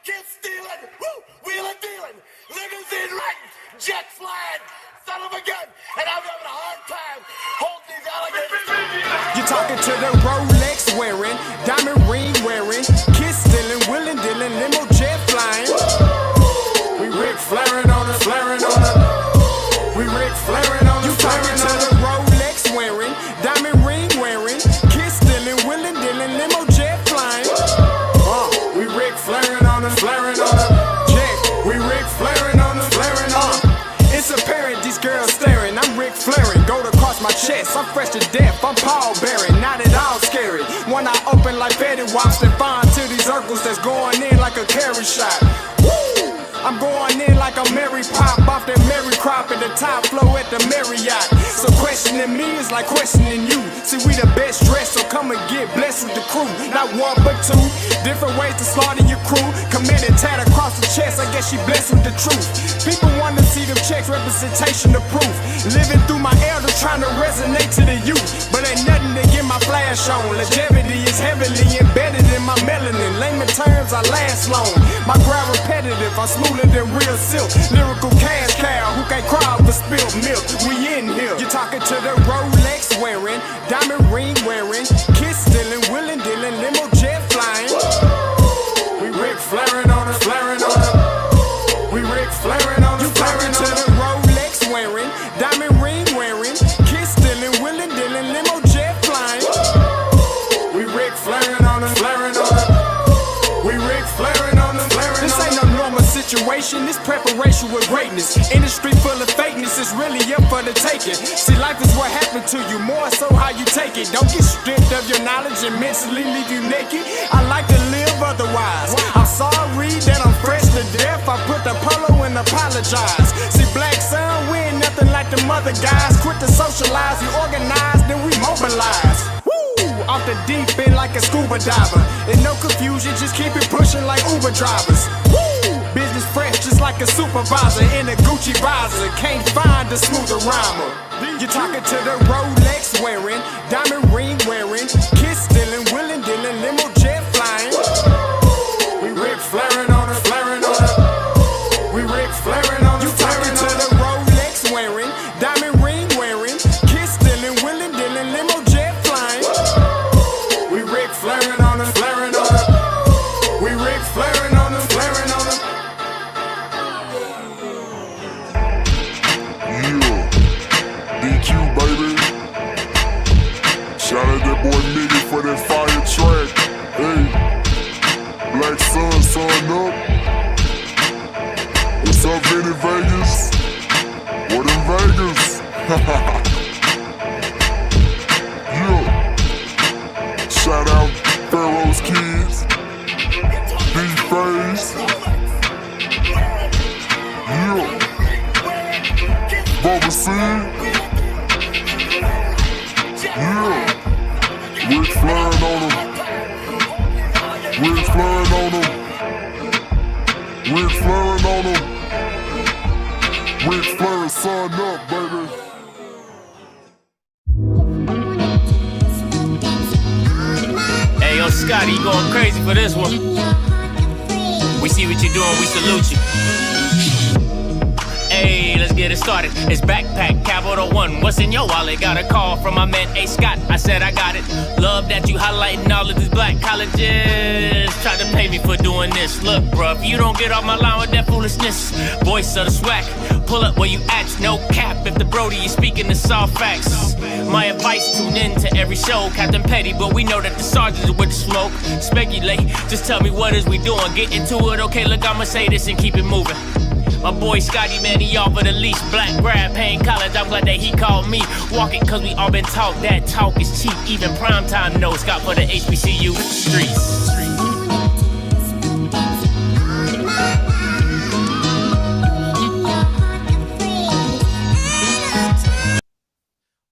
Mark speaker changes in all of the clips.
Speaker 1: Kiss stealing, woo, wheeling dealing, limousine riding, jet flying, son of a gun, and I'm having a hard time holding these alligators.
Speaker 2: You're talking to the Rolex wearing, diamond ring wearing, kiss stealing, wheeling dealing, limo jet flying. We Ric Flairing on it, flaring on it. We Ric Flairing on it, flaring on it. Rolex wearing, diamond ring wearing, kiss stealing, wheeling dealing, limo jet flying. We Ric Flairing on it, flaring on it. Jet, we Ric Flairing on it, flaring on it. It's apparent these girls staring. I'm Ric Flairing, gold across my chest. I'm fresh to death, I'm Paul Bearing, not at all scary. One eye open like Betty Wops and fine to these Urkels that's going in like a carry shot. Woo! I'm going in like a Mary Pop off that Mary Crop at the top flow at the Marriott. So questioning me is like questioning you. See, we the best dressed, so come and get blessed with the crew. Not one but two, different ways to slaughter your crew. Committed tat across the chest, I guess she blessed with the truth. People want to see them checks, representation of proof. Living through my elders, trying to resonate to the youth. But ain't nothing to get my flash on. Longevity is heavily embedded in my melanin. Layman terms, I last long. My grind repetitive, I'm smoother than real silk. Lyrical cash cow who can't cry for spilled milk. We in here. You're talking to the Rolex wearing, diamond ring wearing, kiss stealing, wheeling dealing, limo jet flying. We Ric Flairing on it, flaring on it. We Ric Flairing on it, flaring on it. The Rolex wearing, diamond ring wearing, kiss stealing, wheeling dealing, limo jet flying. We Ric Flairing on it, flaring on it. We Ric Flairing on it, flaring on it. This ain't no normal situation, this preparation with greatness. Industry full of fakeness, it's really up for the taking. See, life is what happened to you, more so how you take it. Don't get stripped of your knowledge and mentally leave you naked. I like to live otherwise. I'm sorry that I'm fresh to death. I put the polo and apologize. See, black son, we ain't nothing like the mother guys. Quit to socialize, we organize, then we mobilize. Off the deep end like a scuba diver. And no confusion, just keep it pushing like Uber drivers. Woo! Business fresh just like a supervisor in a Gucci visor. Can't find a smoother rhymer. You're talking to the Rolex wearing, diamond ring wearing, kiss stealing, wheeling dealing, limo jet flying. We Ric Flairing on it, flaring on it. We Ric Flairing on it. You talking to the Rolex wearing, diamond ring wearing, kiss stealing, wheeling dealing, limo jet flying. We Ric Flairing on it, flaring on it. We Ric Flairing on it, flaring on it.
Speaker 3: Yeah, DQ baby. Shout out that boy Nigga for that fire track. Hey, Black Sun, sun up. What's up, Vinny Vegas? What in Vegas? Yeah. Shout out Pharaoh's Kids, D-Phase, yeah, Bubba C, yeah, Ric Flairing on them, Ric Flairing on them, Ric Flairing on them, Ric Flairing, son up, baby.
Speaker 4: Hey, yo, Scotty, you going crazy for this one. We see what you're doing, we salute you. Hey, let's get it started. It's Backpack, Capital One. What's in your wallet? Got a call from my man, A. Scott. I said I got it. Love that you highlighting all of these black colleges. Try to pay me for doing this. Look, bruh, if you don't get off my line with that foolishness, voice of the swag, pull up where you at. No cap, if the Brody is speaking the soft facts. My advice, tune in to every show. Captain Petty, but we know that the sergeants are with the smoke. Speculate, just tell me what is we doing. Get into it, okay, look, I'ma say this and keep it moving. My boy Scotty, man, he offered the least. Black grad, paying college, I'm glad that he called me. Walk it, cause we all been taught that talk is cheap. Even primetime knows Scott for the HBCU streets.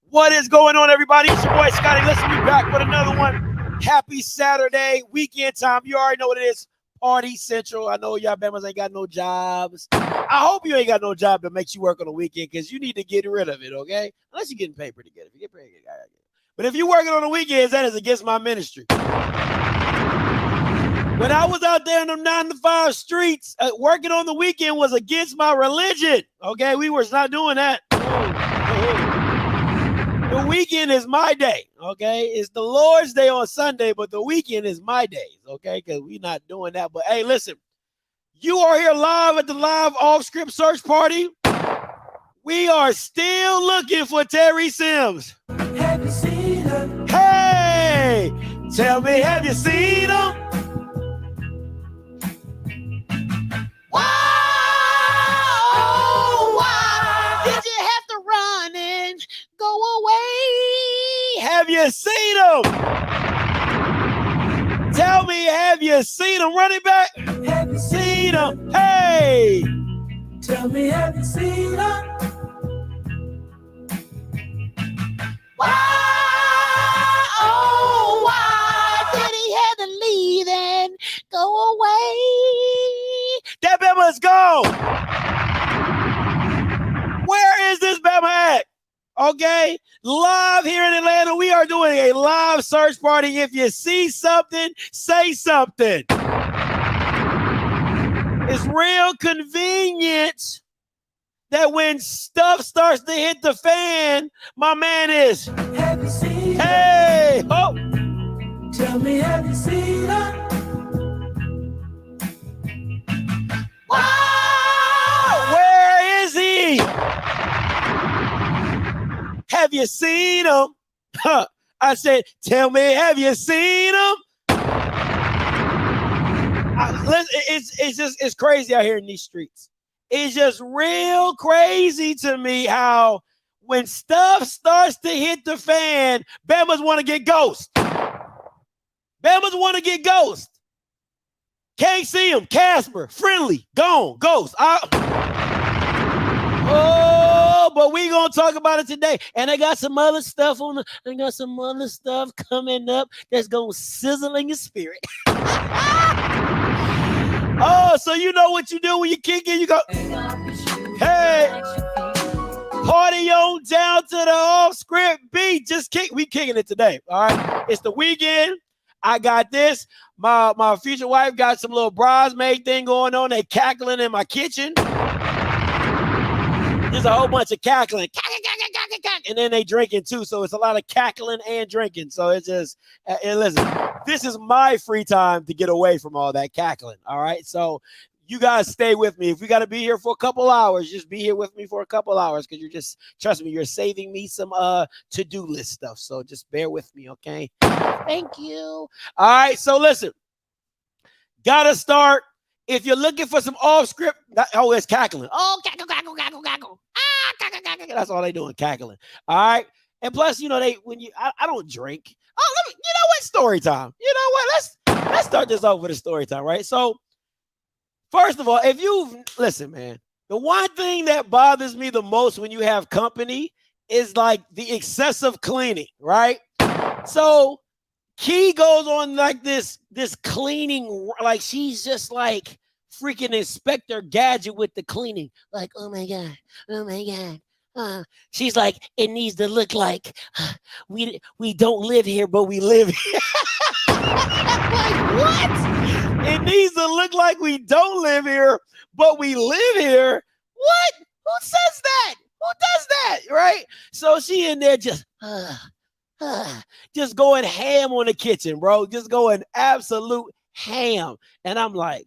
Speaker 5: What is going on, everybody? It's your boy Scotty. Listen, we back with another one. Happy Saturday, weekend time. You already know what it is. Party Central. I know y'all Bamas ain't got no jobs. I hope you ain't got no job that makes you work on the weekend because you need to get rid of it, okay? Unless you're getting paid pretty good. If you get paid, you gotta get it. But if you're working on the weekends, that is against my ministry. When I was out there in them 9-to-5 streets, working on the weekend was against my religion. Okay, we were not doing that. The weekend is my day. Okay, it's the Lord's day on Sunday, but the weekend is my days. Okay, because we're not doing that. But hey, listen, you are here live at the live off-script search party. We are still looking for Terry Sims.
Speaker 6: Have you seen her?
Speaker 5: Hey, tell me, have you seen him?
Speaker 7: Why did you have to run and go away?
Speaker 5: Have you seen him? Tell me, have you seen him? Running back?
Speaker 6: Have you
Speaker 5: Seen him? Hey!
Speaker 6: Tell me, have you seen her?
Speaker 7: Why did he have to leave and go away?
Speaker 5: That Bama's gone! Where is this Bama at? Okay, live here in Atlanta, we are doing a live search party. If you see something, say something. It's real convenient that when stuff starts to hit the fan, my man is,
Speaker 6: Have you seen her?
Speaker 5: hey, oh,
Speaker 6: Tell me, have you seen her?
Speaker 5: where is he? Have you seen him? Huh. I said, tell me, have you seen him? It's crazy out here in these streets. It's just real crazy to me how when stuff starts to hit the fan, Bama's want to get ghost. Bama's want to get ghost. Can't see him. Casper, friendly, gone, ghost. But we gonna talk about it today. And I got some other stuff coming up that's gonna sizzle in your spirit. Oh, so you know what you do when you kick it? You go, hey, party on down to the off-script beat. We kicking it today. All right, it's the weekend. I got this. My future wife got some little bridesmaid thing going on. They cackling in my kitchen. There's a whole bunch of cackling. And then they drinking too. So it's a lot of cackling and drinking. So it's just, and listen, this is my free time to get away from all that cackling. All right. So you guys stay with me. If we got to be here for a couple hours, just be here with me for a couple hours because you're just, trust me, you're saving me some to-do list stuff. So just bear with me. Okay.
Speaker 7: Thank you.
Speaker 5: All right. So listen, gotta start. If you're looking for some off-script, it's cackling. Oh, cackle, cackle, cackle, cackle. Ah, cackle, cackle. That's all they doing, cackling. All right. And plus, you know, I don't drink. Oh, you know what? Story time. You know what? Let's start this off with a story time, right? So, first of all, listen, man, the one thing that bothers me the most when you have company is like the excessive cleaning, right? So, Key goes on like this cleaning, like she's just like freaking Inspector Gadget with the cleaning. Like, oh my God. She's like, it needs to look like we don't live here, but we live here. Like, what? It needs to look like we don't live here, but we live here. What? Who says that? Who does that? Right? So she in there just going ham on the kitchen, bro. Just going absolute ham. And I'm like,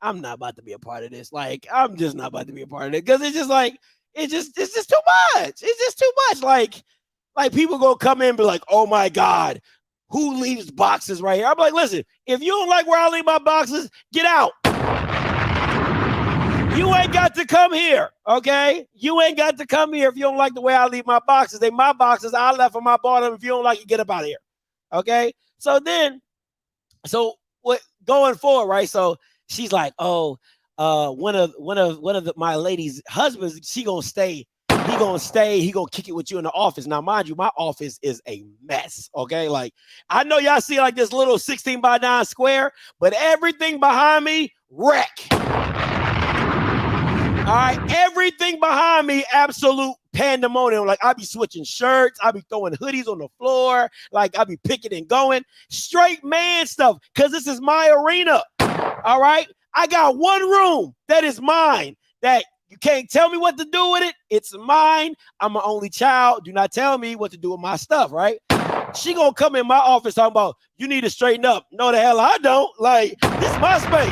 Speaker 5: I'm not about to be a part of this. Like, I'm just not about to be a part of it. Because it's just like, it's just too much. It's just too much. Like people gonna come in and be like, oh my God, who leaves boxes right here? I'm like, listen, if you don't like where I leave my boxes, get out. You ain't got to come here, okay? You ain't got to come here if you don't like the way I leave my boxes. They my boxes. I left them. I bought them. If you don't like it, get up out of here, okay? So what going forward, right? So she's like, oh, one of my lady's husbands, she gonna stay. He gonna stay. He gonna kick it with you in the office. Now, mind you, my office is a mess, okay? Like, I know y'all see like this little 16 by 9 square, but everything behind me, wreck. All right, everything behind me, absolute pandemonium. Like I be switching shirts, I be throwing hoodies on the floor, like I be picking and going. Straight man stuff, because this is my arena. All right. I got one room that is mine that you can't tell me what to do with it. It's mine. I'm my only child. Do not tell me what to do with my stuff, right? She gonna come in my office talking about, you need to straighten up. No, the hell I don't. Like, this is my space.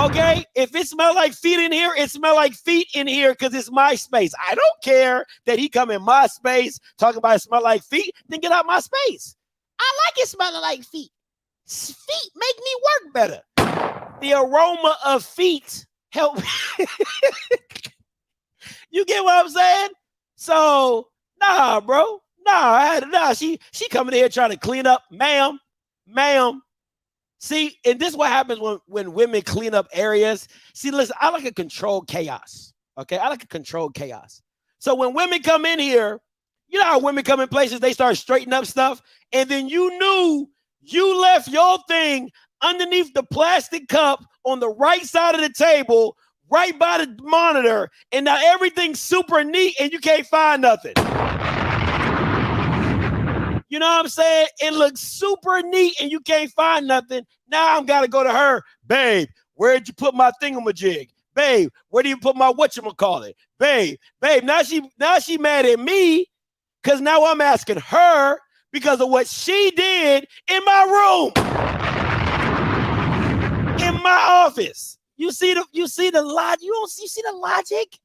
Speaker 5: Okay? If it smell like feet in here, it smell like feet in here because it's my space. I don't care that he come in my space talking about it smell like feet. Then get out my space. I like it smelling like feet. Feet make me work better. The aroma of feet help. You get what I'm saying? So, nah, bro. Nah, she coming in here trying to clean up. Ma'am. See, and this is what happens when women clean up areas. See, listen, I like a controlled chaos. Okay? I like a controlled chaos. So when women come in here, you know how women come in places, they start straightening up stuff, and then you knew you left your thing underneath the plastic cup on the right side of the table, right by the monitor, and now everything's super neat and you can't find nothing. You know what I'm saying? It looks super neat and you can't find nothing. Now I'm got to go to her. Babe, where'd you put my thingamajig? Babe, where do you put my whatchamacallit? Babe, now she mad at me because now I'm asking her because of what she did in my room, in my office. You see the logic? You see the logic?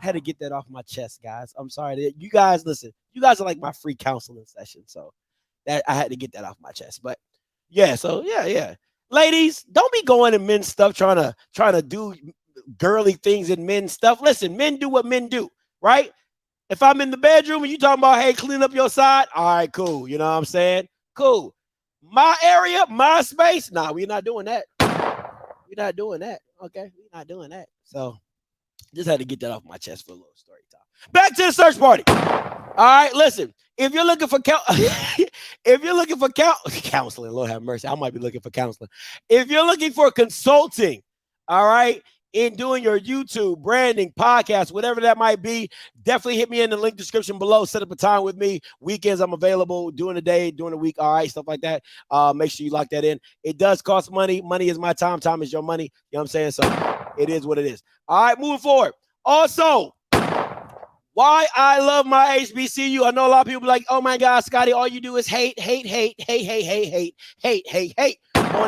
Speaker 5: Had to get that off my chest, guys. I'm sorry. You guys, listen. You guys are like my free counseling session, so that I had to get that off my chest. But yeah, so yeah. Ladies, don't be going in men's stuff trying to do girly things in men's stuff. Listen, men do what men do, right? If I'm in the bedroom and you talking about, hey, clean up your side, all right, cool. You know what I'm saying? Cool. My area, my space, nah, we're not doing that. We're not doing that. Okay, we're not doing that. So just had to get that off my chest for a little story time. Back to the search party. All right, listen. If you're looking for counseling, Lord have mercy, I might be looking for counseling. If you're looking for consulting, all right, in doing your YouTube, branding, podcast, whatever that might be, definitely hit me in the link description below. Set up a time with me. Weekends, I'm available during the day, during the week, all right, stuff like that. Make sure you lock that in. It does cost money. Money is my time. Time is your money. You know what I'm saying? So it is what it is. All right, moving forward. Also, why I love my HBCU. I know a lot of people be like, oh my God, Scotty, all you do is hate on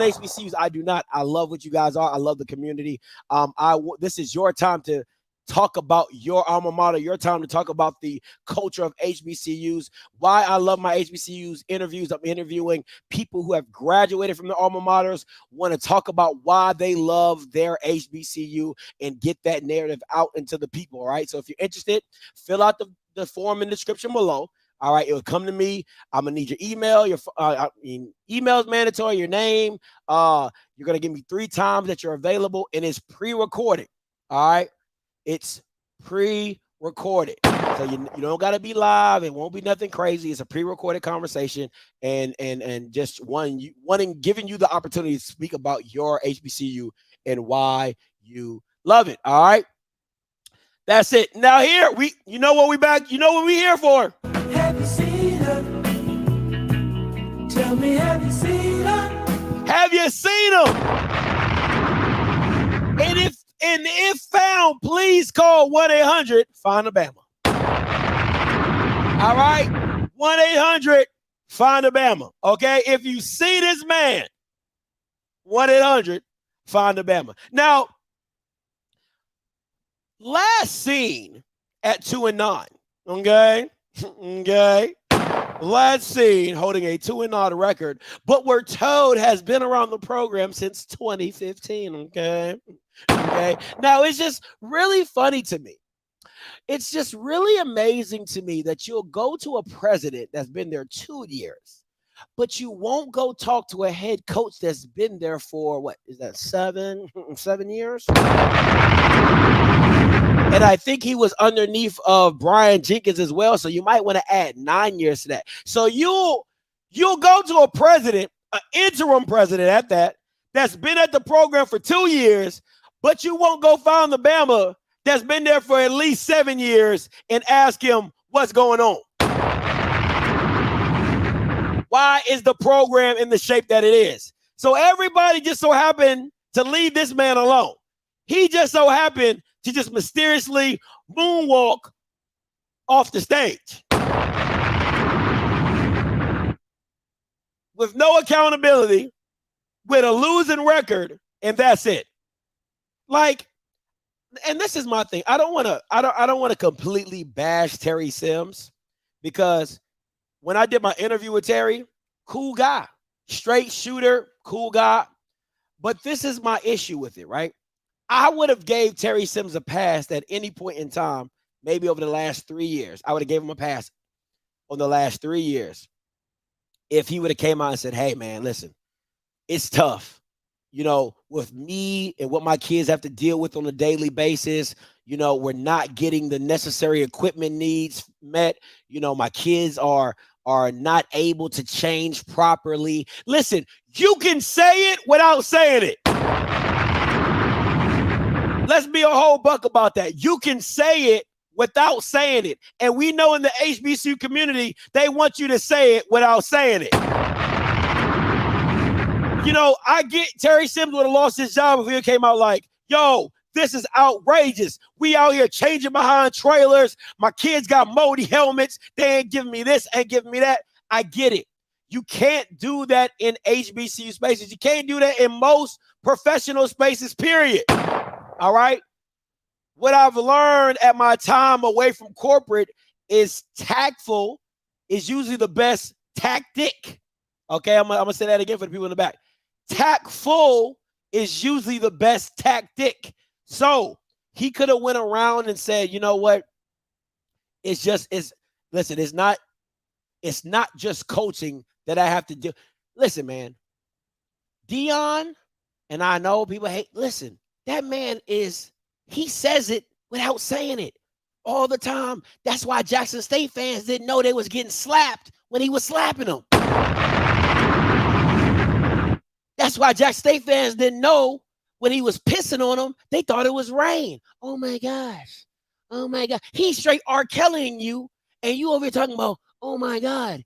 Speaker 5: HBCUs. I do not. I love what you guys are. I love the community. This is your time to talk about your alma mater, your time to talk about the culture of HBCUs. Why I love my HBCUs interviews. I'm interviewing people who have graduated from the alma maters, want to talk about why they love their HBCU and get that narrative out into the people. All right. So if you're interested, fill out the form in the description below. All right, it'll come to me. I'm gonna need your email. Email is mandatory. Your name. You're gonna give me 3 times that you're available, and it's pre-recorded. All right, it's pre-recorded, so you don't gotta be live. It won't be nothing crazy. It's a pre-recorded conversation, and just giving you the opportunity to speak about your HBCU and why you love it. All right. That's it. Now here you know what we back. You know what we here for.
Speaker 6: Have you seen her? Tell me, have you seen her?
Speaker 5: Have you seen them? And if found, please call 1-800-FIND-A-BAMA. All right, 1-800-FIND-A-BAMA. Okay, if you see this man, 1-800-FIND-A-BAMA. Now, last seen at 2 and 9. Okay. Last seen holding a 2-9 record, but we're told has been around the program since 2015. Okay. Now it's just really funny to me. It's just really amazing to me that you'll go to a president that's been there 2 years, but you won't go talk to a head coach that's been there for what is that 7 years? And I think he was underneath of Brian Jenkins as well. So you might want to add 9 years to that. So you'll go to a president, an interim president at that's been at the program for 2 years, but you won't go find the Bama that's been there for at least 7 years and ask him what's going on. Why is the program in the shape that it is? So everybody just so happened to leave this man alone. He just so happened to just mysteriously moonwalk off the stage with no accountability, with a losing record, and that's it. Like, and this is my thing. I don't want to completely bash Terry Sims, because when I did my interview with Terry, cool guy, straight shooter, cool guy. But this is my issue with it, right? I would have gave Terry Sims a pass at any point in time, maybe over the last 3 years. I would have gave him a pass on the last 3 years if he would have came out and said, hey, man, listen, it's tough. You know, with me and what my kids have to deal with on a daily basis, you know, we're not getting the necessary equipment needs met. You know, my kids are not able to change properly. Listen, you can say it without saying it. Let's be a whole buck about that. You can say it without saying it. And we know in the HBCU community, they want you to say it without saying it. You know, I get Terry Sims would have lost his job if he came out like, yo, this is outrageous. We out here changing behind trailers. My kids got moldy helmets. They ain't giving me this, ain't giving me that. I get it. You can't do that in HBCU spaces. You can't do that in most professional spaces, period. All right? What I've learned at my time away from corporate is tactful is usually the best tactic. Okay, I'm going to say that again for the people in the back. Tactful is usually the best tactic. So he could have went around and said, you know what? Listen, it's not just coaching that I have to do. Listen, man, Dion, and I know people hate, listen, that man he says it without saying it all the time. That's why Jackson State fans didn't know they was getting slapped when he was slapping them. That's why Jackson State fans didn't know when he was pissing on them. They thought it was rain. Oh, my gosh. Oh, my God. He's straight R. Kellying you, and you over here talking about, oh, my God,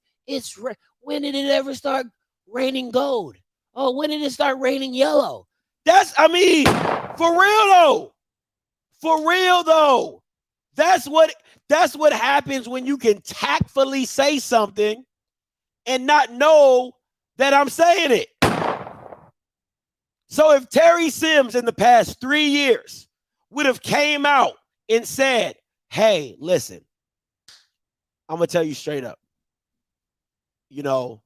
Speaker 5: when did it ever start raining gold? Oh, when did it start raining yellow? For real, though. That's what happens when you can tactfully say something and not know that I'm saying it. So if Terry Sims in the past 3 years would have came out and said, hey, listen, I'm going to tell you straight up, you know,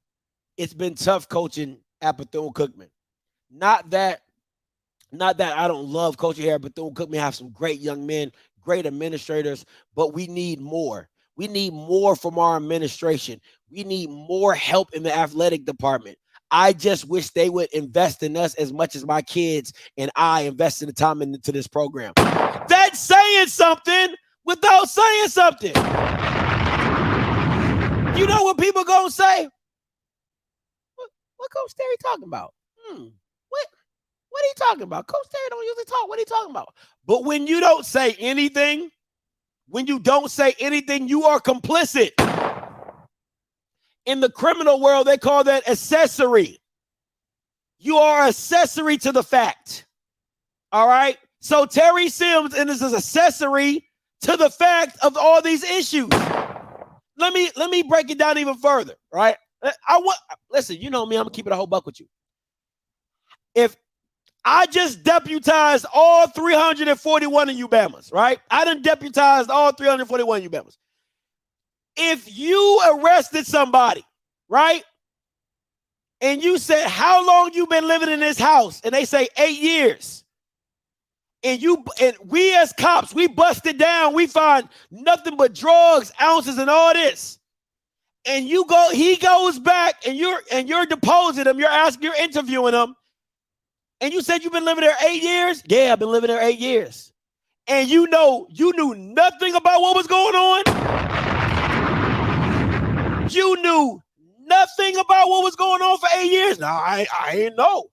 Speaker 5: it's been tough coaching at Bethune-Cookman. Not that I don't love coaching here at Bethune-Cookman. Have some great young men, great administrators, but we need more. We need more from our administration. We need more help in the athletic department. I just wish they would invest in us as much as my kids and I invested the time into this program. That's saying something without saying something. You know what people gonna say? What Coach Terry talking about? What are you talking about? Coach Terry don't usually talk. What are you talking about? But when you don't say anything, you are complicit. In the criminal world, they call that accessory. You are accessory to the fact. All right? So Terry Sims is an accessory to the fact of all these issues. Let me break it down even further, right? Listen, you know me, I'm gonna keep it a whole buck with you. If I just deputized all 341 of you Bamas, right? I done deputized all 341 of you Bamas. If you arrested somebody, right? And you said, how long you been living in this house? And they say 8 years. And we as cops, we bust it down. We find nothing but drugs, ounces, and all this. And he goes back and you're deposing him. You're interviewing him. And you said you've been living there 8 years? Yeah, I've been living there 8 years. And you knew nothing about what was going on? You knew nothing about what was going on for 8 years? No, I ain't know.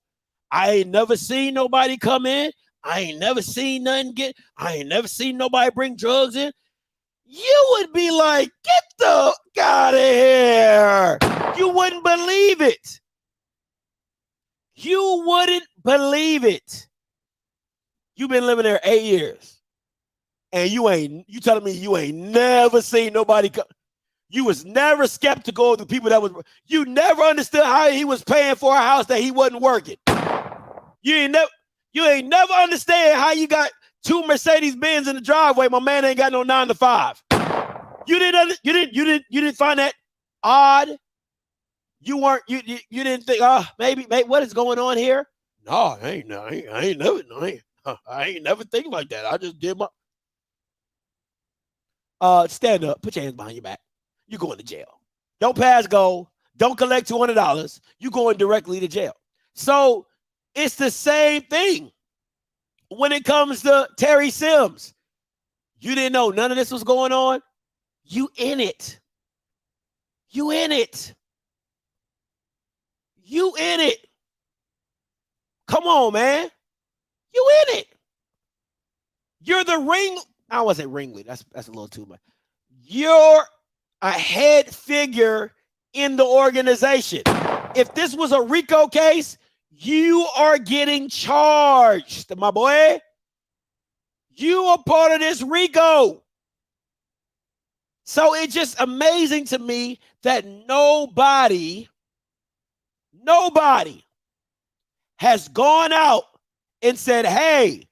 Speaker 5: I ain't never seen nobody come in. I ain't never seen nothing I ain't never seen nobody bring drugs in. You would be like, get the fuck out of here. You wouldn't believe it. You wouldn't believe it. You've been living there 8 years. And you telling me you ain't never seen nobody come. You was never skeptical of the people that was, you never understood how he was paying for a house that he wasn't working. You ain't never understand how you got 2 Mercedes-Benz in the driveway. My man ain't got no 9 to 5. You didn't find that odd. You didn't think, maybe what is going on here? No, I ain't never think like that. I just did my stand up, put your hands behind your back. You're going to jail. Don't pass go. Don't collect $200. You're going directly to jail. So it's the same thing when it comes to Terry Sims. You didn't know none of this was going on. You in it. You in it. You in it. Come on, man. You in it. You're the ring. I wasn't ringleader. That's a little too much. You're a head figure in the organization. If this was a RICO case, you are getting charged, my boy. You are part of this RICO. So it's just amazing to me that nobody has gone out and said, hey,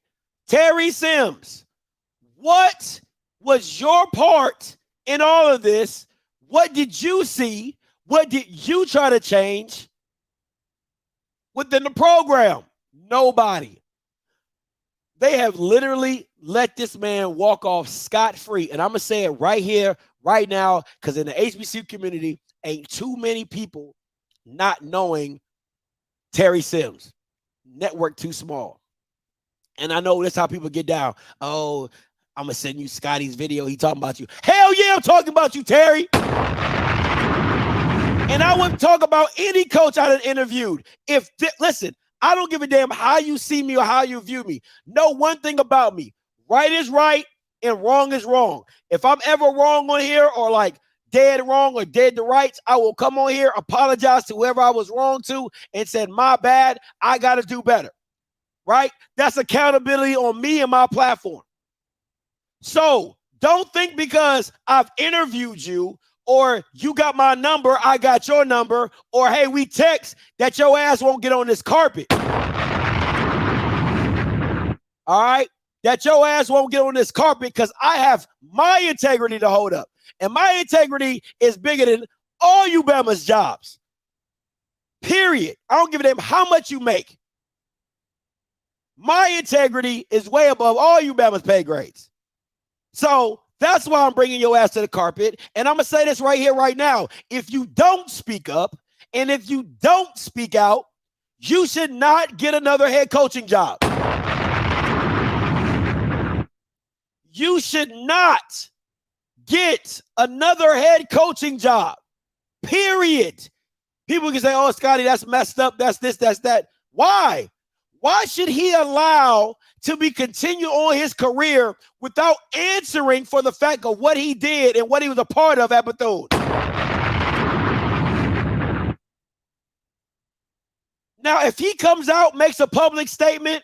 Speaker 5: Terry Sims, what was your part in all of this? What did you see? What did you try to change within the program? Nobody. They have literally let this man walk off scot-free. And I'm going to say it right here, right now, because in the HBCU community, ain't too many people not knowing Terry Sims. Network too small. And I know that's how people get down. Oh, I'm going to send you Scotty's video. He talking about you. Hell yeah, I'm talking about you, Terry. And I wouldn't talk about any coach I done interviewed. Listen, I don't give a damn how you see me or how you view me. Know one thing about me. Right is right and wrong is wrong. If I'm ever wrong on here or like dead wrong or dead to rights, I will come on here, apologize to whoever I was wrong to and said, my bad, I got to do better. Right? That's accountability on me and my platform. So don't think because I've interviewed you or you got my number, I got your number, or hey, we text that your ass won't get on this carpet. All right? That your ass won't get on this carpet because I have my integrity to hold up. And my integrity is bigger than all you Bama's jobs. Period. I don't give a damn how much you make. My integrity is way above all you Bama's pay grades. So that's why I'm bringing your ass to the carpet. And I'm going to say this right here, right now. If you don't speak up and if you don't speak out, you should not get another head coaching job. You should not get another head coaching job. Period. People can say, oh, Scotty, that's messed up. That's this, that's that. Why? Why should he allow to be continue on his career without answering for the fact of what he did and what he was a part of at Bethune? Now, if he comes out, makes a public statement,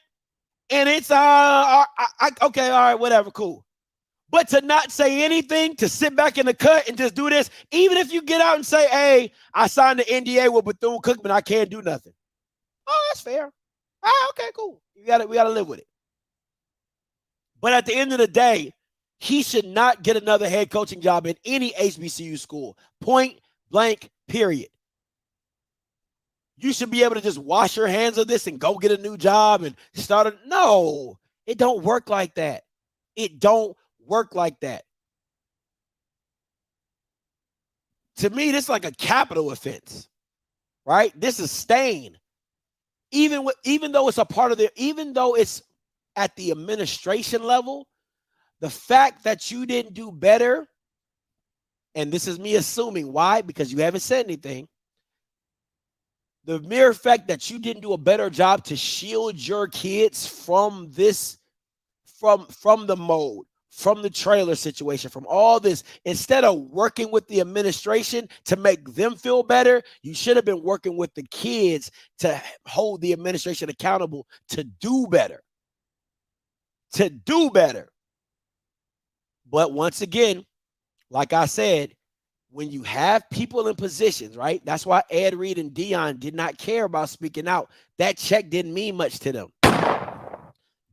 Speaker 5: and it's okay, all right, whatever, cool. But to not say anything, to sit back in the cut and just do this, even if you get out and say, hey, I signed the NDA with Bethune-Cookman, I can't do nothing. Oh, that's fair. Okay, cool. We gotta live with it. But at the end of the day, he should not get another head coaching job in any HBCU school. Point blank, period. You should be able to just wash your hands of this and go get a new job and start it. No, it don't work like that. It don't work like that. To me, this is like a capital offense, right? This is stain. Even though it's a part of even though it's at the administration level, the fact that you didn't do better, and this is me assuming why, because you haven't said anything, The mere fact that you didn't do a better job to shield your kids from this, from the mold, from the trailer situation, from all this, instead of working with the administration to make them feel better, you should have been working with the kids to hold the administration accountable to do better. To do better. But once again, like I said, when you have people in positions, right? That's why Ed Reed and Dion did not care about speaking out. That check didn't mean much to them.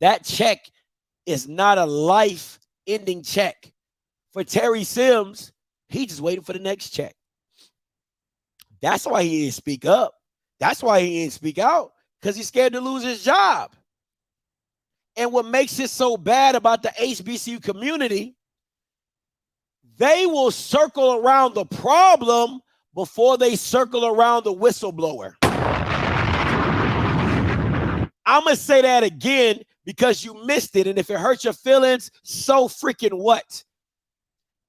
Speaker 5: That check is not a life-ending check. For Terry Sims, he just waiting for the next check. That's why he didn't speak up. That's why he didn't speak out, because he's scared to lose his job. And what makes it so bad about the HBCU community, they will circle around the problem before they circle around the whistleblower. I'm going to say that again because you missed it. And if it hurts your feelings, so freaking what?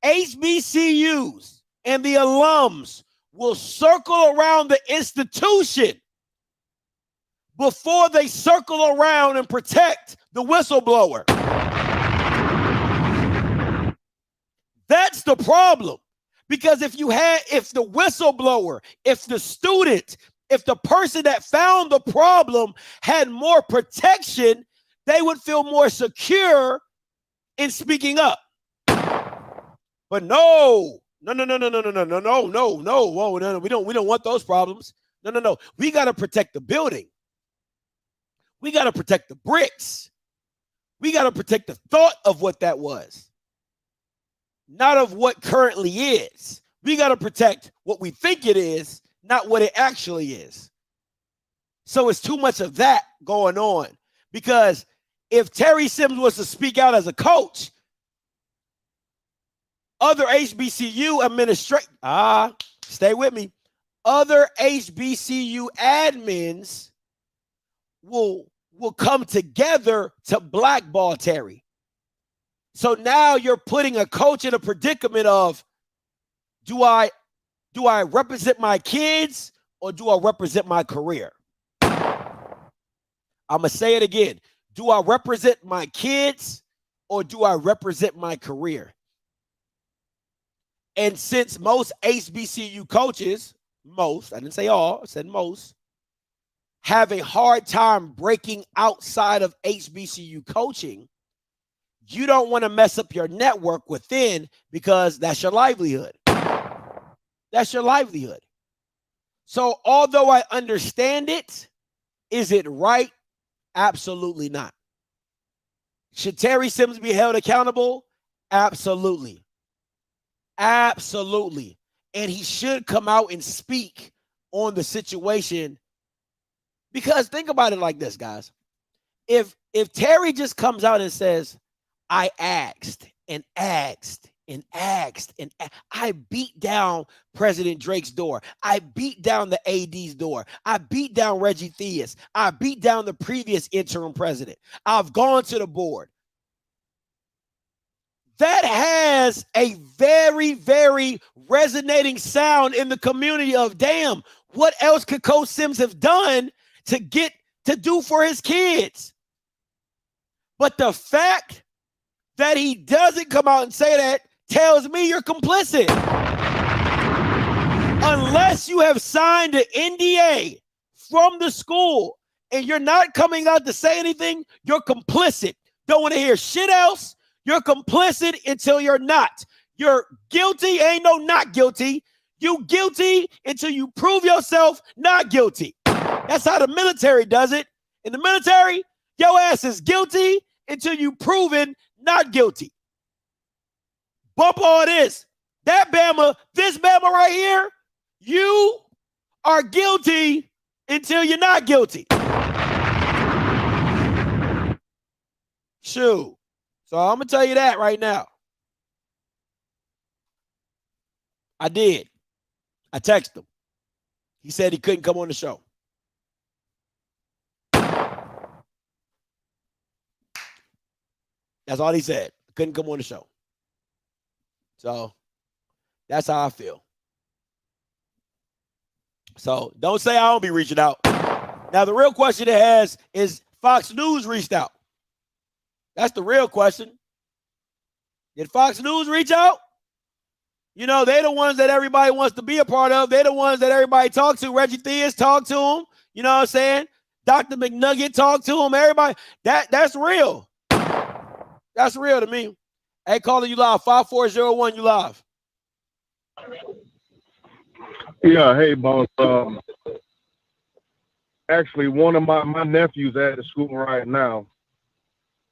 Speaker 5: HBCUs and the alums will circle around the institution before they circle around and protect the whistleblower. That's the problem. Because if the whistleblower, if the student, if the person that found the problem had more protection, they would feel more secure in speaking up. But no. Whoa, no. We don't want those problems. No. We got to protect the building. We got to protect the bricks. We got to protect the thought of what that was, not of what currently is. We got to protect what we think it is, not what it actually is. So it's too much of that going on, because if Terry Sims was to speak out as a coach, other HBCU stay with me, other HBCU admins will come together to blackball Terry. So now you're putting a coach in a predicament of, do I represent my kids or do I represent my career? I'm going to say it again. Do I represent my kids or do I represent my career? And since most HBCU coaches, I didn't say all, I said most, have a hard time breaking outside of HBCU coaching, you don't want to mess up your network within, because that's your livelihood. That's your livelihood. So although I understand it, is it right? Absolutely not. Should Terry Sims be held accountable? Absolutely. Absolutely. And he should come out and speak on the situation, because think about it like this, guys. If Terry just comes out and says, I asked and asked and asked and I beat down President Drake's door. I beat down the AD's door. I beat down Reggie Theus. I beat down the previous interim president. I've gone to the board. That has a very, very resonating sound in the community of, damn, what else could Coach Sims have done to do for his kids? But the fact that he doesn't come out and say that tells me you're complicit. Unless you have signed an NDA from the school and you're not coming out to say anything, you're complicit. Don't want to hear shit else. You're complicit until you're not. You're guilty, ain't no not guilty. You guilty until you prove yourself not guilty. That's how the military does it. In the military, your ass is guilty until you proven not guilty. Bump all this. That Bama, this Bama right here, you are guilty until you're not guilty. Shoot. So I'm going to tell you that right now. I did. I texted him. He said he couldn't come on the show. That's all he said. Couldn't come on the show. So that's how I feel. So don't say I don't be reaching out. Now, the real question it has is Fox News reached out. That's the real question. Did Fox News reach out? You know, they're the ones that everybody wants to be a part of. They're the ones that everybody talks to. Reggie Theus talked to him. You know what I'm saying? Dr. McNugget talked to him. Everybody, that's real. That's real to me. Hey, caller, you live. 5401, you live.
Speaker 8: Yeah, hey, boss. Actually, one of my nephews at the school right now.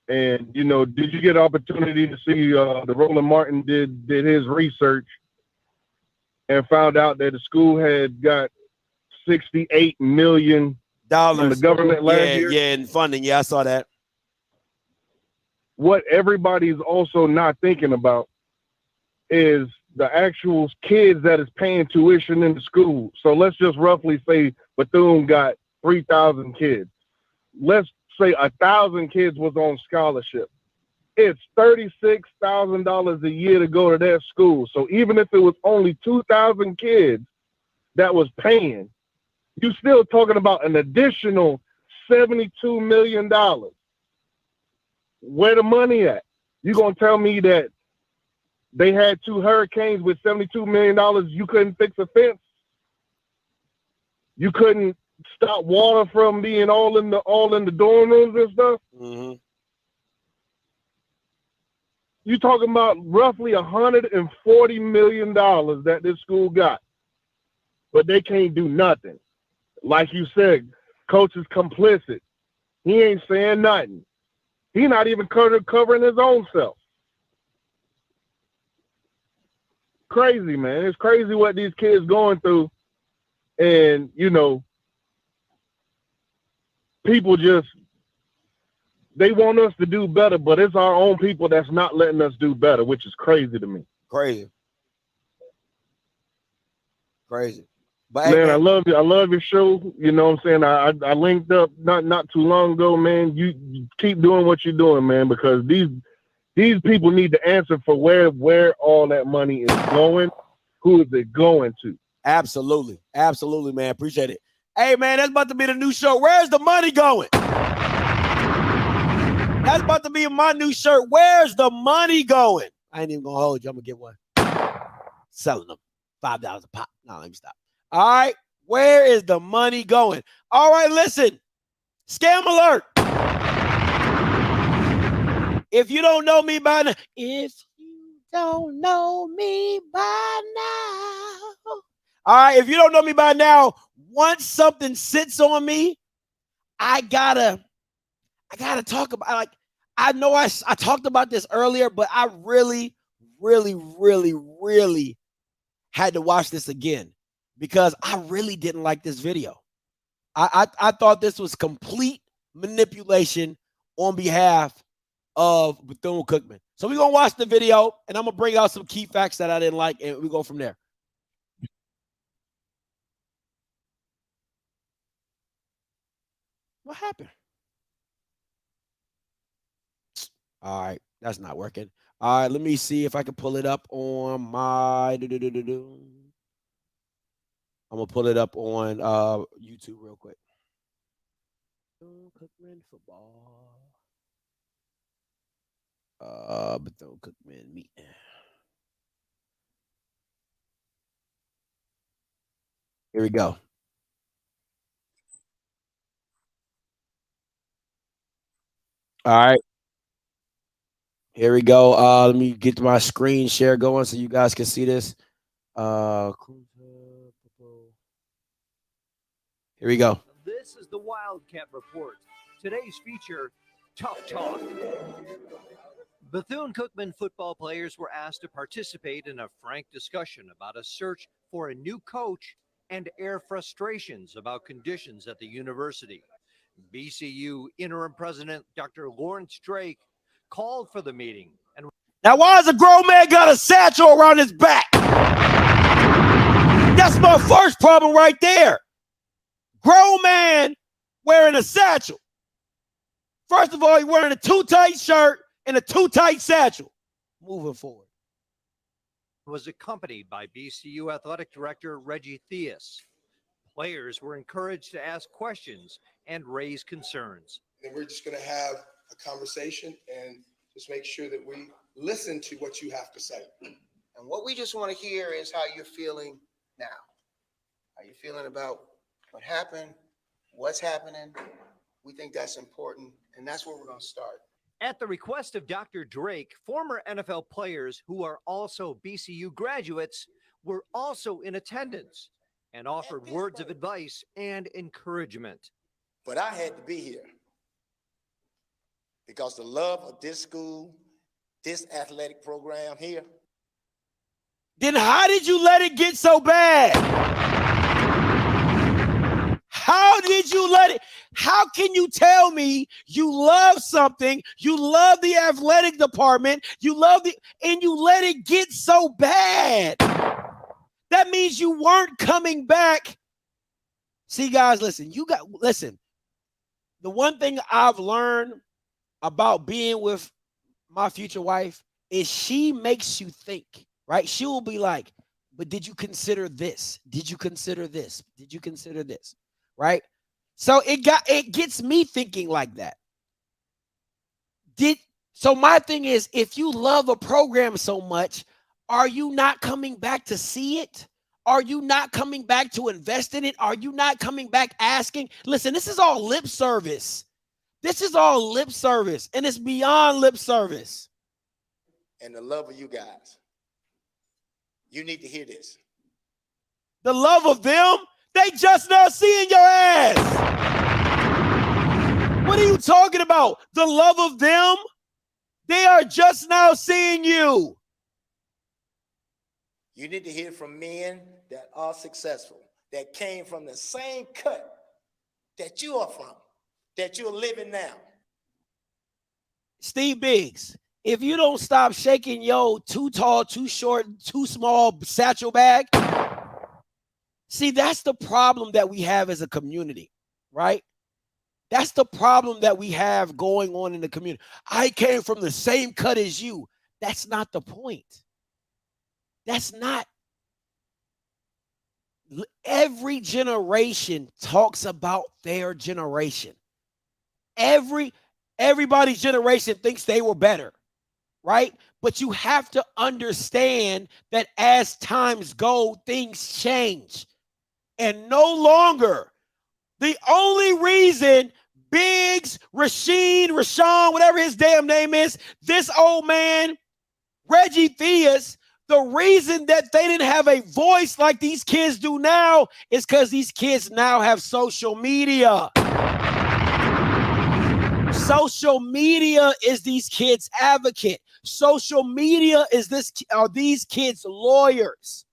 Speaker 8: And, you know, did you get an opportunity to see the Roland Martin did his research and found out that the school had got $68 million from the government last year?
Speaker 5: Yeah, in funding. Yeah, I saw that.
Speaker 8: What everybody's also not thinking about is the actual kids that is paying tuition in the school. So let's just roughly say Bethune got 3,000 kids. Let's say 1,000 kids was on scholarship. It's $36,000 a year to go to that school. So even if it was only 2,000 kids that was paying, you're still talking about an additional $72 million. Where the money at? You gonna tell me that they had 2 hurricanes with $72 million, you couldn't fix a fence? You couldn't stop water from being all in the dorm rooms and stuff?
Speaker 5: Mm-hmm.
Speaker 8: You talking about roughly $140 million that this school got, but they can't do nothing. Like you said, coach is complicit. He ain't saying nothing. He not even covering his own self. Crazy, man. It's crazy what these kids going through. And, you know, people just, they want us to do better, but it's our own people that's not letting us do better, which is crazy to me.
Speaker 5: Crazy. But
Speaker 8: man,
Speaker 5: hey,
Speaker 8: I love you. I love your show. You know what I'm saying? I linked up not too long ago, man. You keep doing what you're doing, man, because these people need to answer for where all that money is going. Who is it going to?
Speaker 5: Absolutely, man. Appreciate it. Hey, man, that's about to be the new show. Where's the money going? That's about to be my new shirt. Where's the money going? I ain't even gonna hold you. I'm gonna get one. Selling them $5 a pop. No, let me stop. All right, where is the money going? All right, listen. Scam alert. If you don't know me by now, all right, if you don't know me by now, once something sits on me, I gotta talk about, like, I know I talked about this earlier, but I really had to watch this again because I really didn't like this video. I thought this was complete manipulation on behalf of Bethune-Cookman. So we're going to watch the video, and I'm going to bring out some key facts that I didn't like, and we go from there. What happened? All right, that's not working. All right, let me see if I can pull it up on my. I'm gonna pull it up on YouTube real quick. Bethune-Cookman football. Bethune-Cookman meet. Here we go. All right. Here we go. Let me get my screen share going so you guys can see this. Here we go.
Speaker 9: This is the Wildcat Report. Today's feature, Tough Talk. Bethune-Cookman football players were asked to participate in a frank discussion about a search for a new coach and air frustrations about conditions at the university. BCU interim president Dr. Lawrence Drake called for the meeting. And
Speaker 5: now, why has a grown man got a satchel around his back? That's my first problem right there. Grown man wearing a satchel. First of all, he's wearing a too tight shirt and a too tight satchel. Moving forward.
Speaker 9: Was accompanied by BCU athletic director Reggie Theus. Players were encouraged to ask questions and raise concerns.
Speaker 10: And we're just going to have a conversation and just make sure that we listen to what you have to say. And what we just want to hear is how you're feeling now. How you feeling about what happened, what's happening. We think that's important, and that's where we're going to start.
Speaker 9: At the request of Dr. Drake, former NFL players who are also BCU graduates were also in attendance and offered words of advice and encouragement.
Speaker 1: But I had to be here because the love of this school, this athletic program here.
Speaker 5: Then how did you let it get so bad? How did you let it? How can you tell me you love something, you love the athletic department, and you let it get so bad? That means you weren't coming back. See, guys, listen. The one thing I've learned about being with my future wife is she makes you think, right? She will be like, but did you consider this? Did you consider this? Did you consider this? Right? So it gets me thinking like that. So my thing is, if you love a program so much, are you not coming back to see it? Are you not coming back to invest in it? Are you not coming back asking? Listen, this is all lip service. This is all lip service, and it's beyond lip service.
Speaker 1: And the love of you guys. You need to hear this.
Speaker 5: The love of them? They just now seeing your ass. What are you talking about? The love of them? They are just now seeing you.
Speaker 1: You need to hear from men that are successful, that came from the same cut that you are from, that you're living now.
Speaker 5: Steve Biggs, if you don't stop shaking your too tall, too short, too small satchel bag, see, that's the problem that we have as a community, right? That's the problem that we have going on in the community. I came from the same cut as you. That's not the point. That's not. Every generation talks about their generation. Everybody's generation thinks they were better, right? But you have to understand that as times go, things change. And no longer, the only reason Biggs, Rashawn, whatever his damn name is, this old man, Reggie Theus, the reason that they didn't have a voice like these kids do now is because these kids now have social media. Social media is these kids' advocate. Social media is these kids' lawyers.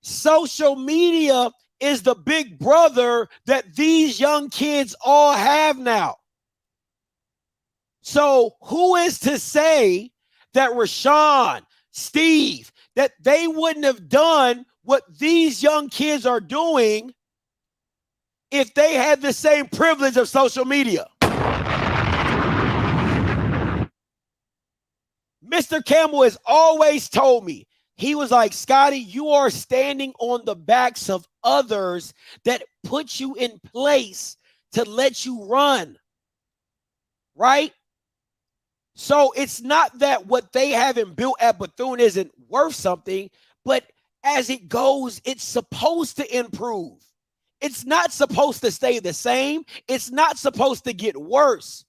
Speaker 5: Social media is the big brother that these young kids all have now. So who is to say that Rashawn, Steve, that they wouldn't have done what these young kids are doing if they had the same privilege of social media? Mr. Campbell has always told me, he was like, Scotty, you are standing on the backs of others that put you in place to let you run, right? So it's not that what they haven't built at Bethune isn't worth something, but as it goes, it's supposed to improve. It's not supposed to stay the same. It's not supposed to get worse.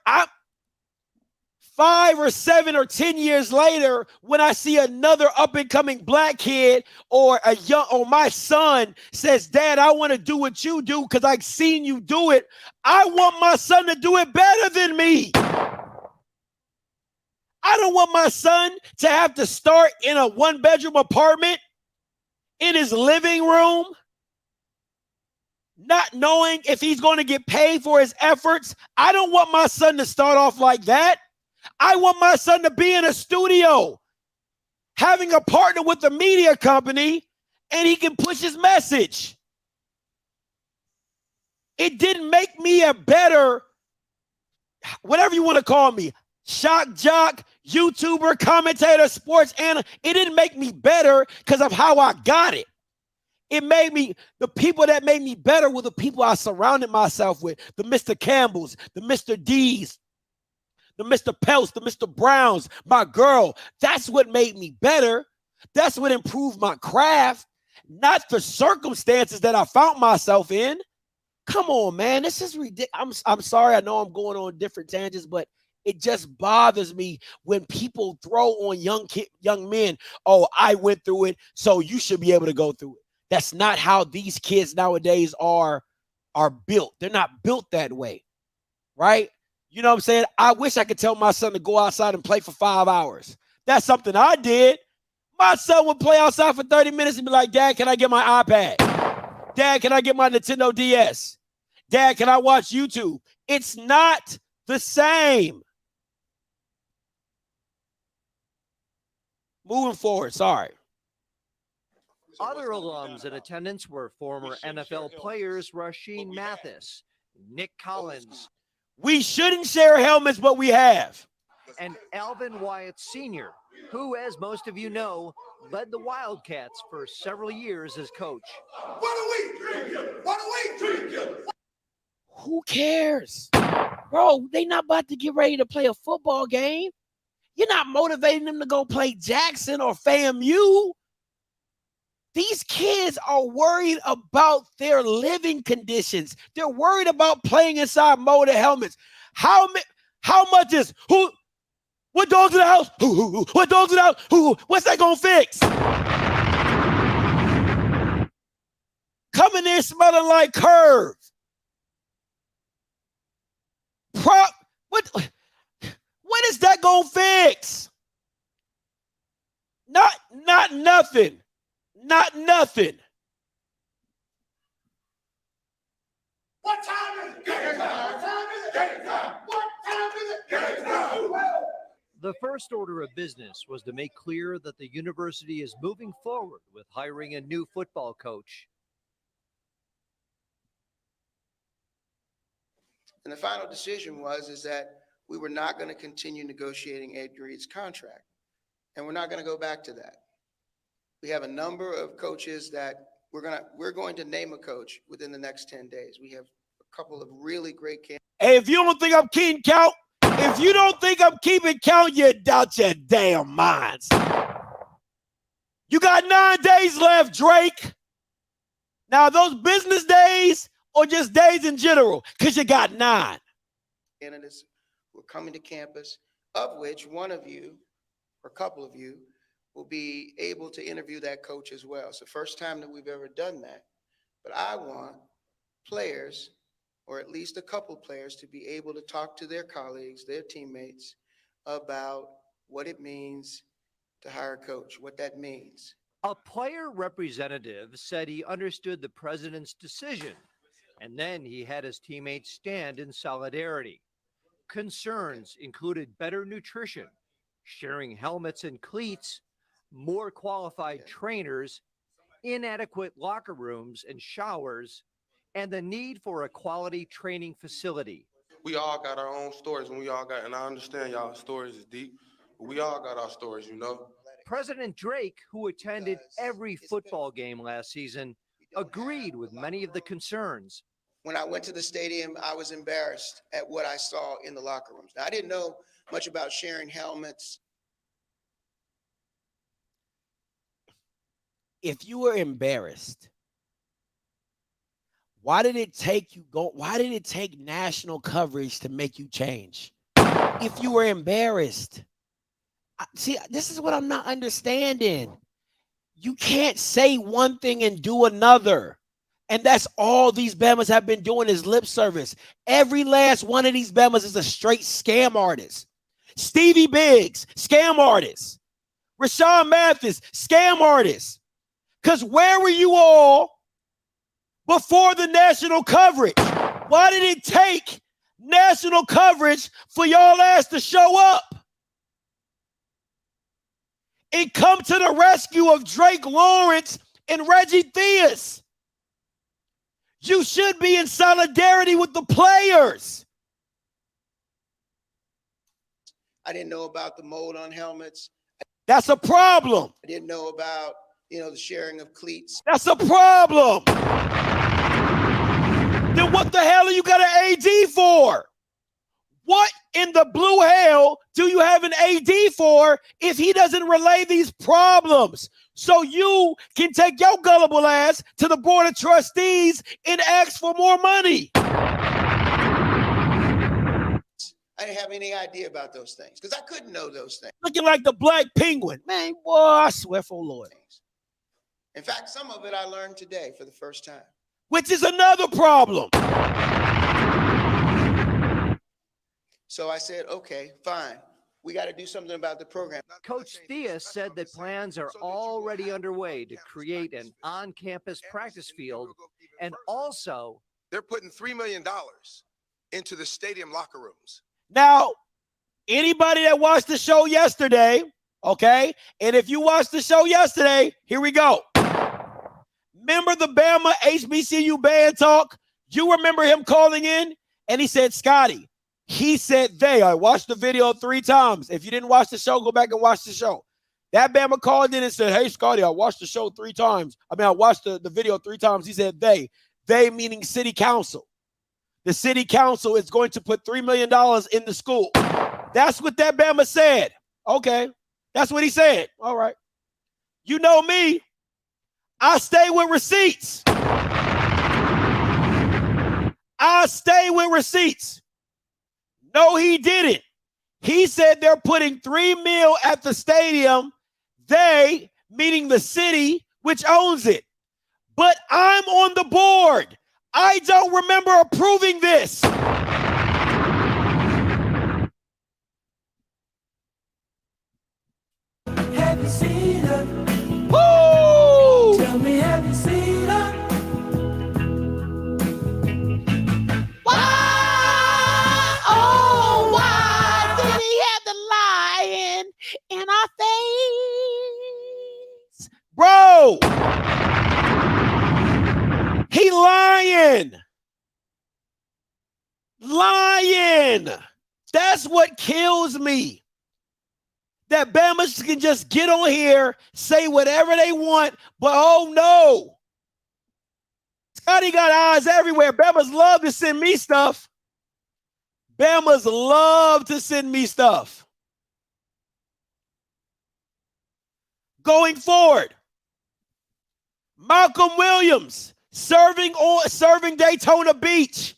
Speaker 5: I'm 5 or 7 or 10 years later, when I see another up-and-coming black kid or my son says, Dad, I want to do what you do because I've seen you do it. I want my son to do it better than me. I don't want my son to have to start in a one-bedroom apartment in his living room, not knowing if he's going to get paid for his efforts. I don't want my son to start off like that. I want my son to be in a studio, having a partner with a media company, and he can push his message. It didn't make me a better, whatever you want to call me, shock jock, YouTuber, commentator, sports analyst. It didn't make me better because of how I got it. It made me, the people that made me better were the people I surrounded myself with. The Mr. Campbells, the Mr. D's, the Mr. Pelts, the Mr. Browns, my girl. That's what made me better. That's what improved my craft, not the circumstances that I found myself in. Come on, man. This is ridiculous. I'm sorry. I know I'm going on different tangents, but it just bothers me when people throw on young men, oh, I went through it, so you should be able to go through it. That's not how these kids nowadays are built. They're not built that way, right? You know what I'm saying? I wish I could tell my son to go outside and play for 5 hours. That's something I did. My son would play outside for 30 minutes and be like, Dad, can I get my iPad? Dad, can I get my Nintendo DS? Dad, can I watch YouTube? It's not the same. Moving forward, sorry.
Speaker 9: Other alums in attendance were former NFL players Rasheem Mathis, Nick Collins,
Speaker 5: We shouldn't share helmets, but we have.
Speaker 9: and Alvin Wyatt Sr., who, as most of you know, led the Wildcats for several years as coach.
Speaker 5: Who cares? Bro, they not about to get ready to play a football game. You're not motivating them to go play Jackson or FAMU. These kids are worried about their living conditions. They're worried about playing inside molded helmets. How much is who? What dogs in the house? Who? What dogs in the house? Who? What's that gonna fix? Coming in smelling like curve. What is that gonna fix? Not nothing. Not nothing.
Speaker 1: What time is it? Game time. What time is it? Game time. What time is it? Game time.
Speaker 9: The first order of business was to make clear that the university is moving forward with hiring a new football coach.
Speaker 10: And the final decision is that we were not going to continue negotiating Ed Reed's contract. And we're not going to go back to that. We have a number of coaches that we're going to name a coach within the next 10 days. We have a couple of really great candidates.
Speaker 5: Hey, if you don't think I'm keeping count, if you don't think I'm keeping count, you doubt your damn minds. You got 9 days left, Drake. Now, those business days or just days in general? Because you got 9.
Speaker 10: Candidates who are coming to campus, of which one of you or a couple of you will be able to interview that coach as well. It's the first time that we've ever done that. But I want players, or at least a couple players, to be able to talk to their colleagues, their teammates, about what it means to hire a coach, what that means.
Speaker 9: A player representative said he understood the president's decision, and then he had his teammates stand in solidarity. Concerns included better nutrition, sharing helmets and cleats, more qualified trainers, inadequate locker rooms and showers, and the need for a quality training facility.
Speaker 11: We all got our own stories, and I understand y'all stories is deep, but we all got our stories, you know?
Speaker 9: President Drake, who attended every football game last season, agreed with many of the concerns.
Speaker 10: When I went to the stadium, I was embarrassed at what I saw in the locker rooms. Now, I didn't know much about sharing helmets.
Speaker 5: If you were embarrassed, why did it take national coverage to make you change? If you were embarrassed. See, this is what I'm not understanding. You can't say one thing and do another. And that's all these Bamas have been doing is lip service. Every last one of these Bamas is a straight scam artist. Stevie Biggs, scam artist. Rashawn Mathis, scam artist. Because where were you all before the national coverage? Why did it take national coverage for y'all ass to show up and come to the rescue of Drake Lawrence and Reggie Theus? You should be in solidarity with the players.
Speaker 10: I didn't know about the mold on helmets.
Speaker 5: That's a problem.
Speaker 10: I didn't know about the sharing of cleats.
Speaker 5: That's a problem. Then what the hell are you got an AD for? What in the blue hell do you have an AD for if he doesn't relay these problems? So you can take your gullible ass to the board of trustees and ask for more money.
Speaker 10: I didn't have any idea about those things because I couldn't know those things.
Speaker 5: Looking like the Black Penguin. Man, boy, I swear for Lord.
Speaker 10: In fact, some of it I learned today for the first time.
Speaker 5: Which is another problem.
Speaker 10: So I said, okay, fine. We got to do something about the program.
Speaker 9: Coach Theus said that plans are already underway to create an on-campus practice field, and also
Speaker 1: they're putting $3 million into the stadium locker rooms.
Speaker 5: Now, anybody that watched the show yesterday, okay, and if you watched the show yesterday, here we go. Remember the Bama HBCU band talk? You remember him calling in? And he said, Scotty, he said they. I watched the video 3 times. If you didn't watch the show, go back and watch the show. That Bama called in and said, hey, Scotty, I watched the show 3 times. I watched the video 3 times. He said they. They meaning city council. The city council is going to put $3 million in the school. That's what that Bama said. Okay. That's what he said. All right. You know me. I stay with receipts. I stay with receipts. No, he didn't. He said they're putting $3 million at the stadium. They, meaning the city, which owns it. But I'm on the board. I don't remember approving this.
Speaker 6: Have you seen her?
Speaker 5: Woo!
Speaker 6: Tell me, have you seen her?
Speaker 7: Why? Oh, why did he have the lion in our face?
Speaker 5: Bro! He lying. Lying. That's what kills me. That Bama can just get on here, say whatever they want, but oh no. Scotty got eyes everywhere. Bama's love to send me stuff. Bama's love to send me stuff. Going forward, Malcolm Williams serving Daytona Beach.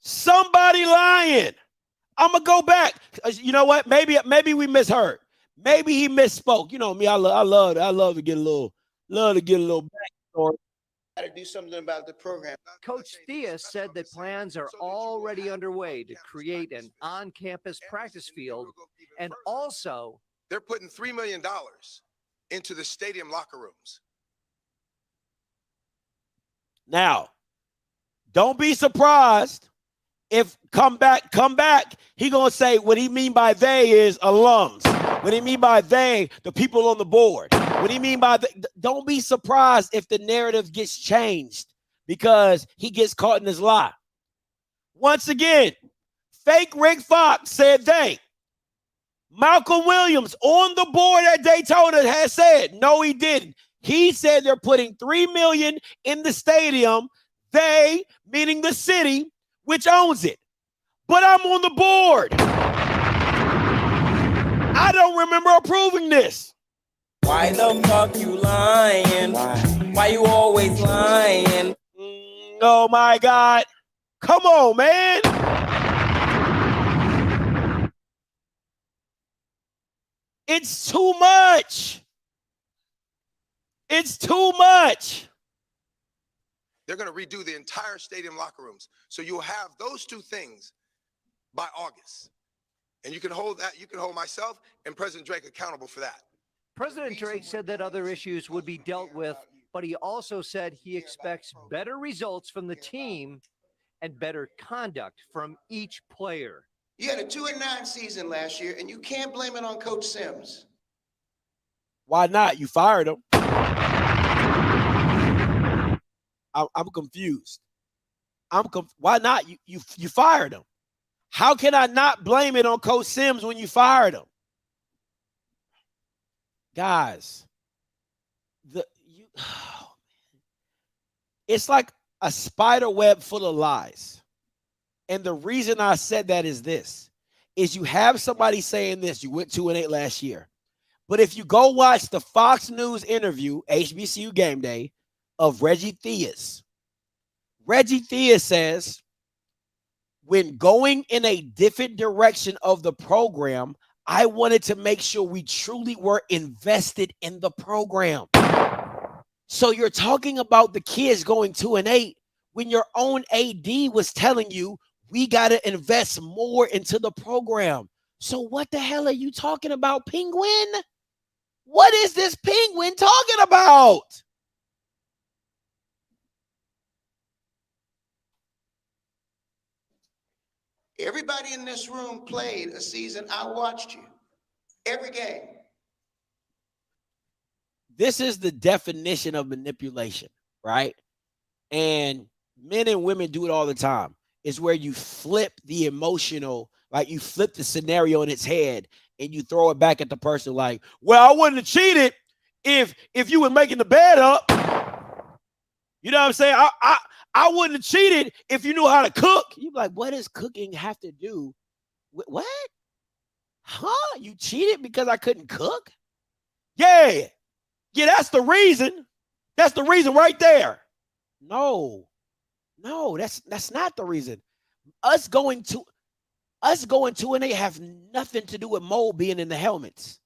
Speaker 5: Somebody lying. I'm gonna go back. You know what? Maybe we misheard. Maybe he misspoke. You know me. I love to get a little backstory.
Speaker 10: Got to do something about the program.
Speaker 9: Coach Theus said that plans are already underway to create an on-campus practice field, and also
Speaker 1: they're putting $3 million into the stadium locker rooms.
Speaker 5: Now, don't be surprised if come back, he gonna say what he mean by they is alums. What he mean by they, the people on the board. What he mean by don't be surprised if the narrative gets changed because he gets caught in his lie. Once again, fake Rick Fox said they. Malcolm Williams on the board at Daytona has said, no, he didn't. He said they're putting $3 million in the stadium. They, meaning the city, which owns it. But I'm on the board. I don't remember approving this.
Speaker 12: Why the fuck you lying? Why you always lying?
Speaker 5: Oh my God. Come on, man. It's too much. It's too much.
Speaker 1: They're going to redo the entire stadium locker rooms. So you'll have those 2 things by August. And you can hold that. You can hold myself and President Drake accountable for that.
Speaker 9: President Drake said that other issues would be dealt with, but he also said he expects better results from the team and better conduct from each player.
Speaker 10: You had a 2-9 season last year, and you can't blame it on Coach Sims.
Speaker 5: Why not? You fired him. I'm confused. Why not? You fired him. How can I not blame it on Coach Sims when you fired him? Guys, it's like a spider web full of lies. And the reason I said that is this, is you have somebody saying this, you went 2-8 last year. But if you go watch the Fox News interview, HBCU Game Day, of Reggie Theus, Reggie Theus says, when going in a different direction of the program, I wanted to make sure we truly were invested in the program. So you're talking about the kids going 2-8 when your own AD was telling you we got to invest more into the program. So what the hell are you talking about, Penguin? What is this Penguin talking about?
Speaker 10: Everybody in this room played a season. I watched you. Every game.
Speaker 5: This is the definition of manipulation, right? And men and women do it all the time. It's where you flip the emotional, like you flip the scenario in its head and you throw it back at the person like, well, I wouldn't have cheated if you were making the bed up. You know what I'm saying? I wouldn't have cheated if you knew how to cook. You're like, what does cooking have to do with what? Huh? You cheated because I couldn't cook? Yeah. Yeah, that's the reason. That's the reason right there. No, that's not the reason. Us going 2-8 have nothing to do with Mo being in the helmets.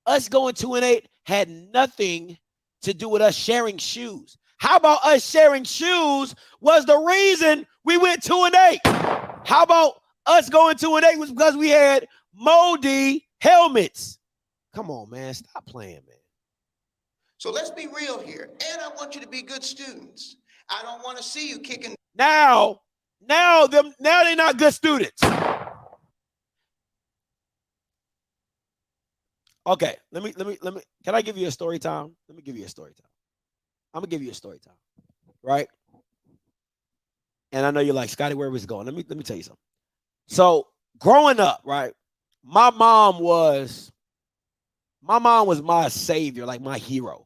Speaker 5: Us going 2-8 had nothing to do with us sharing shoes. How about us sharing shoes was the reason we went 2-8? How about us going 2-8 was because we had moldy helmets? Come on, man. Stop playing, man.
Speaker 10: So let's be real here. And I want you to be good students. I don't want to see you kicking.
Speaker 5: Now they're not good students. Okay, let me. Can I give you a story time? Let me give you a story time. I'm gonna give you a story time, right? And I know you're like, Scotty, where was it going? Let me tell you something. So growing up, right, my mom was my savior, like my hero.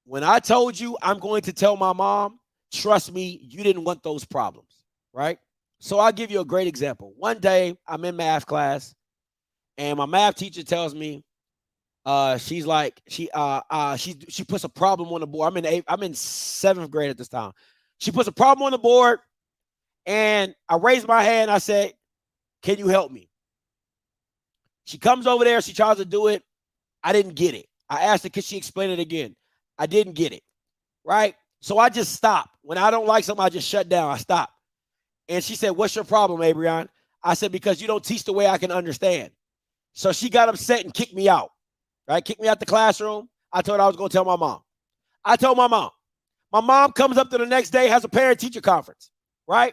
Speaker 5: When I told you I'm going to tell my mom, trust me, you didn't want those problems, right? So I'll give you a great example. One day I'm in math class, and my math teacher tells me, she's like, she puts a problem on the board. I'm in 7th grade at this time. She puts a problem on the board, and I raised my hand. I said, can you help me? She comes over there. She tries to do it. I didn't get it. I asked her, could she explain it again? I didn't get it, right? So I just stop. When I don't like something, I just shut down. I stop. And she said, what's your problem, Abrion? I said, because you don't teach the way I can understand. So she got upset and kicked me out, right? Kicked me out the classroom. I told her I was going to tell my mom. I told my mom. My mom comes up to the next day, has a parent-teacher conference, right?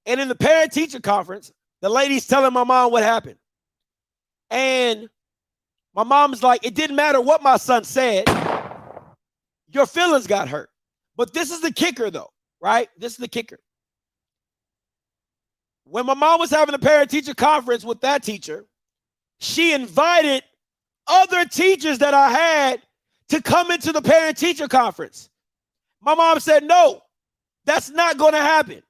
Speaker 5: And in the parent-teacher conference, the lady's telling my mom what happened. And my mom's like, it didn't matter what my son said. Your feelings got hurt. But this is the kicker, though, right? This is the kicker. When my mom was having a parent-teacher conference with that teacher, she invited other teachers that I had to come into the parent-teacher conference. My mom said, no, that's not going to happen.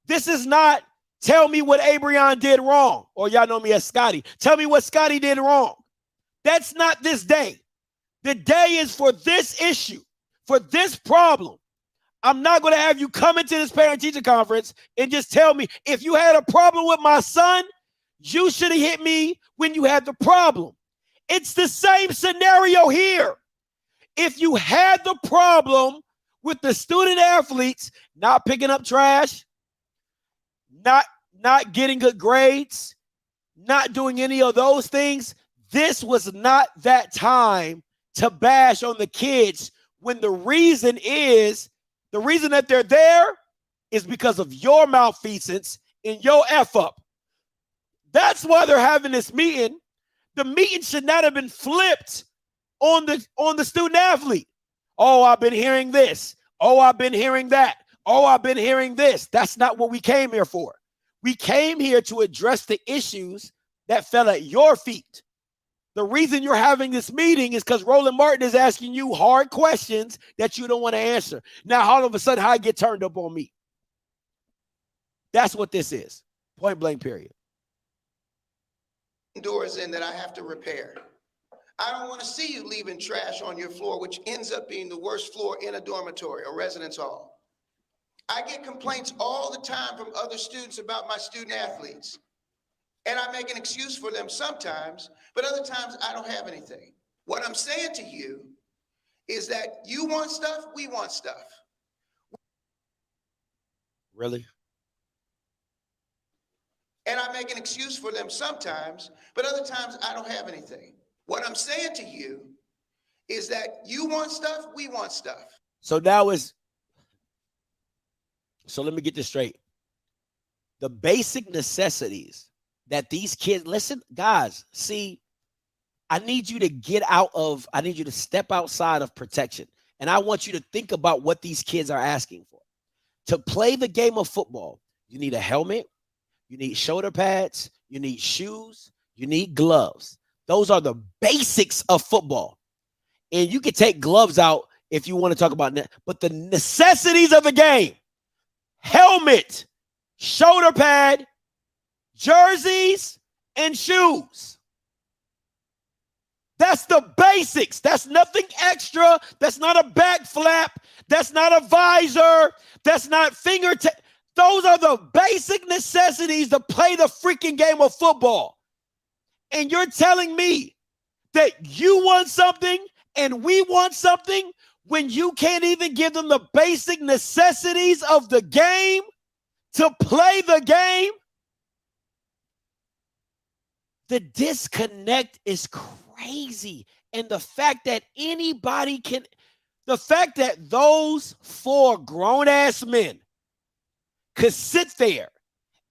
Speaker 5: This is not tell me what Abrion did wrong, or y'all know me as Scotty. Tell me what Scotty did wrong. That's not this day. The day is for this issue, for this problem. I'm not going to have you come into this parent-teacher conference and just tell me, if you had a problem with my son, you should have hit me when you had the problem. It's the same scenario here. If you had the problem with the student athletes not picking up trash, not getting good grades, not doing any of those things, this was not that time to bash on the kids when the reason that they're there is because of your malfeasance and your F up. That's why they're having this meeting. The meeting should not have been flipped on the student athlete. Oh, I've been hearing this. Oh, I've been hearing that. Oh, I've been hearing this. That's not what we came here for. We came here to address the issues that fell at your feet. The reason you're having this meeting is because Roland Martin is asking you hard questions that you don't want to answer. Now, all of a sudden, how I get turned up on me? That's what this is. Point blank, period.
Speaker 10: Doors in that I have to repair. I don't want to see you leaving trash on your floor, which ends up being the worst floor in a dormitory or residence hall. I get complaints all the time from other students about my student athletes. And I make an excuse for them sometimes, but other times I don't have anything. What I'm saying to you is that you want stuff, we want stuff.
Speaker 5: Really?
Speaker 10: And I make an excuse for them sometimes, but other times I don't have anything. What I'm saying to you is that you want stuff, we want stuff.
Speaker 5: So let me get this straight. The basic necessities that these kids, listen, guys, see, I need you to step outside of protection. And I want you to think about what these kids are asking for. To play the game of football, you need a helmet, you need shoulder pads, you need shoes, you need gloves. Those are the basics of football. And you can take gloves out if you want to talk about that. But the necessities of the game, helmet, shoulder pad, jerseys, and shoes. That's the basics. That's nothing extra. That's not a back flap. That's not a visor. That's not fingertip. Those are the basic necessities to play the freaking game of football. And you're telling me that you want something and we want something when you can't even give them the basic necessities of the game to play the game? The disconnect is crazy. And the fact that the fact that those four grown-ass men could sit there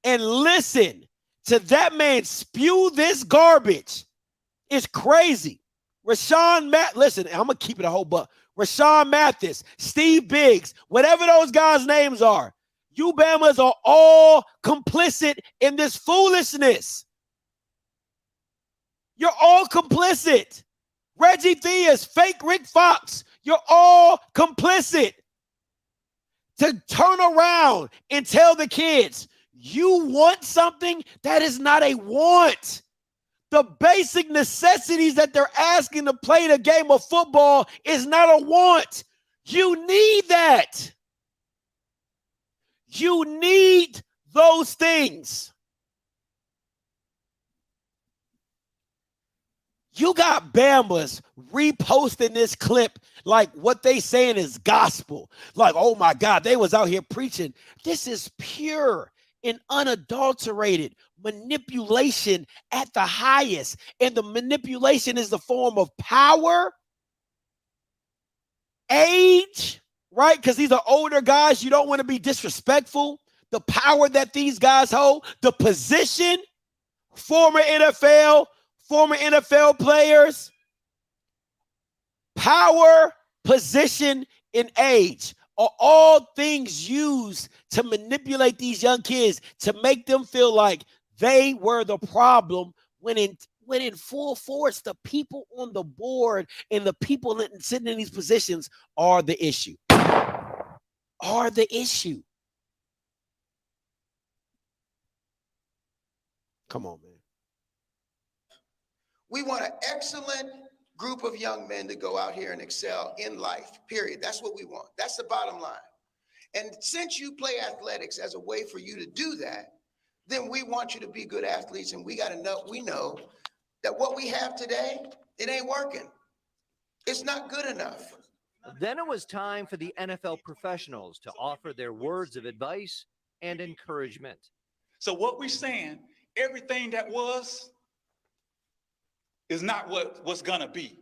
Speaker 5: and listen to that man spew this garbage is crazy. Listen, I'm going to keep it a whole buck. Rashawn Mathis, Steve Biggs, whatever those guys' names are, you Bamas are all complicit in this foolishness. You're all complicit. Reggie Theus, fake Rick Fox, you're all complicit. To turn around and tell the kids, you want something that is not a want. The basic necessities that they're asking to play the game of football is not a want. You need that. You need those things. You got Bamas reposting this clip like what they saying is gospel. Like, oh my God, they was out here preaching. This is pure and unadulterated manipulation at the highest. And the manipulation is the form of power, age, right? Because these are older guys. You don't want to be disrespectful. The power that these guys hold, the position, former NFL players, power, position, and age are all things used to manipulate these young kids to make them feel like they were the problem when in full force, the people on the board and the people sitting in these positions are the issue. Are the issue. Come on, man.
Speaker 10: We want an excellent group of young men to go out here and excel in life, period. That's what we want. That's the bottom line. And since you play athletics as a way for you to do that, then we want you to be good athletes. And we know that what we have today, it ain't working. It's not good enough.
Speaker 9: Then it was time for the NFL professionals to offer their words of advice and encouragement.
Speaker 13: So what we're saying, everything that was is not what's gonna be.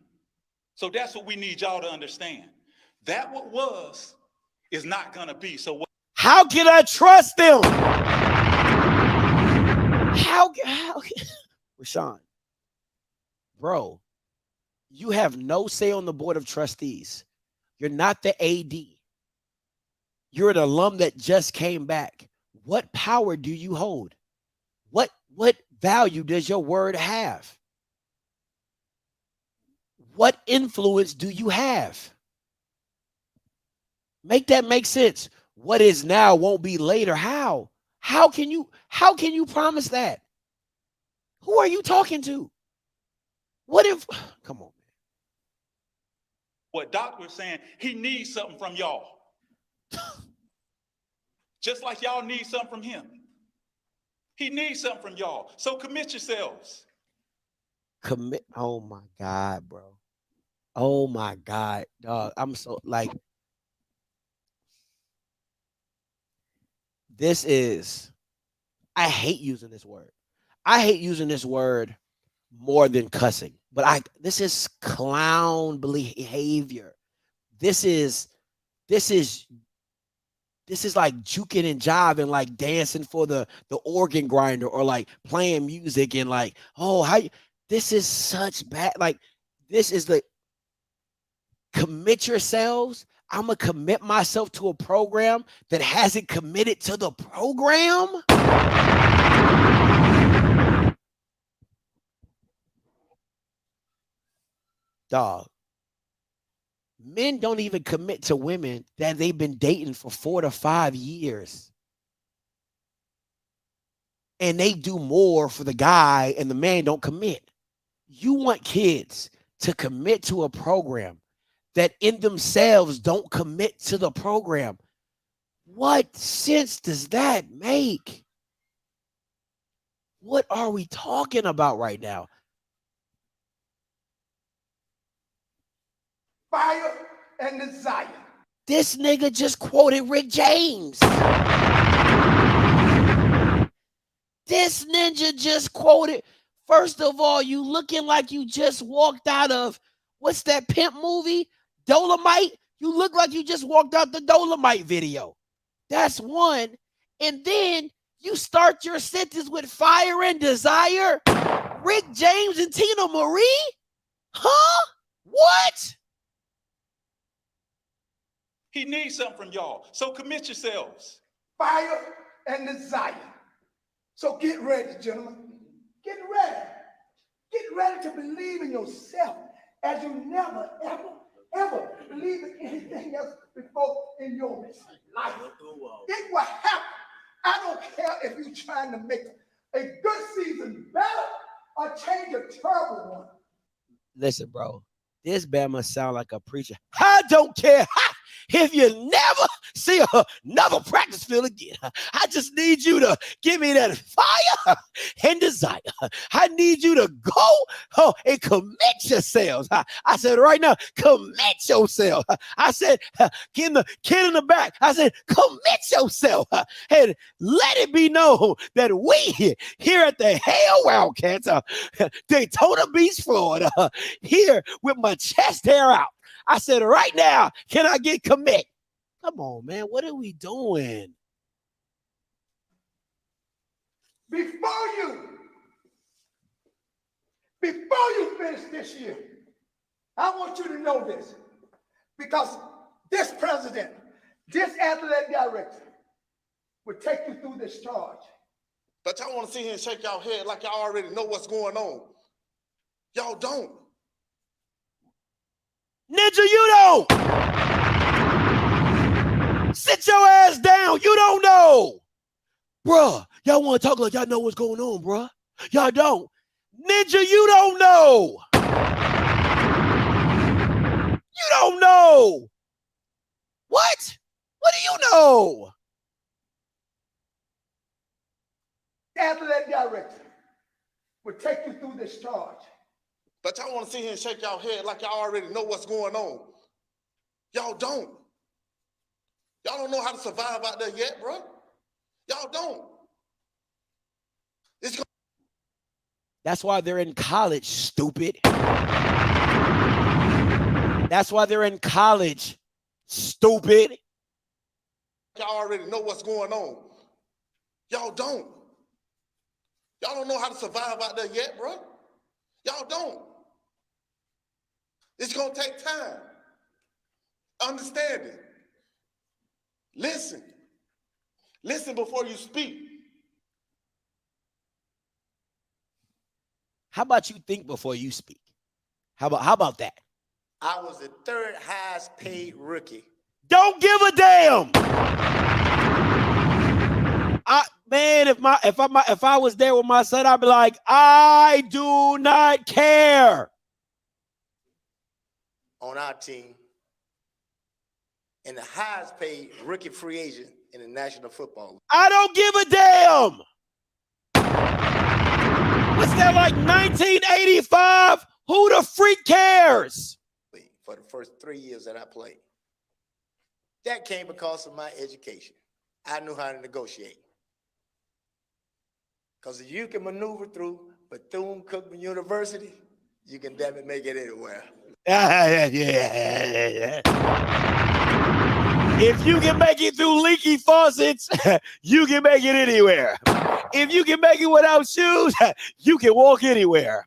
Speaker 13: So that's what we need y'all to understand. That what was is not gonna be. So
Speaker 5: how can I trust them? How Rashawn, bro, you have no say on the board of trustees. You're not the AD. You're an alum that just came back. What power do you hold? What value does your word have? What influence do you have? Make that make sense. What is now won't be later. How? How can you promise that? Who are you talking to? What if come on, man.
Speaker 13: What Doc was saying, he needs something from y'all. Just like y'all need something from him. He needs something from y'all. So commit yourselves.
Speaker 5: Commit. Oh my God, bro. Oh my God, dog. I'm so like this is I hate using this word. I hate using this word more than cussing. But this is clown behavior. This is like juking and jiving, like dancing for the organ grinder or like playing music and like, oh, this is such bad. Like, this is the commit yourselves. I'm going to commit myself to a program that hasn't committed to the program. Dog. Men don't even commit to women that they've been dating for 4 to 5 years. And they do more for the guy and the man don't commit. You want kids to commit to a program that in themselves don't commit to the program. What sense does that make? What are we talking about right now?
Speaker 10: Fire and desire.
Speaker 5: This nigga just quoted Rick James. This ninja just quoted. First of all, you looking like you just walked out of, what's that pimp movie? Dolomite? You look like you just walked out the Dolomite video. That's one. And then you start your sentence with fire and desire. Rick James and Tina Marie? Huh? What?
Speaker 13: He needs something from y'all. So commit yourselves.
Speaker 10: Fire and desire. So get ready, gentlemen. Get ready. Get ready to believe in yourself as you never, ever, ever believe in anything else before in your life. It will happen. I don't care if you're trying to make a good season better or change a terrible one.
Speaker 5: Listen, bro, this Bama sound like a preacher. I don't care if you never see another practice field again. I just need you to give me that fire and desire. I need you to go and commit yourselves. I said right now, commit yourself. I said, get the kid in the back. I said, commit yourself. And let it be known that we here at the Hale Wildcats, Daytona Beach, Florida, here with my chest hair out. I said, right now, can I get commit? Come on, man. What are we doing?
Speaker 10: Before you finish this year, I want you to know this, because this president, this athletic director will take you through this charge.
Speaker 11: But y'all want to sit here and shake y'all head like y'all already know what's going on. Y'all don't.
Speaker 5: Ninja, you don't. Sit your ass down. You don't know. Bruh, y'all want to talk like y'all know what's going on, bruh. Y'all don't. Ninja, you don't know. You don't know. What? What do you know?
Speaker 10: Athletic director will take you through this charge.
Speaker 11: But y'all want to sit here and shake y'all head like y'all already know what's going on. Y'all don't. Y'all don't know how to survive out there yet, bro. Y'all don't.
Speaker 5: That's why they're in college, stupid. That's why they're in college, stupid.
Speaker 11: Y'all already know what's going on. Y'all don't. Y'all don't know how to survive out there yet, bro. Y'all don't. It's going to take time. Understand it. Listen. Listen before you speak.
Speaker 5: How about you think before you speak? How about that?
Speaker 14: I was the third highest paid rookie.
Speaker 5: Don't give a damn. Man, if I was there with my son, I'd be like, I do not care.
Speaker 14: On our team, and the highest paid rookie free agent in the National Football League.
Speaker 5: I don't give a damn. What's that, like 1985? Who the freak cares?
Speaker 14: For the first 3 years that I played. That came because of my education. I knew how to negotiate. Because if you can maneuver through Bethune-Cookman University, you can damn it make it anywhere.
Speaker 5: Yeah. If you can make it through leaky faucets, you can make it anywhere. If you can make it without shoes, you can walk anywhere.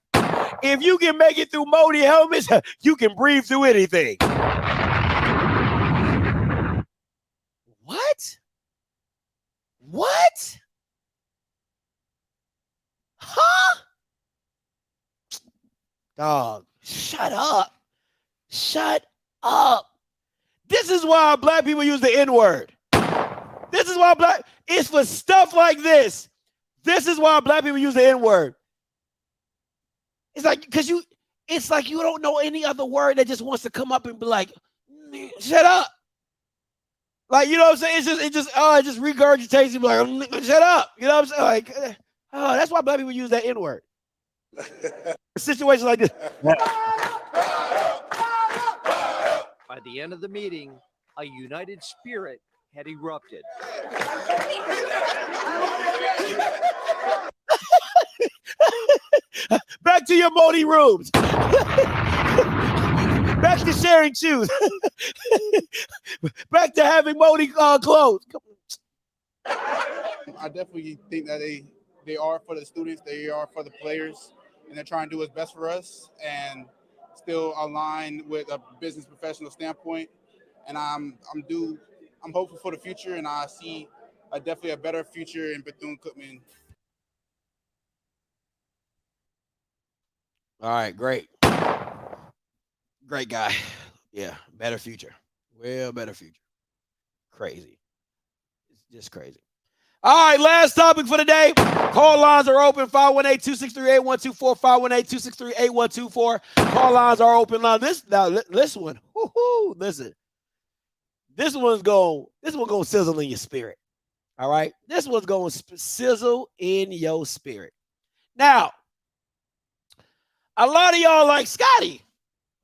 Speaker 5: If you can make it through moldy helmets, you can breathe through anything. What? Huh? Dog, shut up. Shut up. This is why black people use the N-word. This is why it's for stuff like this. This is why black people use the N-word. It's like, it's like you don't know any other word that just wants to come up and be like, shut up. Like, you know what I'm saying? It just regurgitates and be like, shut up. You know what I'm saying? Like, that's why black people use that N-word. Situations like this.
Speaker 9: By the end of the meeting, a united spirit had erupted.
Speaker 5: Back to your moldy rooms. Back to sharing shoes. Back to having moldy clothes.
Speaker 15: I definitely think that they are for the students, they are for the players, and they're trying to do what's best for us and still align with a business professional standpoint. And I'm hopeful for the future, and I see definitely a better future in Bethune-Cookman.
Speaker 5: All right, great. Great guy. Yeah, better future. Well, better future. Crazy. It's just crazy. All right, last topic for the day. Call lines are open, 518-263-8124, 518-263-8124. Call lines are open. Now, this one, listen. This one's going to sizzle in your spirit. All right? This one's going to sizzle in your spirit. Now, a lot of y'all like, Scotty,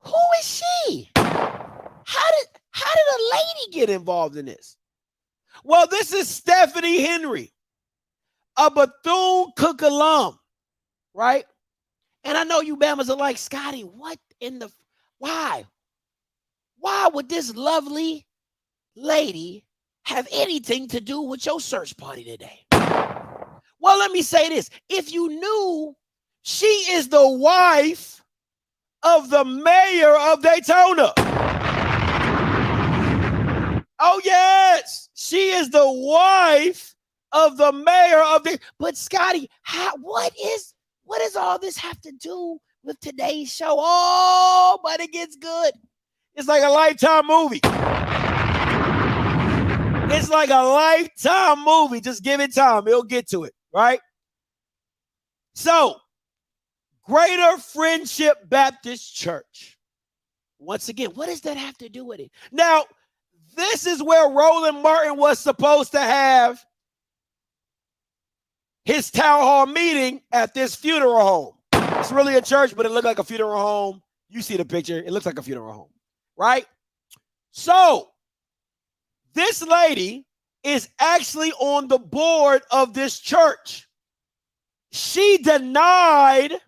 Speaker 5: who is she? How did a lady get involved in this? Well, this is Stephanie Henry, a Bethune-Cookman alum, right? And I know you Bammers are like, Scotty, what in the, why? Why would this lovely lady have anything to do with your search party today? Well, let me say this. If you knew, she is the wife of the mayor of Daytona. Oh, yes. She is the wife of the mayor of the. But Scotty, what does all this have to do with today's show? Oh, but it gets good. It's like a Lifetime movie. It's like a Lifetime movie. Just give it time. It'll get to it, right? So, Greater Friendship Baptist Church. Once again, what does that have to do with it? Now, this is where Roland Martin was supposed to have his town hall meeting at this funeral home. It's really a church, but it looked like a funeral home. You see the picture. It looks like a funeral home, right? So, this lady is actually on the board of this church. She denied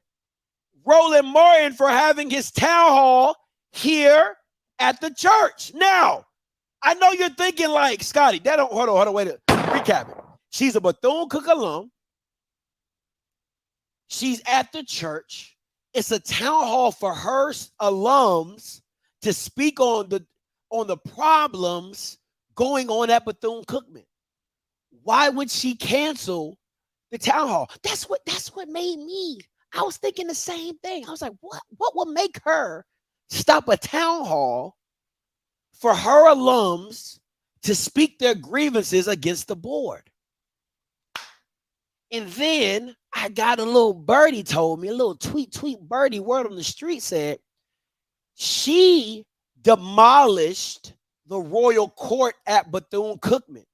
Speaker 5: Roland Martin for having his town hall here at the church. Now, I know you're thinking like, Scotty, hold on, wait a recap it. She's a Bethune-Cookman alum. She's at the church. It's a town hall for her alums to speak on the problems going on at Bethune-Cookman. Why would she cancel the town hall? That's what made me. I was thinking the same thing. I was like, what will make her stop a town hall for her alums to speak their grievances against the board? And then I got a little birdie told me, a little tweet birdie word on the street said, she demolished the royal court at Bethune-Cookman.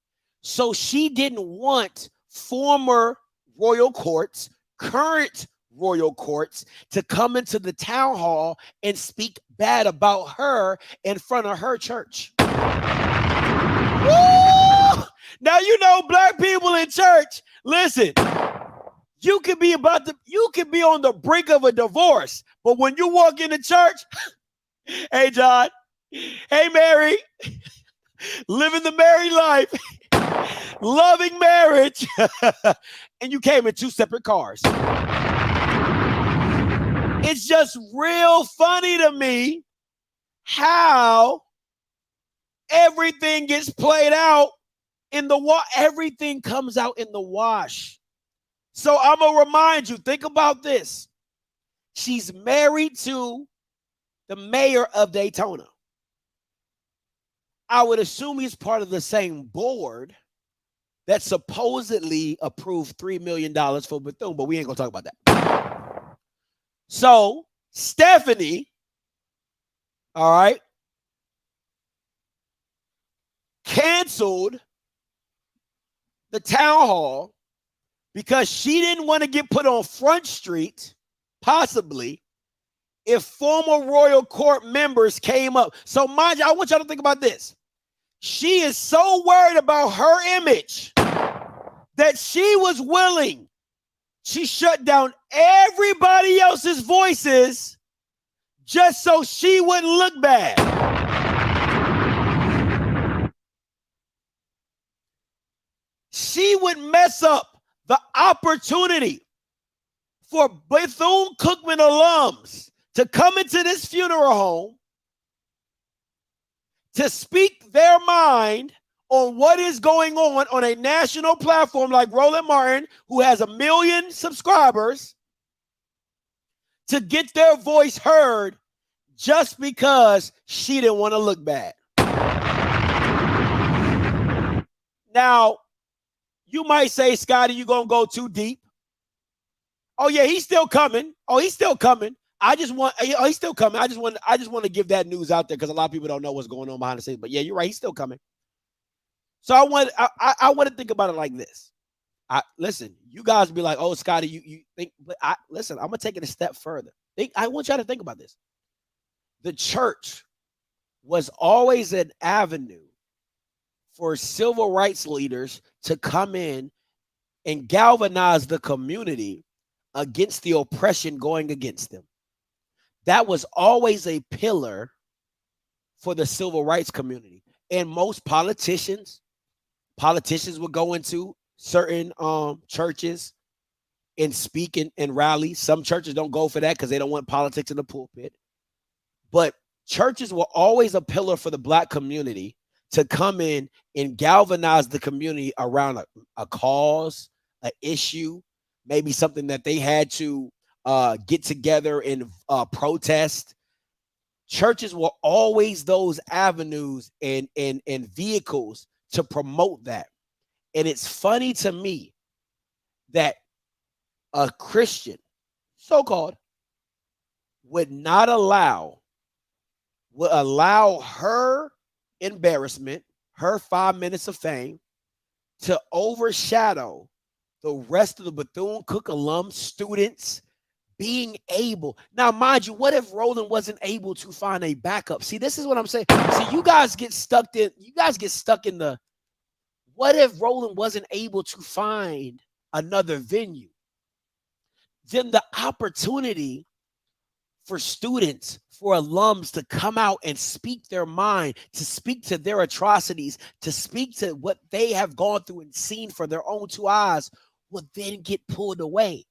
Speaker 5: So she didn't want former royal courts, current royal courts, to come into the town hall and speak bad about her in front of her church. Woo! Now, you know, black people in church, listen, you could be on the brink of a divorce, but when you walk into church, hey, John, hey, Mary, living the married life, loving marriage, and you came in two separate cars. It's just real funny to me how everything gets played out in the wash. Everything comes out in the wash. So I'm going to remind you, think about this. She's married to the mayor of Daytona. I would assume he's part of the same board that supposedly approved $3 million for Bethune, but we ain't going to talk about that. So Stephanie, all right, canceled the town hall because she didn't want to get put on Front Street, possibly, if former royal court members came up. So mind you, I want y'all to think about this. She is so worried about her image that she was willing. She shut down everybody else's voices just so she wouldn't look bad. She would mess up the opportunity for Bethune-Cookman alums to come into this funeral home to speak their mind on what is going on a national platform like Roland Martin, who has 1 million subscribers, to get their voice heard just because she didn't want to look bad. Now, you might say, Scotty, you're going to go too deep. Oh, yeah, he's still coming. Oh, he's still coming. He's still coming. I just want to give that news out there because a lot of people don't know what's going on behind the scenes. But yeah, you're right. He's still coming. So I want to think about it like this. Listen, you guys be like, oh, Scotty, you think, but listen, I'm going to take it a step further. I want y'all to think about this. The church was always an avenue for civil rights leaders to come in and galvanize the community against the oppression going against them. That was always a pillar for the civil rights community. And most politicians would go into certain churches and speak and rally. Some churches don't go for that because they don't want politics in the pulpit. But churches were always a pillar for the black community to come in and galvanize the community around a cause, an issue, maybe something that they had to get together and protest. Churches were always those avenues and vehicles to promote that. And it's funny to me that a Christian, so-called, would allow her embarrassment, her 5 minutes of fame, to overshadow the rest of the Bethune-Cookman alum students being able. Now, mind you, what if Roland wasn't able to find a backup? See, this is what I'm saying. See, you guys get stuck in the, what if Roland wasn't able to find another venue? Then the opportunity for students, for alums to come out and speak their mind, to speak to their atrocities, to speak to what they have gone through and seen for their own two eyes, will then get pulled away.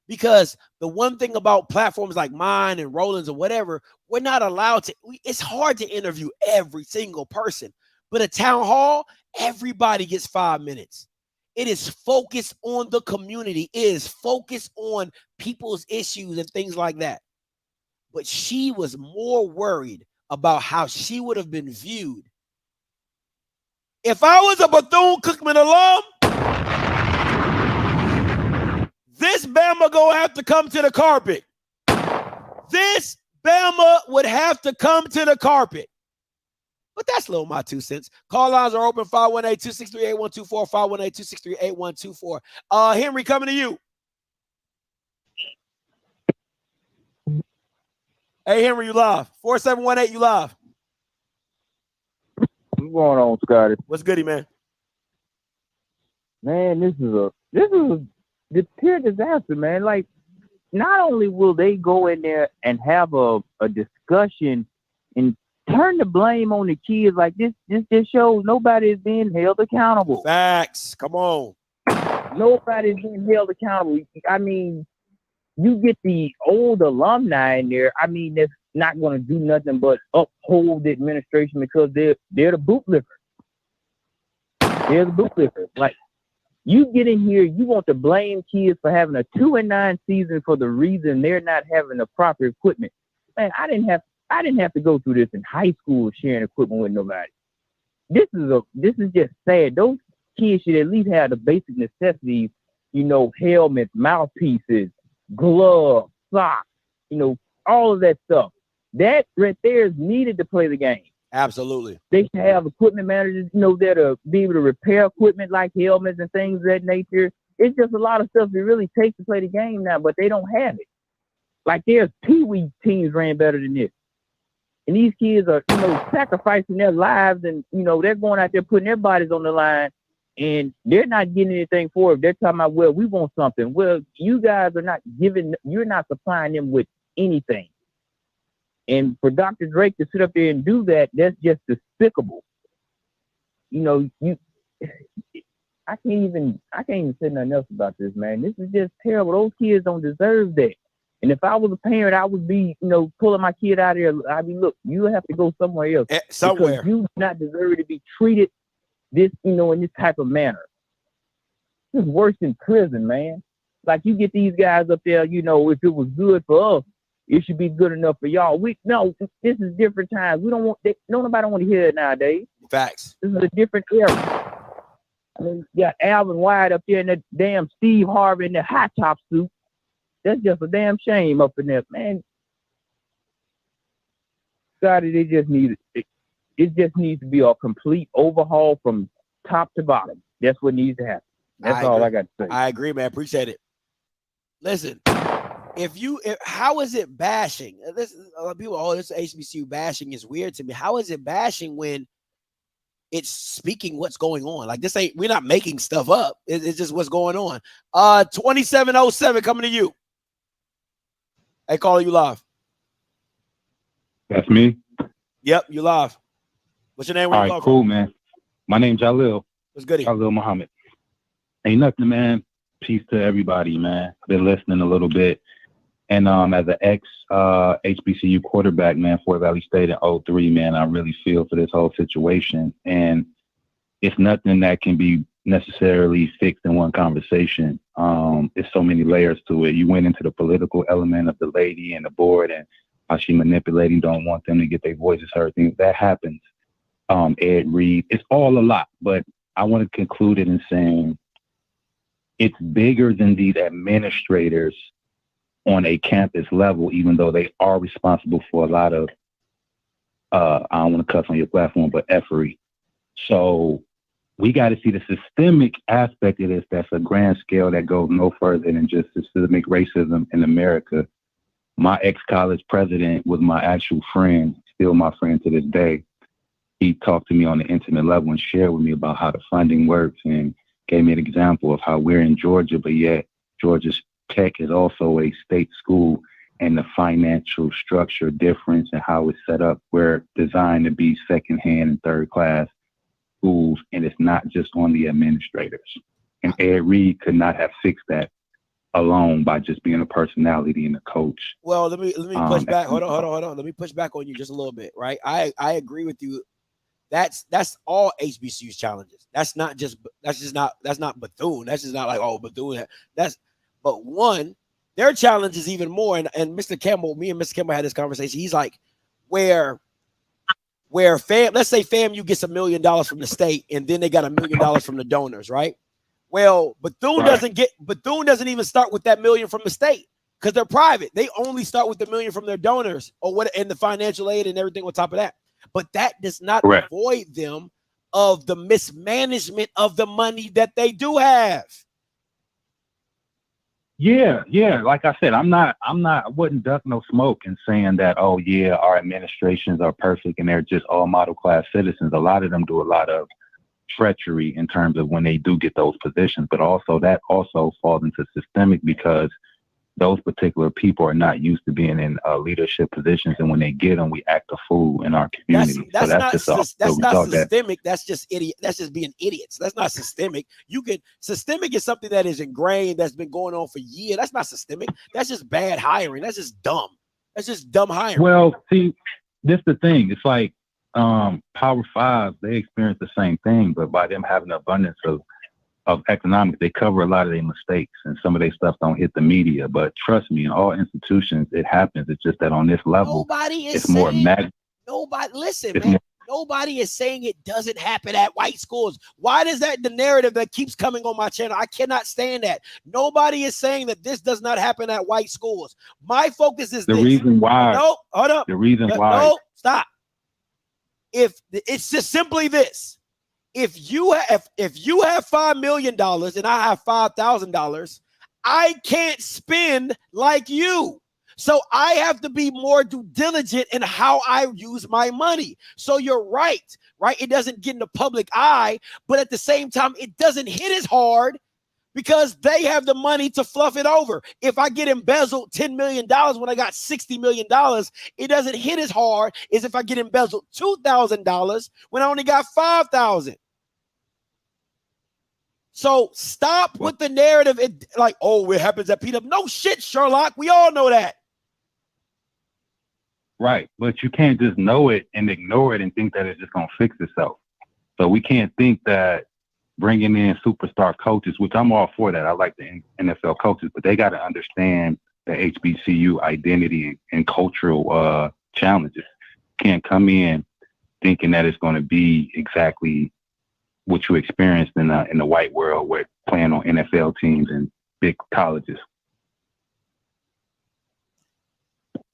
Speaker 5: Because the one thing about platforms like mine and Roland's or whatever, we're not allowed to, it's hard to interview every single person. But a town hall, everybody gets 5 minutes. It is focused on the community. It is focused on people's issues and things like that. But she was more worried about how she would have been viewed. If I was a Bethune-Cookman alum, this Bama gonna have to come to the carpet. This Bama would have to come to the carpet. But that's little my 2 cents. Call lines are open, 518-263-8124, 518-263-8124. Henry, coming to you. Hey, Henry, you live. 4718, you live.
Speaker 16: What's going on, Scotty?
Speaker 5: What's goody, man?
Speaker 16: Man, this is a pure disaster, man. Like, not only will they go in there and have a discussion and turn the blame on the kids, like this just shows nobody is being held accountable.
Speaker 5: Facts. Come on.
Speaker 16: Nobody's being held accountable. I mean, you get the old alumni in there. I mean, that's not going to do nothing but uphold the administration because they're the bootlickers. They're the bootlickers. Like, you get in here, you want to blame kids for having a 2-9 season for the reason they're not having the proper equipment. Man, I didn't have to go through this in high school sharing equipment with nobody. This is just sad. Those kids should at least have the basic necessities, helmets, mouthpieces, gloves, socks, all of that stuff. That right there is needed to play the game.
Speaker 5: Absolutely.
Speaker 16: They should have equipment managers, that'll be able to repair equipment like helmets and things of that nature. It's just a lot of stuff that really takes to play the game now, but they don't have it. Like, there's Pee-wee teams ran better than this. And these kids are, sacrificing their lives and, they're going out there putting their bodies on the line and they're not getting anything for it. They're talking about, well, we want something. Well, you guys are you're not supplying them with anything. And for Dr. Drake to sit up there and do that, that's just despicable. I can't even say nothing else about this, man. This is just terrible. Those kids don't deserve that. And if I was a parent, I would be, pulling my kid out of there. I mean, look, you have to go somewhere else.
Speaker 5: Somewhere.
Speaker 16: Because you do not deserve to be treated this, in this type of manner. This is worse than prison, man. Like, you get these guys up there, if it was good for us, it should be good enough for y'all. This is different times. Nobody want to hear it nowadays.
Speaker 5: Facts.
Speaker 16: This is a different era. I mean, you got Alvin Wyatt up there in that damn Steve Harvey in that high top suit. That's just a damn shame up in there, man. Scotty, it just needs to be a complete overhaul from top to bottom. That's what needs to happen. That's all I got to say.
Speaker 5: I agree, man. Appreciate it. Listen, how is it bashing? People, this HBCU bashing is weird to me. How is it bashing when it's speaking what's going on? Like, we're not making stuff up. It's just what's going on. 2707 coming to you. Hey, caller, you live.
Speaker 17: That's me.
Speaker 5: Yep, you live. What's your name?
Speaker 17: All right, cool, man. My name's Jalil.
Speaker 5: What's good?
Speaker 17: Jalil Muhammad. Ain't nothing, man. Peace to everybody, man. I've been listening a little bit. And as an ex-HBCU quarterback, man, Fort Valley State in 03, man, I really feel for this whole situation. And it's nothing that can be necessarily fixed in one conversation. There's so many layers to it. You went into the political element of the lady and the board and how she manipulating, don't want them to get their voices heard. Things that happens. Ed Reed, it's all a lot. But I want to conclude it in saying it's bigger than these administrators on a campus level, even though they are responsible for a lot of, I don't want to cuss on your platform, but effery. So we got to see the systemic aspect of this. That's a grand scale that goes no further than just systemic racism in America. My ex-college president was my actual friend, still my friend to this day. He talked to me on an intimate level and shared with me about how the funding works and gave me an example of how we're in Georgia, but yet Georgia Tech is also a state school, and the financial structure difference and how it's set up. We're designed to be second-hand and third-class schools, and it's not just on the administrators. And Ed Reed could not have fixed that alone by just being a personality and a coach.
Speaker 5: Well, let me push back. Hold on. Let me push back on you just a little bit, right? I agree with you That's all HBCU's challenges. That's not Bethune. That's just not like, oh, Bethune. But one, their challenge is even more. And Mr. Campbell, me and Mr. Campbell had this conversation. He's like, where let's say FAMU gets $1 million from the state, and then they got $1 million from the donors, right? Well, Bethune doesn't even start with that $1 million from the state because they're private. They only start with the $1 million from their donors and the financial aid and everything on top of that. But that does not avoid them of the mismanagement of the money that they do have.
Speaker 17: Yeah. Like I said, I wouldn't duck no smoke in saying that, oh yeah, our administrations are perfect and they're just all model class citizens. A lot of them do a lot of treachery in terms of when they do get those positions, but also that also falls into systemic because those particular people are not used to being in leadership positions, and when they get them, we act a fool in our community.
Speaker 5: That's not systemic.
Speaker 17: That's
Speaker 5: just idiot. That's just being idiots. That's not systemic. Systemic is something that is ingrained, that's been going on for years. That's not systemic. That's just bad hiring. That's just dumb. That's just dumb hiring.
Speaker 17: Well, see, this is the thing. It's like Power Five, they experience the same thing, but by them having an abundance of economics, they cover a lot of their mistakes, and some of their stuff don't hit the media. But trust me, in all institutions, it happens. It's just that on this level,
Speaker 5: nobody is
Speaker 17: it's more
Speaker 5: Nobody is saying it doesn't happen at white schools. Why does that the narrative that keeps coming on my channel? I cannot stand that. Nobody is saying that this does not happen at white schools. My focus is
Speaker 17: the reason why.
Speaker 5: No, hold up.
Speaker 17: The reason why.
Speaker 5: No, stop. If it's just simply this. If you have $5 million and I have $5,000, I can't spend like you. So I have to be more due diligent in how I use my money. So you're right? It doesn't get in the public eye, but at the same time, it doesn't hit as hard because they have the money to fluff it over. If I get embezzled $10 million when I got $60 million, it doesn't hit as hard as if I get embezzled $2,000 when I only got $5,000. So stop with the narrative. It happens at PW. No shit, Sherlock. We all know that.
Speaker 17: Right. But you can't just know it and ignore it and think that it's just going to fix itself. So we can't think that bringing in superstar coaches, which I'm all for that. I like the NFL coaches, but they got to understand the HBCU identity and cultural challenges. Can't come in thinking that it's going to be exactly what you experienced in the white world, where playing on NFL teams and big colleges.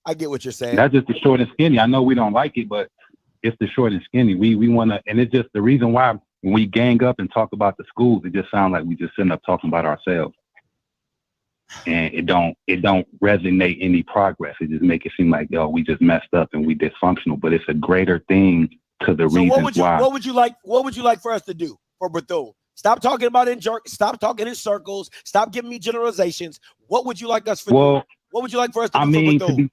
Speaker 5: I get what you're saying.
Speaker 17: That's just the short and skinny. I know we don't like it, but it's the short and skinny. We want to, and it's just the reason why when we gang up and talk about the schools, it just sounds like we just sitting up talking about ourselves, and it don't resonate any progress. It just make it seem like, yo, we just messed up and we dysfunctional. But it's a greater thing to the reasons why.
Speaker 5: What would you like for us to do for Bethune? Stop talking about stop talking in circles. Stop giving me generalizations. What would you like us for? What would you like for us to do for Bethune?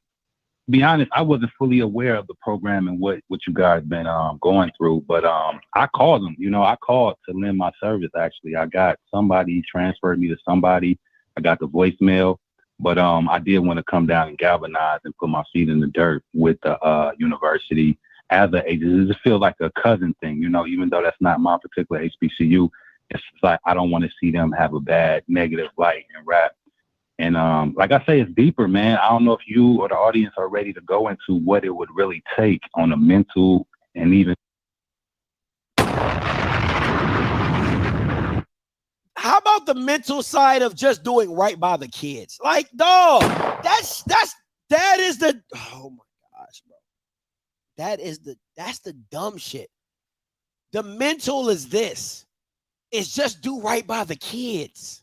Speaker 17: To be honest, I wasn't fully aware of the program and what you guys been going through, but I called them. I called to lend my service. Actually, I got somebody transferred me to somebody. I got the voicemail, but I did want to come down and galvanize and put my feet in the dirt with the university as an agent. It just feels like a cousin thing, even though that's not my particular HBCU. It's like I don't want to see them have a bad negative light in rap. And like I say, it's deeper, man. I don't know if you or the audience are ready to go into what it would really take on a mental and even.
Speaker 5: How about the mental side of just doing right by the kids? Like, dog, that is the, oh my gosh, bro. That's the dumb shit. The mental is this. It's just do right by the kids.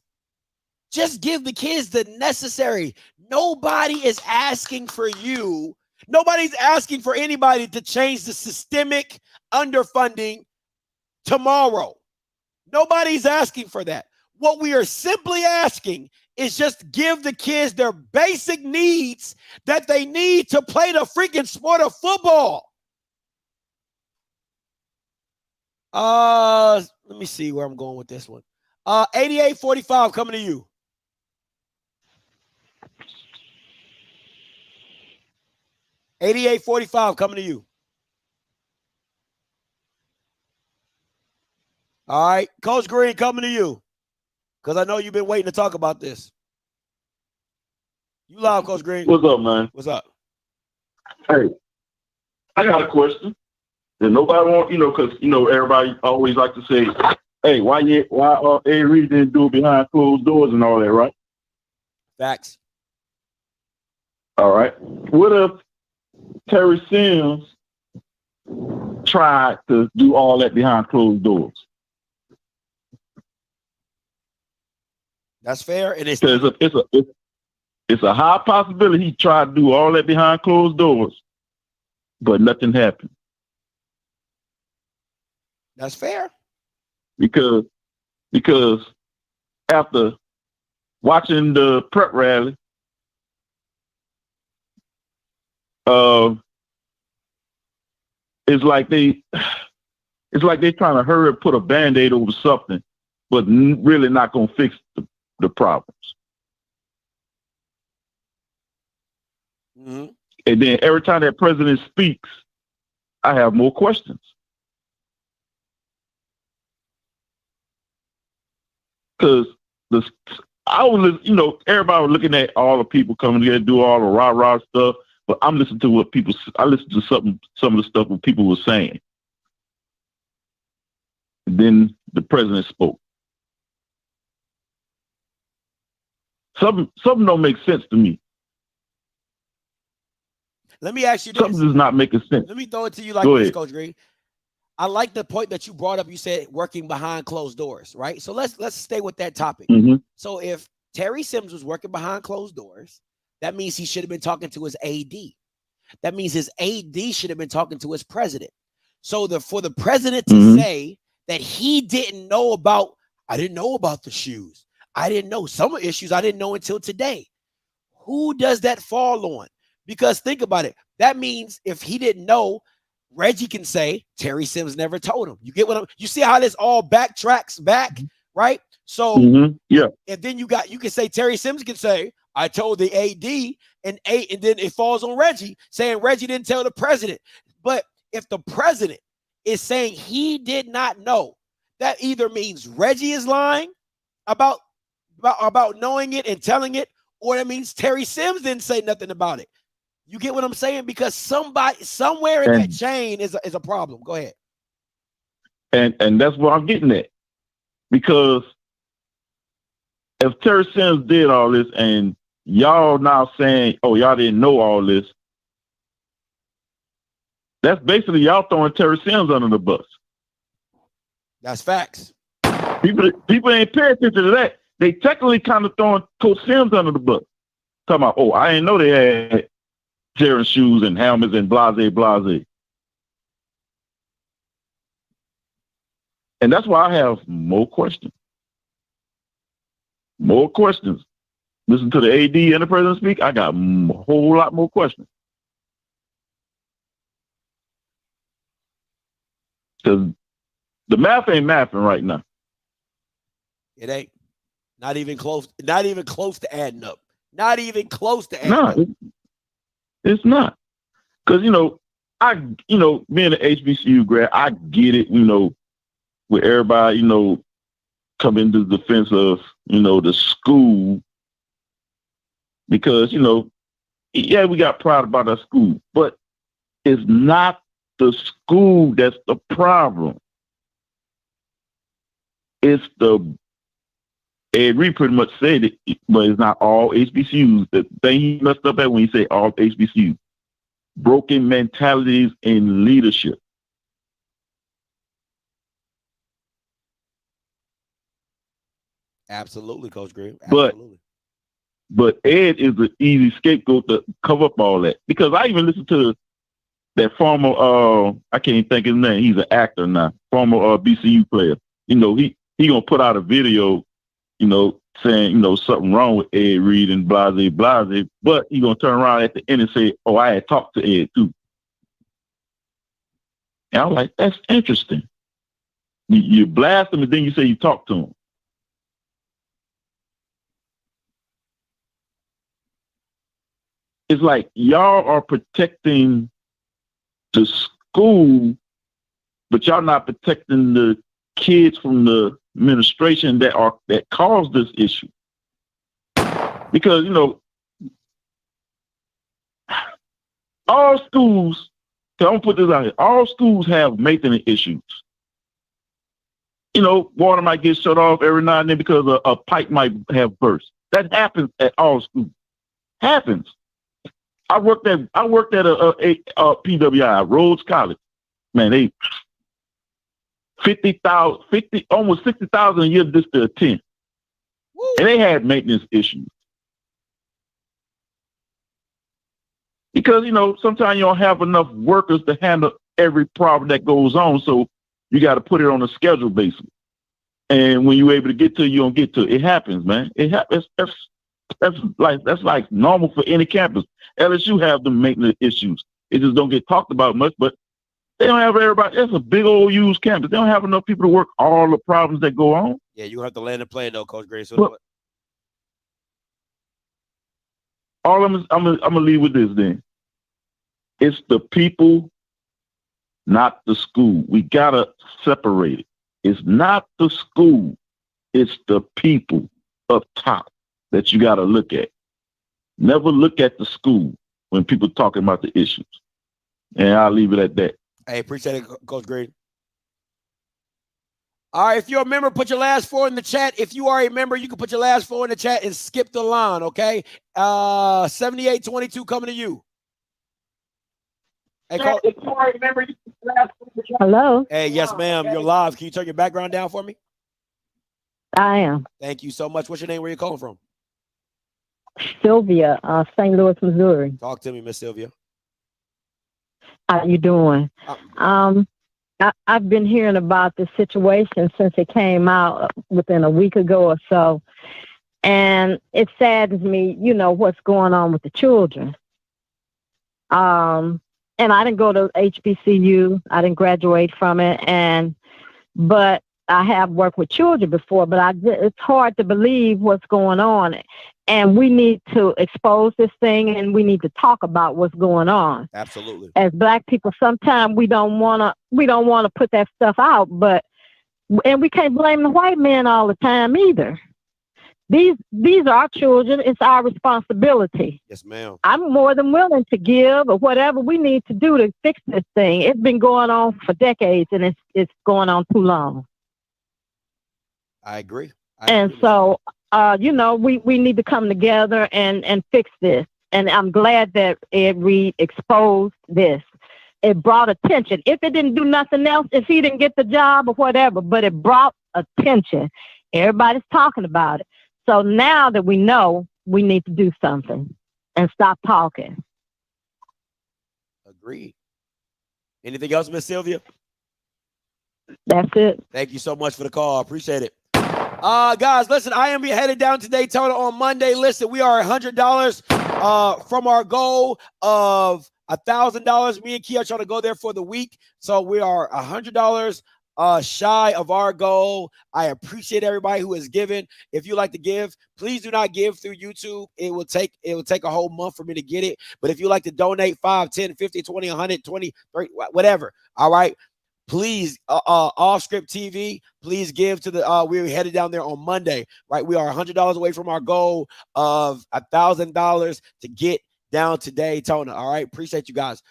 Speaker 5: Just give the kids the necessary. Nobody is asking for you. Nobody's asking for anybody to change the systemic underfunding tomorrow. Nobody's asking for that. What we are simply asking is just give the kids their basic needs that they need to play the freaking sport of football. Let me see where I'm going with this one. 8845 coming to you. $88.45 coming to you. All right, Coach Green, coming to you, because I know you've been waiting to talk about this. You loud, Coach Green.
Speaker 18: What's up, man?
Speaker 5: What's up?
Speaker 18: Hey, I got a question. And nobody want, because everybody always like to say, "Hey, why Ed Reed didn't do it behind closed doors and all that, right?"
Speaker 5: Facts.
Speaker 18: All right. What if Terry Sims tried to do all that behind closed doors?
Speaker 5: That's fair, and
Speaker 18: it's a high possibility he tried to do all that behind closed doors, but nothing happened.
Speaker 5: That's fair.
Speaker 18: Because after watching the prep rally, it's like they're trying to hurry up, put a Band-Aid over something, but really not gonna fix the problems.
Speaker 5: Mm-hmm.
Speaker 18: And then every time that president speaks, I have more questions. Because everybody was looking at all the people coming together, do all the rah-rah stuff, but I'm listening to I listened to some of the stuff what people were saying. And then the president spoke. Something don't make sense to me.
Speaker 5: Let me ask you this.
Speaker 18: Something does not make sense.
Speaker 5: Let me throw it to you like
Speaker 18: Go
Speaker 5: this,
Speaker 18: ahead.
Speaker 5: Coach Green. I like the point that you brought up. You said working behind closed doors, right? So let's stay with that topic.
Speaker 18: Mm-hmm.
Speaker 5: So if Terry Sims was working behind closed doors, that means he should have been talking to his AD. That means his AD should have been talking to his president. So for the president to say that he didn't know about, I didn't know about the shoes. I didn't know some issues I didn't know until today. Who does that fall on? Because think about it. That means if he didn't know, Reggie can say Terry Sims never told him. You get what you see how this all backtracks back, right? So
Speaker 18: yeah.
Speaker 5: And then you can say Terry Sims can say, I told the AD, and then it falls on Reggie saying Reggie didn't tell the president. But if the president is saying he did not know, that either means Reggie is lying about knowing it and telling it, or that means Terry Sims didn't say nothing about it. You get what I'm saying? Because somebody somewhere in that chain is a problem. Go ahead.
Speaker 18: And that's what I'm getting at. Because if Terry Sims did all this and y'all now saying, oh, y'all didn't know all this, that's basically y'all throwing Terry Sims under the bus.
Speaker 5: That's facts.
Speaker 18: People ain't paying attention to that. They technically kind of throwing Coach Sims under the bus. Talking about, oh, I didn't know they had Terrence shoes and helmets and blase. And that's why I have more questions. More questions. Listen to the AD and the president speak, I got a whole lot more questions. Because the math ain't mathing right now.
Speaker 5: It ain't. Not even close. Not even close to adding up. Not even close to adding up.
Speaker 18: It's not. Because, being an HBCU grad, I get it, with everybody, come into the defense of, the school. Because, yeah, we got pride about our school, but it's not the school that's the problem. It's Ed Reed pretty much said it, but it's not all HBCUs. The thing he messed up at when he said all HBCUs. Broken mentalities in leadership.
Speaker 5: Absolutely, Coach Green. Absolutely.
Speaker 18: But Ed is an easy scapegoat to cover up all that. Because I even listened to that former, I can't even think his name. He's an actor now. Former BCU player. He gonna put out a video, saying, something wrong with Ed Reed and blase, but he gonna turn around at the end and say, oh, I had talked to Ed too. And I'm like, that's interesting. You blast him and then you say you talked to him. It's like y'all are protecting the school, but y'all not protecting the kids from the administration that caused this issue. Because, all schools, I'm gonna put this out here, all schools have maintenance issues. Water might get shut off every now and then because a pipe might have burst. That happens at all schools. Happens. I worked at a PWI, Rhodes College. Man, they almost 60,000 a year just to attend. Woo. And they had maintenance issues. Because, sometimes you don't have enough workers to handle every problem that goes on. So you got to put it on a schedule basis. And when you're able to get to it, you don't get to it. It happens, man. It happens. That's like normal for any campus. LSU have the maintenance issues. It just don't get talked about much, but they don't have everybody. That's a big old used campus. They don't have enough people to work all the problems that go on.
Speaker 5: Yeah, you have to land the plane though, Coach Gray. So
Speaker 18: all I'm gonna leave with this then. It's the people, not the school. We gotta separate it. It's not the school. It's the people up top that you gotta look at. Never look at the school when people talking about the issues. And I'll leave it at that.
Speaker 5: Hey, appreciate it, Coach Green. All right, if you're a member, put your last four in the chat. If you are a member, you can put your last four in the chat and skip the line, okay? 7822 coming to you. Hey, if you are a member, you can put your last four in the chat.
Speaker 19: Hello?
Speaker 5: Hey, yes, ma'am. You're live. Can you turn your background down for me?
Speaker 19: I am.
Speaker 5: Thank you so much. What's your name? Where you calling from?
Speaker 19: Sylvia, St. Louis, Missouri.
Speaker 5: Talk to me, Miss Sylvia.
Speaker 19: How you doing? I've been hearing about this situation since it came out within a week ago or so. And it saddens me, what's going on with the children. And I didn't go to HBCU. I didn't graduate from it. But I have worked with children before, but it's hard to believe what's going on. And we need to expose this thing, and we need to talk about what's going on.
Speaker 5: Absolutely.
Speaker 19: As Black people, sometimes we don't want to put that stuff out, and we can't blame the white man all the time either. These are our children. It's our responsibility.
Speaker 5: Yes, ma'am.
Speaker 19: I'm more than willing to give or whatever we need to do to fix this thing. It's been going on for decades, and it's going on too long.
Speaker 5: I agree.
Speaker 19: So, we need to come together and fix this. And I'm glad that Ed Reed exposed this. It brought attention. If it didn't do nothing else, if he didn't get the job or whatever, but it brought attention. Everybody's talking about it. So now that we know, we need to do something and stop talking.
Speaker 5: Agreed. Anything else, Miss Sylvia?
Speaker 19: That's it.
Speaker 5: Thank you so much for the call. I appreciate it. Guys, listen, I am headed down to Daytona on Monday. Listen, we are $100 from our goal of $1,000. Me and Kia are trying to go there for the week. So we are $100 shy of our goal. I appreciate everybody who has given. If you like to give, please do not give through YouTube. It will take a whole month for me to get it. But if you like to donate 5, 10, 50, 20, 100, 20, 30, whatever. All right. Please, Off Script TV, please give to the, we're headed down there on Monday, right? We are $100 away from our goal of $1,000 to get down to Daytona. All right. Appreciate you guys.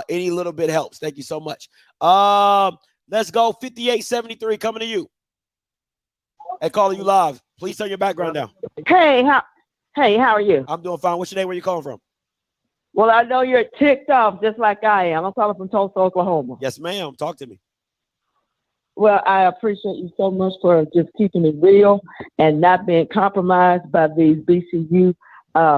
Speaker 5: Any little bit helps. Thank you so much. Let's go. 5873 coming to you. Hey, calling you live. Please turn your background down.
Speaker 19: Hey, how are you?
Speaker 5: I'm doing fine. What's your name? Where you calling from?
Speaker 19: Well, I know you're ticked off just like I am. I'm calling from Tulsa, Oklahoma.
Speaker 5: Yes, ma'am. Talk to me.
Speaker 19: Well, I appreciate you so much for just keeping it real and not being compromised by these BCU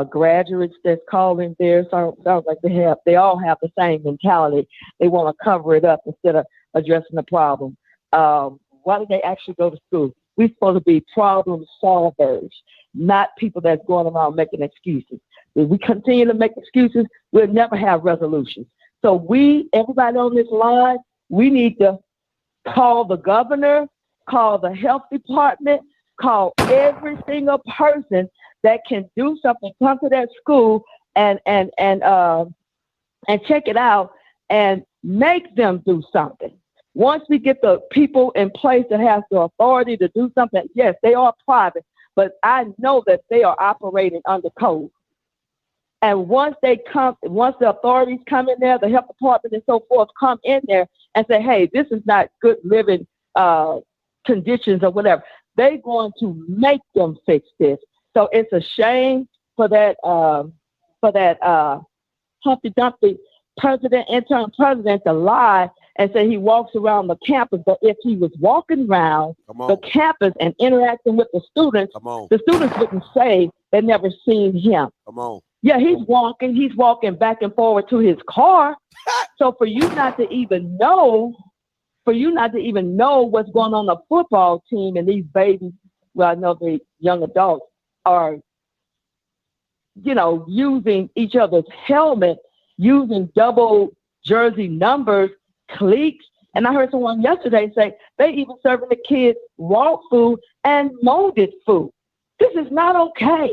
Speaker 19: graduates that's calling there. Sounds like they all have the same mentality. They want to cover it up instead of addressing the problem. Why do they actually go to school? We're supposed to be problem solvers, not people that's going around making excuses. If we continue to make excuses, we'll never have resolutions. So everybody on this line, we need to call the governor, call the health department, call every single person that can do something, come to that school and check it out and make them do something. Once we get the people in place that has the authority to do something, yes, they are private, but I know that they are operating under code. And once the authorities come in there, the health department and so forth come in there and say, hey, this is not good living conditions or whatever, they're going to make them fix this. So it's a shame for that Humpty Dumpty interim president to lie and say he walks around the campus. But if he was walking around the campus and interacting with the students wouldn't say they never seen him.
Speaker 5: Come on.
Speaker 19: Yeah, he's walking back and forward to his car. So for you not to even know what's going on the football team and these babies, well, I know the young adults are, using each other's helmet, using double jersey numbers, cliques. And I heard someone yesterday say they even serving the kids raw food and molded food. This is not okay.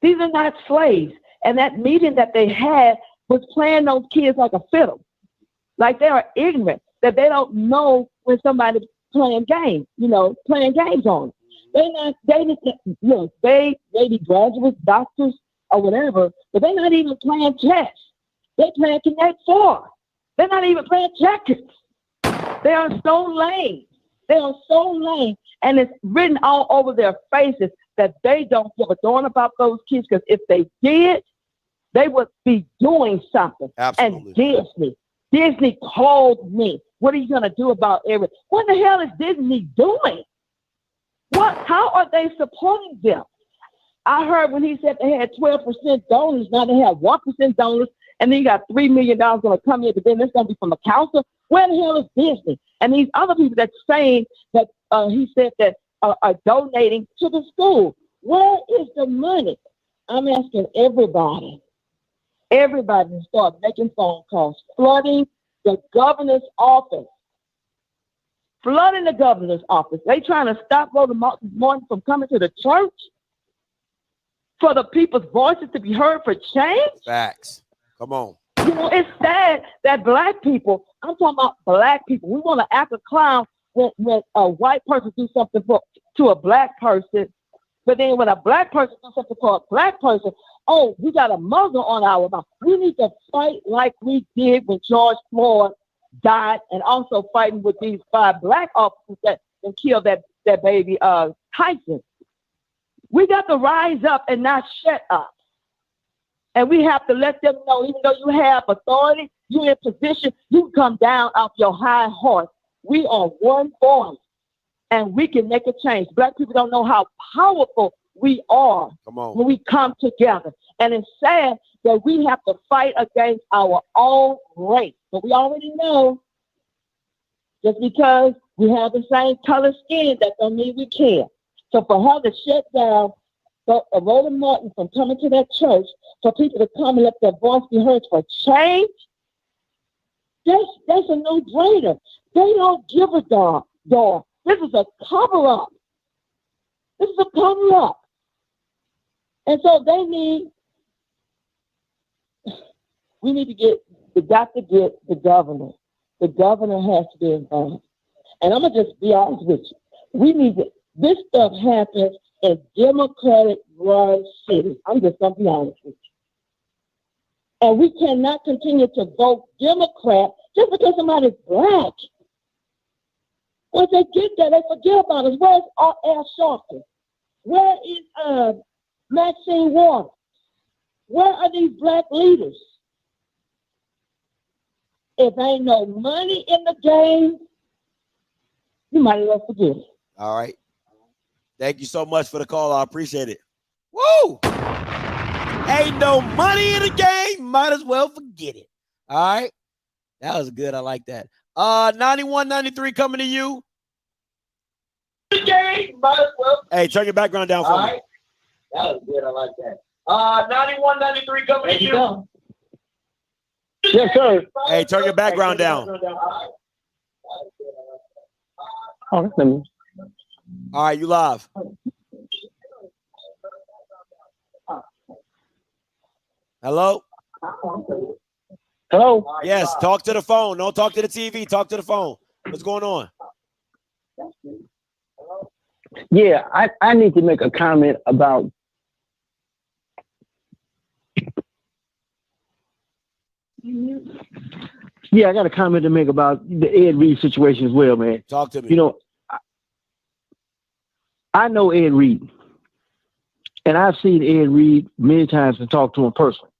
Speaker 19: These are not slaves. And that meeting that they had was playing those kids like a fiddle. Like they are ignorant, that they don't know when somebody's playing games on them. They may be graduates, doctors, or whatever, but they're not even playing chess. They're playing Connect 4. They're not even playing checkers. They are so lame. And it's written all over their faces that they don't give a darn about those kids, because if they did, they would be doing something.
Speaker 5: Absolutely.
Speaker 19: And Disney called me. What are you going to do about everything? What the hell is Disney doing? How are they supporting them? I heard when he said they had 12% donors, now they have 1% donors, and then you got $3 million going to come in, but then it's going to be from the council. Where the hell is Disney? And these other people that's saying that he said that are donating to the school. Where is the money? I'm asking everybody to start making phone calls, flooding the governor's office. They trying to stop Rhoda Martin from coming to the church for the people's voices to be heard for change.
Speaker 5: Facts. Come on.
Speaker 19: It's sad that black people, I'm talking about black people, we want to act a clown when a white person do something to a black person, but then when a black person do something for a black person, oh, we got a muzzle on our mouth. We need to fight like we did when George Floyd died, and also fighting with these 5 black officers that killed that baby Tyson. We got to rise up and not shut up. And we have to let them know, even though you have authority, you're in position, you come down off your high horse. We are one voice, and we can make a change. Black people don't know how powerful we are when we come together. And it's sad that we have to fight against our own race. But we already know, just because we have the same color skin, that don't mean we can. So for her to shut down Rhoda Martin from coming to that church, for people to come and let their voice be heard for change, that's a no-brainer. They don't give a darn. This is a cover-up. And so we got to get the governor. The governor has to be involved. And I'm going to just be honest with you. This stuff happens in Democratic-run cities. I'm just going to be honest with you. And we cannot continue to vote Democrat just because somebody's black. Once they get there, they forget about us. Where's Al Sharpton? Where is Maxine Waters? Where are these black leaders? If ain't no money in the game, you might as well forget it.
Speaker 5: All right. Thank you so much for the call. I appreciate it. Woo! Ain't no money in the game. Might as well forget it. All right. That was good. I like that. 9193 coming to you.
Speaker 19: Game, might as well.
Speaker 5: Hey, turn your background down for me.
Speaker 19: That was good. I like that. 9193 coming to you. Yes, sir.
Speaker 5: Hey, turn your background down.
Speaker 19: Oh, that's me.
Speaker 5: All right, you live. Hello?
Speaker 19: Hello?
Speaker 5: Yes, talk to the phone. Don't talk to the TV. Talk to the phone. What's going on?
Speaker 20: Yeah, I need to make a comment about I got a comment to make about the Ed Reed situation as well, man.
Speaker 5: Talk to me.
Speaker 20: You know, I know Ed Reed, and I've seen Ed Reed many times and talked to him personally.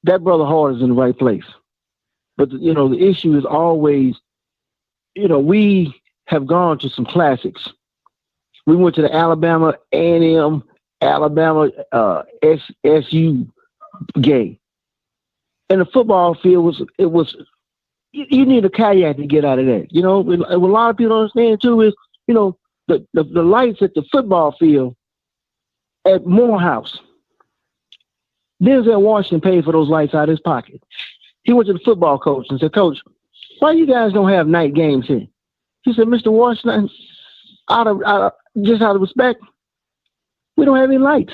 Speaker 20: That brother heart is in the right place. But, you know, the issue is always, you know, we have gone to some classics. We went to the Alabama A&M, Alabama SU game. And the football field was you need a kayak to get out of that. You know, and what a lot of people don't understand too is, you know, the lights at the football field at Morehouse. Denzel Washington paid for those lights out of his pocket. He went to the football coach and said, "Coach, why you guys don't have night games here?" He said, "Mr. Washington, out of respect, we don't have any lights."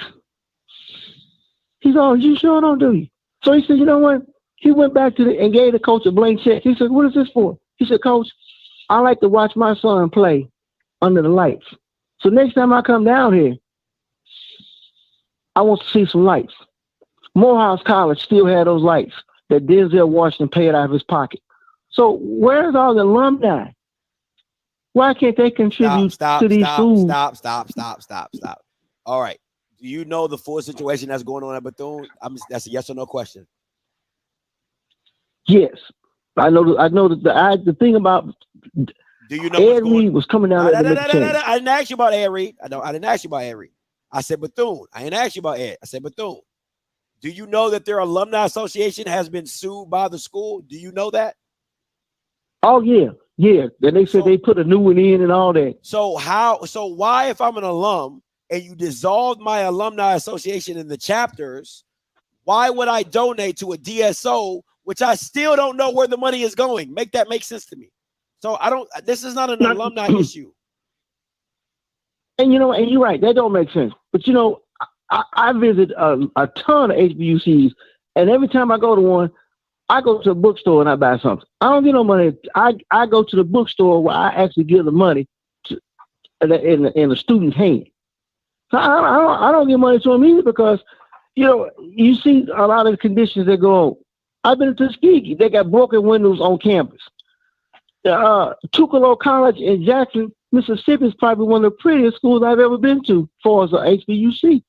Speaker 20: He's all, "You sure don't, do you?" So he said, "You know what?" He went back and gave the coach a blank check. He said, "What is this for?" He said, "Coach, I like to watch my son play under the lights. So next time I come down here, I want to see some lights." Morehouse College still had those lights that Denzel Washington paid out of his pocket. So where's all the alumni? Why can't they contribute to these schools?
Speaker 5: Stop. All right. Do you know the full situation that's going on at Bethune? That's a yes or no question.
Speaker 20: Yes, I know. The thing about
Speaker 5: do you know
Speaker 20: Ed Reed was coming down there to make a change.
Speaker 5: I didn't ask you about Ed Reed. I didn't ask you about Ed Reed. I said Bethune. I didn't ask you about Ed. I said Bethune. Do you know that their alumni association has been sued by the school? Do you know that?
Speaker 20: Oh yeah. Then they said they put a new one in and all that.
Speaker 5: So why, if I'm an alum and you dissolved my alumni association in the chapters, why would I donate to a DSO, which I still don't know where the money is going? Make that make sense to me. So this is not an alumni issue.
Speaker 20: And you know, and you're right, that don't make sense. But you know, I visit a ton of HBUCs, and every time I go to one, I go to a bookstore and I buy something. I don't get no money. I go to the bookstore where I actually give the money in the student's hand. So I don't give money to them either because, you know, you see a lot of the conditions that go on. I've been to Tuskegee. They got broken windows on campus. Tupelo College in Jackson, Mississippi is probably one of the prettiest schools I've ever been to as far as the HBUC.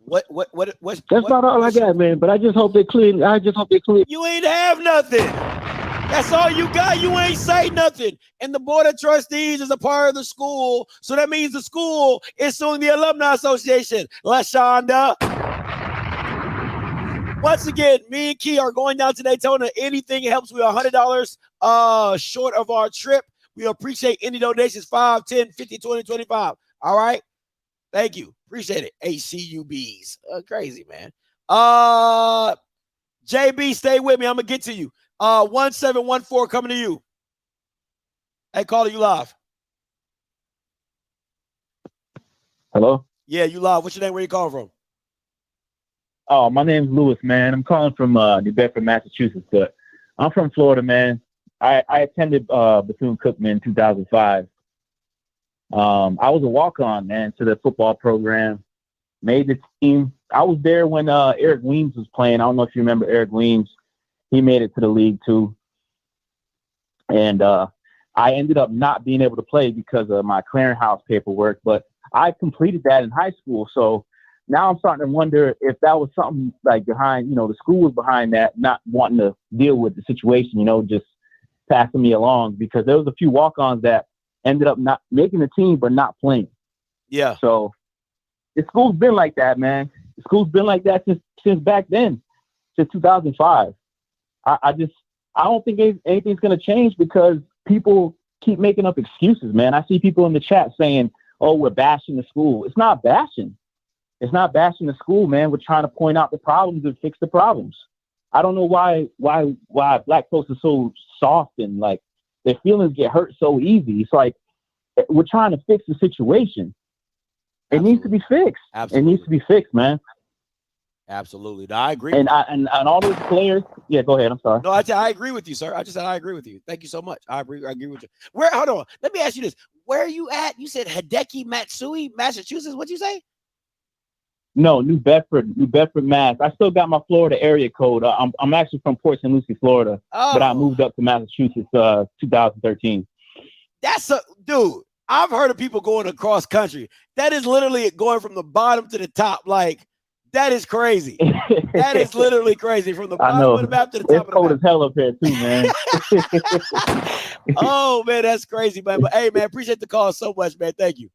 Speaker 5: That's
Speaker 20: about all I got, man. But I just hope they clear.
Speaker 5: You ain't have nothing. That's all you got. You ain't say nothing. And the board of trustees is a part of the school, so that means the school is suing the alumni association. LaShonda. Once again, me and Key are going down to Daytona. Anything helps. We are $100 short of our trip. We appreciate any donations, 5, 10, 50, 20, 25. All right. Thank you. Appreciate it. HCUBs. Crazy, man. JB, stay with me. I'm going to get to you. 1714 coming to you. Hey, caller, you live.
Speaker 21: Hello?
Speaker 5: Yeah, you live. What's your name? Where you calling from?
Speaker 21: Oh, my name's Lewis, man. I'm calling from New Bedford, Massachusetts, but I'm from Florida, man. I attended Bethune-Cookman in 2005. I was a walk-on, man, to the football program. Made the team. I was there when Eric Weems was playing. I don't know if you remember Eric Weems. He made it to the league too. And I ended up not being able to play because of my clearinghouse paperwork, but I completed that in high school. So now I'm starting to wonder if that was something like behind, you know, the school was behind that, not wanting to deal with the situation, you know, just passing me along, because there was a few walk-ons that ended up not making the team but not playing.
Speaker 5: Yeah.
Speaker 21: So the school's been like that, man. The school's been like that since back then, since 2005. I don't think anything's going to change because people keep making up excuses, man. I see people in the chat saying, "Oh, we're bashing the school." It's not bashing. It's not bashing the school, man. We're trying to point out the problems and fix the problems. I don't know why black folks are so soft and like their feelings get hurt so easy. It's like we're trying to fix the situation. It needs to be fixed. Absolutely. It needs to be fixed, man.
Speaker 5: Absolutely. No, I agree.
Speaker 21: And all those players. Yeah, go ahead. I'm sorry.
Speaker 5: No, I agree with you, sir. I just said I agree with you. Thank you so much. I agree with you. Where? Hold on. Let me ask you this. Where are you at? You said Hideki Matsui, Massachusetts. What'd you say?
Speaker 21: No, New Bedford, Mass. I still got my Florida area code. I'm actually from Port St. Lucie, Florida, but I moved up to Massachusetts 2013.
Speaker 5: That's dude. I've heard of people going across country. That is literally going from the bottom to the top. Like, that is crazy. That is literally crazy. From the bottom of the map to the top
Speaker 21: It's
Speaker 5: of the
Speaker 21: cold
Speaker 5: map.
Speaker 21: as hell up here too, man.
Speaker 5: Oh man, that's crazy, man. But hey, man, appreciate the call so much, man. Thank you.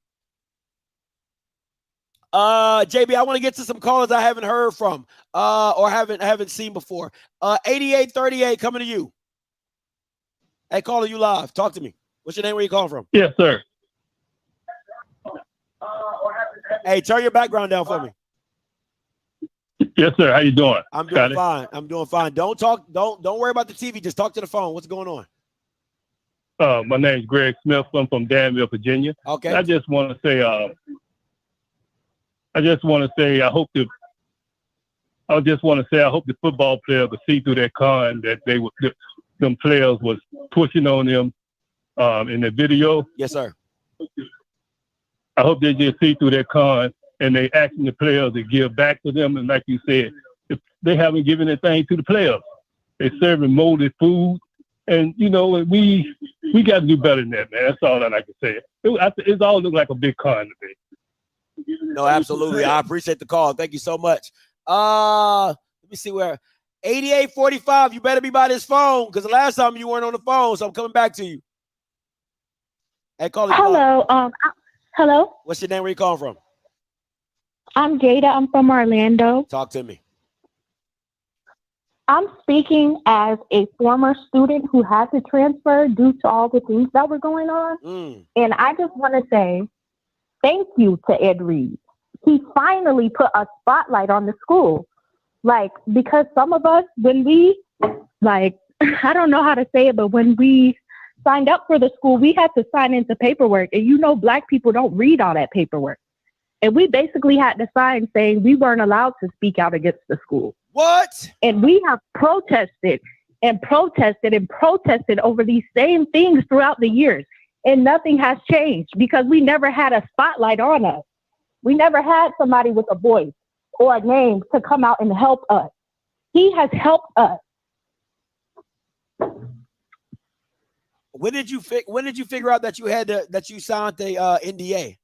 Speaker 5: JB, I want to get to some callers I haven't heard from, or haven't seen before. 8838 coming to you. Hey, caller, you live. Talk to me. What's your name? Where you calling from?
Speaker 2: Yes, sir.
Speaker 5: Hey, turn your background down for me.
Speaker 2: Yes, sir. How you doing?
Speaker 5: I'm doing
Speaker 2: Scotty?
Speaker 5: fine. I'm doing fine. Don't worry about the TV. Just talk to the phone. What's going on?
Speaker 2: My name's Greg Smith. I'm from Danville, Virginia.
Speaker 5: Okay.
Speaker 2: I just want to say, I hope the football players will see through that con that them players was pushing on them in the video.
Speaker 5: Yes, sir.
Speaker 2: I hope they just see through that con and they asking the players to give back to them. And like you said, if they haven't given anything to the players, they're serving molded food. And, we got to do better than that, man. That's all that I can say. It all looked like a big con to me.
Speaker 5: No, absolutely. I appreciate the call. Thank you so much. Let me see where. 8845, you better be by this phone because the last time you weren't on the phone, so I'm coming back to you. Hey, caller.
Speaker 22: Hello. Hello.
Speaker 5: What's your name? Where you calling from?
Speaker 22: I'm Jada. I'm from Orlando.
Speaker 5: Talk to me.
Speaker 22: I'm speaking as a former student who had to transfer due to all the things that were going on. And I just want to say thank you to Ed Reed. He finally put a spotlight on the school. Because some of us, when we, I don't know how to say it, but when we signed up for the school, we had to sign into paperwork. And Black people don't read all that paperwork. And we basically had to sign saying we weren't allowed to speak out against the school.
Speaker 5: What?
Speaker 22: And we have protested and protested and protested over these same things throughout the years. And nothing has changed because we never had a spotlight on us. We never had somebody with a voice or a name to come out and help us. He has helped us.
Speaker 5: When did you figure out that you signed the NDA?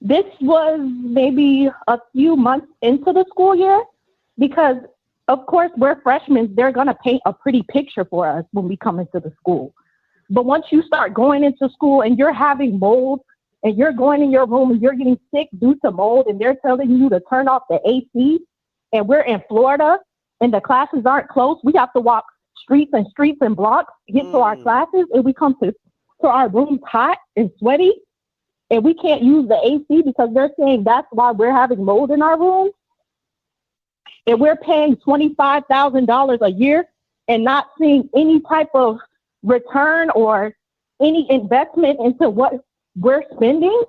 Speaker 22: This was maybe a few months into the school year because, of course, we're freshmen. They're going to paint a pretty picture for us when we come into the school. But once you start going into school and you're having mold and you're going in your room and you're getting sick due to mold and they're telling you to turn off the AC and we're in Florida and the classes aren't closed, we have to walk streets and blocks to get to our classes, and we come to our rooms hot and sweaty. And we can't use the AC because they're saying that's why we're having mold in our rooms. And we're paying $25,000 a year and not seeing any type of return or any investment into what we're spending.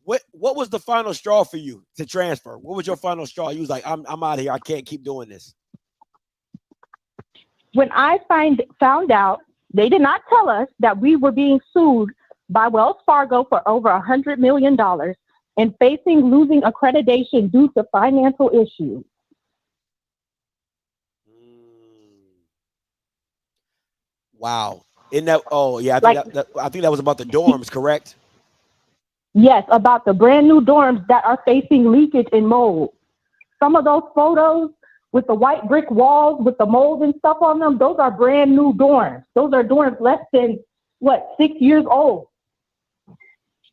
Speaker 5: What was the final straw for you to transfer? What was your final straw? You was like, I'm out of here. I can't keep doing this.
Speaker 22: When I found out, they did not tell us that we were being sued by Wells Fargo for over $100 million and facing losing accreditation due to financial issues.
Speaker 5: Wow. Isn't that? Oh yeah, I think that was about the dorms, correct?
Speaker 22: Yes, about the brand new dorms that are facing leakage and mold. Some of those photos with the white brick walls with the mold and stuff on them, those are brand new dorms. Those are dorms less than, 6 years old.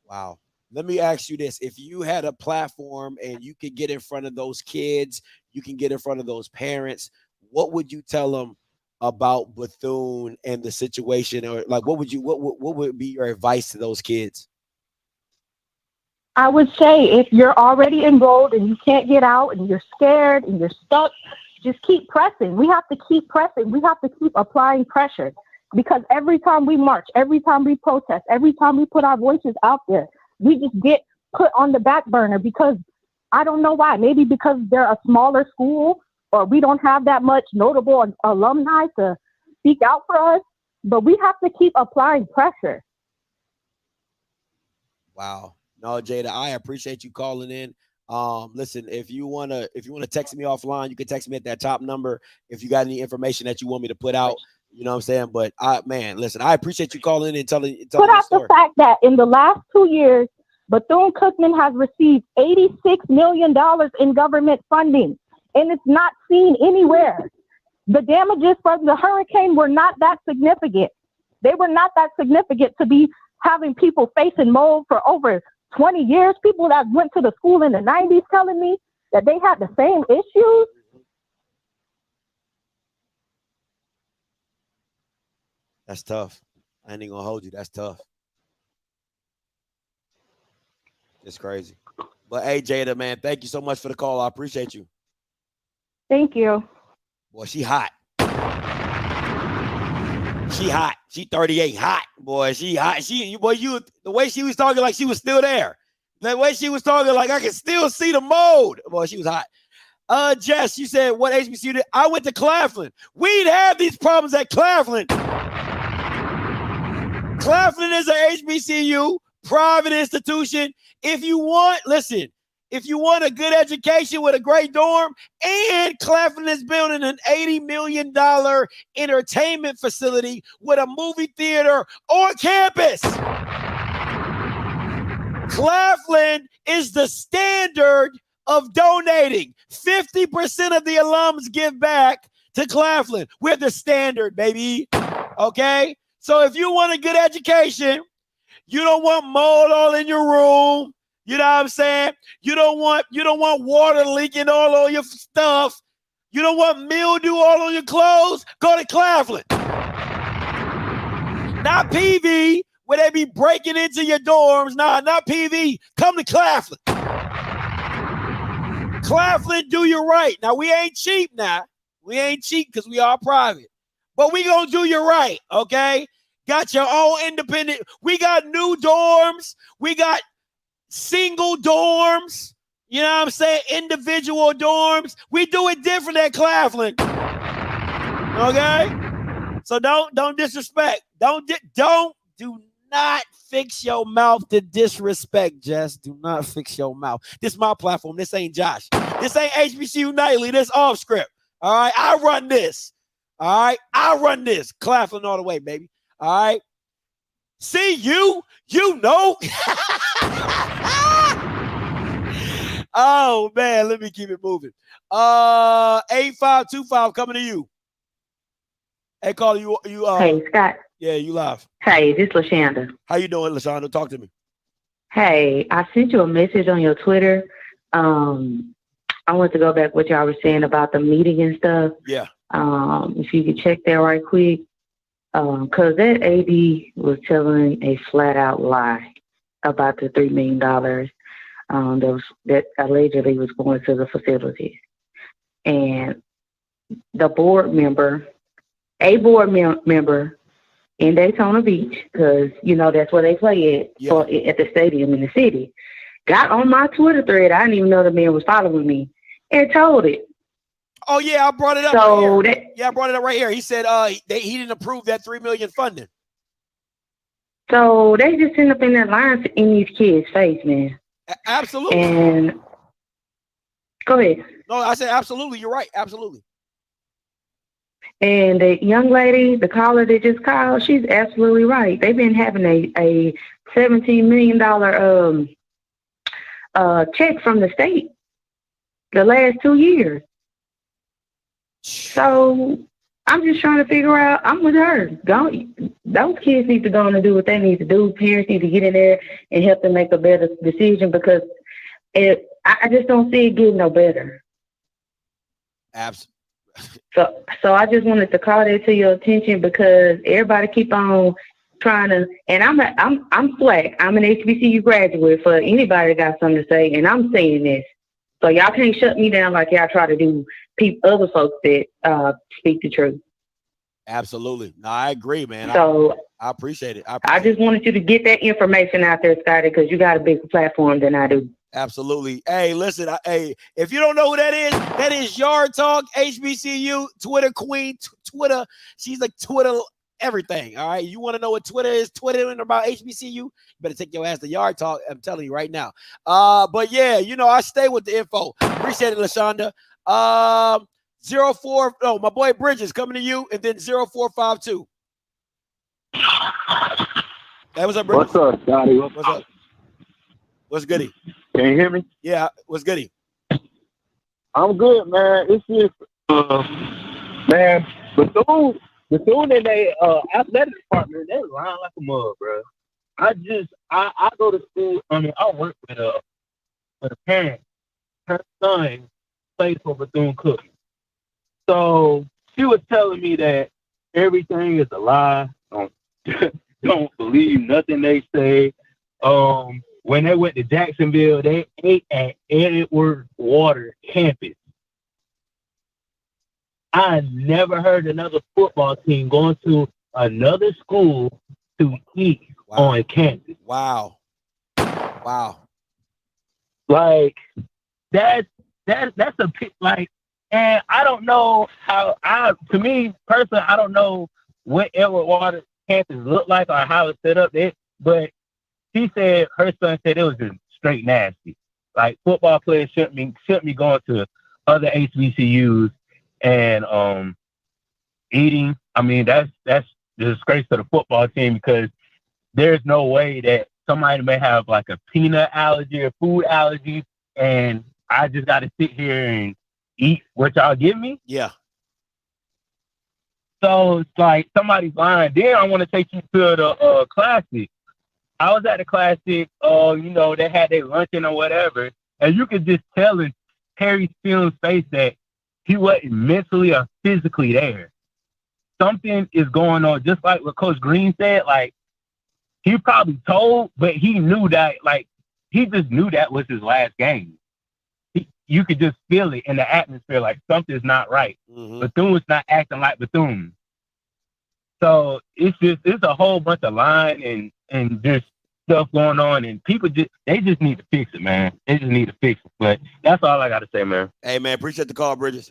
Speaker 5: Wow. Let me ask you this. If you had a platform and you could get in front of those kids, you can get in front of those parents, what would you tell them about Bethune and the situation? Or what would be your advice to those kids?
Speaker 22: I would say if you're already enrolled and you can't get out and you're scared and you're stuck, just keep pressing. We have to keep pressing. We have to keep applying pressure because every time we march, every time we protest, every time we put our voices out there, we just get put on the back burner because I don't know why. Maybe because they're a smaller school or we don't have that much notable alumni to speak out for us. But we have to keep applying pressure.
Speaker 5: Wow. No, Jada, I appreciate you calling in. Listen, if you wanna text me offline, you can text me at that top number if you got any information that you want me to put out. You know what I'm saying? But listen, I appreciate you calling in and telling
Speaker 22: Put
Speaker 5: your
Speaker 22: out
Speaker 5: story.
Speaker 22: the fact that in the last 2 years, Bethune-Cookman has received $86 million in government funding, and it's not seen anywhere. The damages from the hurricane were not that significant. They were not that significant to be having people facing mold for over 20 years. People that went to the school in the 90s telling me that they had the same issues.
Speaker 5: That's tough. I ain't gonna hold you. That's tough. It's crazy. But hey, Jada, man, thank you so much for the call. I appreciate you.
Speaker 22: Thank you.
Speaker 5: Boy, she hot. She hot. She 38 hot. Boy, she hot. The way she was talking like she was still there. The way she was talking like I can still see the mold. Boy, she was hot. Jess, you said what HBCU did? I went to Claflin. We'd have these problems at Claflin. Claflin is an HBCU, private institution. If you want a good education with a great dorm, and Claflin is building an $80 million entertainment facility with a movie theater on campus. Claflin is the standard of donating. 50% of the alums give back to Claflin. We're the standard, baby. Okay? So if you want a good education, you don't want mold all in your room. You know what I'm saying? You don't want water leaking all on your stuff. You don't want mildew all on your clothes. Go to Claflin. Not PV, where they be breaking into your dorms. Nah, not PV. Come to Claflin. Claflin, do you right. Now, we ain't cheap now. We ain't cheap because we are private. But we gonna do you right, okay? Got your own independent. We got new dorms. We got single dorms. You know what I'm saying? Individual dorms. We do it different at Claflin. Okay? So don't disrespect. Do not fix your mouth to disrespect, Jess. Do not fix your mouth. This is my platform. This ain't Josh. This ain't HBCU Nightly. This off script. All right? I run this. All right? I run this. Claflin all the way, baby. All right? See, you know. Oh, man, let me keep it moving. 8525 coming to you. Hey, caller, you
Speaker 3: Hey, Scott.
Speaker 5: Yeah, you live.
Speaker 3: Hey, this is LaShonda.
Speaker 5: How you doing, LaShonda? Talk to me.
Speaker 3: Hey, I sent you a message on your Twitter. I want to go back what y'all were saying about the meeting and stuff.
Speaker 5: Yeah.
Speaker 3: If you could check that right quick. Because that AD was telling a flat out lie about the $3 million that allegedly was going to the facilities. And the board member in Daytona Beach, because, that's where they play at, at the stadium in the city, got on my Twitter thread. I didn't even know the man was following me, and told it.
Speaker 5: Oh, yeah, I brought it up right here. I brought it up right here. He said he didn't approve that $3 million funding.
Speaker 3: So they just end up in that line in these kids' face, man.
Speaker 5: Absolutely.
Speaker 3: And go ahead.
Speaker 5: No, I said absolutely. You're right. Absolutely.
Speaker 3: And the young lady, the caller that just called, she's absolutely right. They've been having a $17 million check from the state the last 2 years. So I'm just trying to figure out. I'm with her. Those kids need to go on and do what they need to do. Parents need to get in there and help them make a better decision, because I just don't see it getting no better.
Speaker 5: Absolutely.
Speaker 3: So I just wanted to call that to your attention, because everybody keep on trying to. And I'm Slack. I'm an HBCU graduate. For anybody that got something to say, and I'm saying this. So y'all can't shut me down like y'all try to do other folks that speak the truth.
Speaker 5: Absolutely. No, I agree, man.
Speaker 3: So
Speaker 5: I appreciate it.
Speaker 3: I just wanted you to get that information out there, Scotty, because you got a bigger platform than I do.
Speaker 5: Absolutely. Hey, listen, hey, if you don't know who that is Yard Talk, HBCU, Twitter queen, Twitter. She's like Twitter everything. All right. You want to know what Twitter is? Twittering about HBCU? You better take your ass to Yard Talk. I'm telling you right now. But yeah, I stay with the info. Appreciate it, LaShonda. 04. Oh, my boy Bridges coming to you, and then 0452. Hey, what's up, Bridges?
Speaker 4: What's up, Scotty?
Speaker 5: What's up? What's goody?
Speaker 4: Can you hear me?
Speaker 5: Yeah, what's goody?
Speaker 4: I'm good, man. It's just, man, Bethune and they athletic department, they lying like a mug, bro. I go to school. I mean, I work with a parent. Her son plays for Bethune-Cookman. So she was telling me that everything is a lie. Don't believe nothing they say. When they went to Jacksonville, they ate at Edward Water campus. I never heard another football team going to another school to eat on campus.
Speaker 5: Wow.
Speaker 4: Like that's a like, and I don't know how. To me personally, I don't know what Edward Water campus looked like or how it's set up there, but she said her son said it was just straight nasty. Like football players shouldn't be going to other HBCUs and eating. I mean, that's the disgrace to the football team because there's no way that somebody may have like a peanut allergy or food allergy, and I just got to sit here and eat what y'all give me.
Speaker 5: Yeah.
Speaker 4: So it's like somebody's lying. Then I want to take you to the Classic. I was at the Classic, they had their luncheon or whatever, and you could just tell in Terry Steele's face that he wasn't mentally or physically there. Something is going on, just like what Coach Green said, like, he probably told, but he knew that, like, he just knew that was his last game. You could just feel it in the atmosphere, like something's not right.
Speaker 5: Mm-hmm.
Speaker 4: Bethune's not acting like Bethune. So it's a whole bunch of lying and just stuff going on, and people they just need to fix it, man. They just need to fix it. But that's all I got to say, man.
Speaker 5: Hey, man, appreciate the call, Bridges.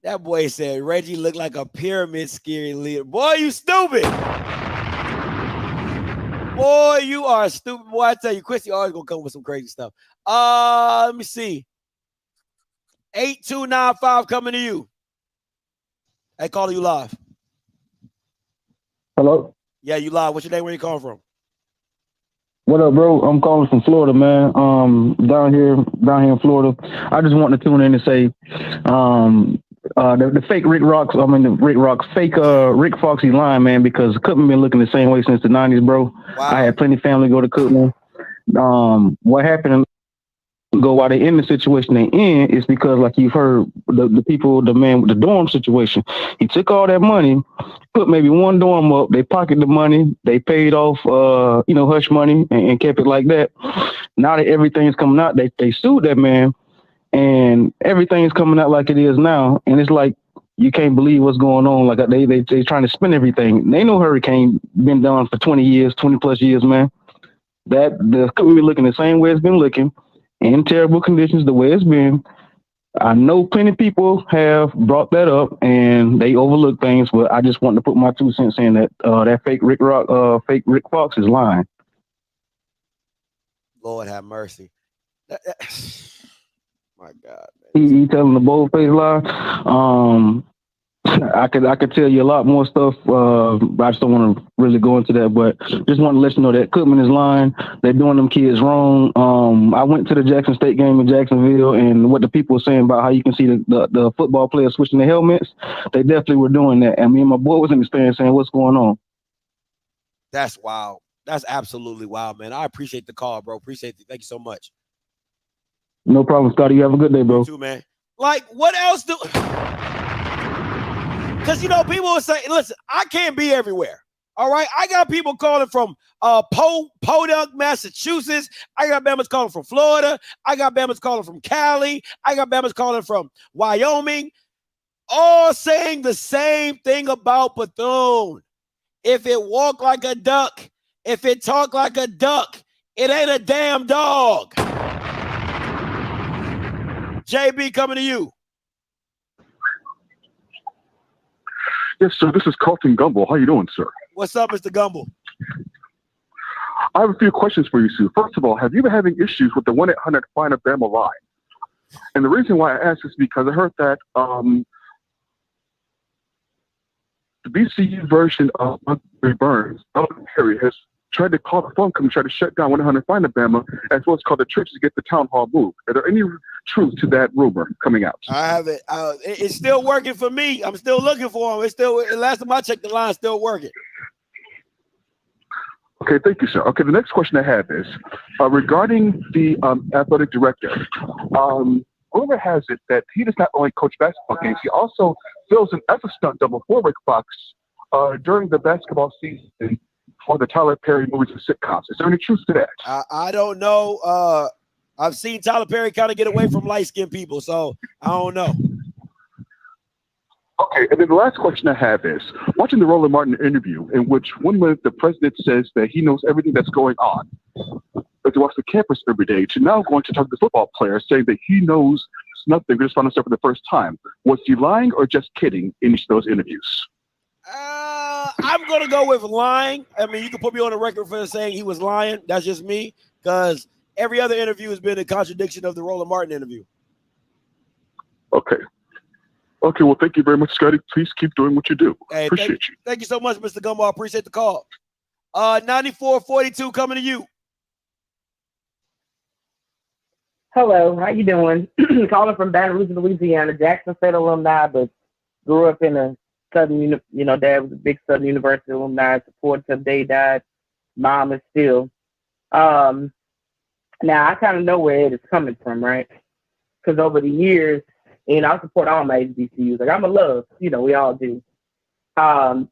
Speaker 5: That boy said Reggie looked like a pyramid scary leader. Boy, you stupid. Boy, you are stupid. Boy, I tell you, Christy always gonna come with some crazy stuff. Let me see. 8295 coming to you. Hey, calling you live.
Speaker 20: Hello?
Speaker 5: Yeah, you live. What's your name? Where you calling from?
Speaker 20: What up, bro? I'm calling from Florida, man. Down here in Florida. I just want to tune in and say, the fake Rick Foxy line, man, because Cookman been looking the same way since the 90s, bro. Wow. I had plenty of family go to Cookman. What happened while they in the situation they in is because, like you've heard, the man with the dorm situation, he took all that money, put maybe one dorm up, they pocketed the money, they paid off, hush money and kept it like that. Now that everything's coming out, they sued that man, and everything's coming out like it is now, and it's like you can't believe what's going on. Like they trying to spin everything. They know hurricane been done for 20 plus years, man. That the company looking the same way it's been looking, in terrible conditions the way it's been. I know plenty of people have brought that up and they overlook things, but I just want to put my 2 cents in that that fake Rick Fox is lying.
Speaker 5: Lord have mercy. My God, man.
Speaker 20: He telling the bold-faced lie. I could tell you a lot more stuff. I just don't want to really go into that, but just want to let you know that Cookman is lying. They're doing them kids wrong. I went to the Jackson State game in Jacksonville, and what the people were saying about how you can see the football players switching their helmets, they definitely were doing that. And me and my boy was in the stand saying, "What's going on?"
Speaker 5: That's wild. That's absolutely wild, man. I appreciate the call, bro. Appreciate it. Thank you so much.
Speaker 20: No problem, Scotty. You have a good day, bro.
Speaker 5: You too, man. Like, what else do? Because, people will say, listen, I can't be everywhere. All right. I got people calling from Podunk, Massachusetts. I got Bama's calling from Florida. I got Bama's calling from Cali. I got Bama's calling from Wyoming. All saying the same thing about Bethune. If it walk like a duck, if it talk like a duck, it ain't a damn dog. JB, coming to you.
Speaker 6: Yes, sir. This is Carlton Gumble. How you doing, sir?
Speaker 5: What's up, Mr. Gumble?
Speaker 6: I have a few questions for you, Sue. First of all, have you been having issues with the 1-800-FIND-A-BAMA line? And the reason why I ask is because I heard that the BCU version of Montgomery Burns, Elton Perry, has tried to call the phone company, try to shut down 1-800-FIND-A-BAMA, as well as call the church to get the town hall moved. Are there any truth to that rumor coming out?
Speaker 5: I have it. It's still working for me. I'm still looking for him. It's still. Last time I checked, the line's still working.
Speaker 6: Okay, thank you, sir. Okay, the next question I have is regarding the athletic director. Rumor has it that he does not only coach basketball games, he also fills in as a stunt double for Rick Fox during the basketball season for the Tyler Perry movies and sitcoms. Is there any truth to that?
Speaker 5: I don't know. I've seen Tyler Perry kind of get away from light-skinned people, so I don't know.
Speaker 6: Okay, and then the last question I have is, watching the Roland Martin interview in which 1 minute the president says that he knows everything that's going on, but he walks the campus every day, to now going to talk to the football players saying that he knows nothing, just found himself for the first time. Was he lying or just kidding in each of those interviews?
Speaker 5: I'm going to go with lying. I mean, you can put me on the record for saying he was lying. That's just me, because every other interview has been a contradiction of the Roland Martin interview.
Speaker 6: Okay. Okay, well, thank you very much, Scotty. Please keep doing what you do.
Speaker 5: Hey,
Speaker 6: Appreciate you.
Speaker 5: Thank you so much, Mr. Gumbo. I appreciate the call. 9442 coming to you.
Speaker 8: Hello, how you doing? Calling from Baton Rouge, Louisiana. Jackson State alumni, but grew up in a Southern, dad was a big Southern University alumni, supported till day died. Mom is still. Now, I kind of know where it is coming from, right? Because over the years, I support all my HBCUs. Like, I'm a love, we all do. But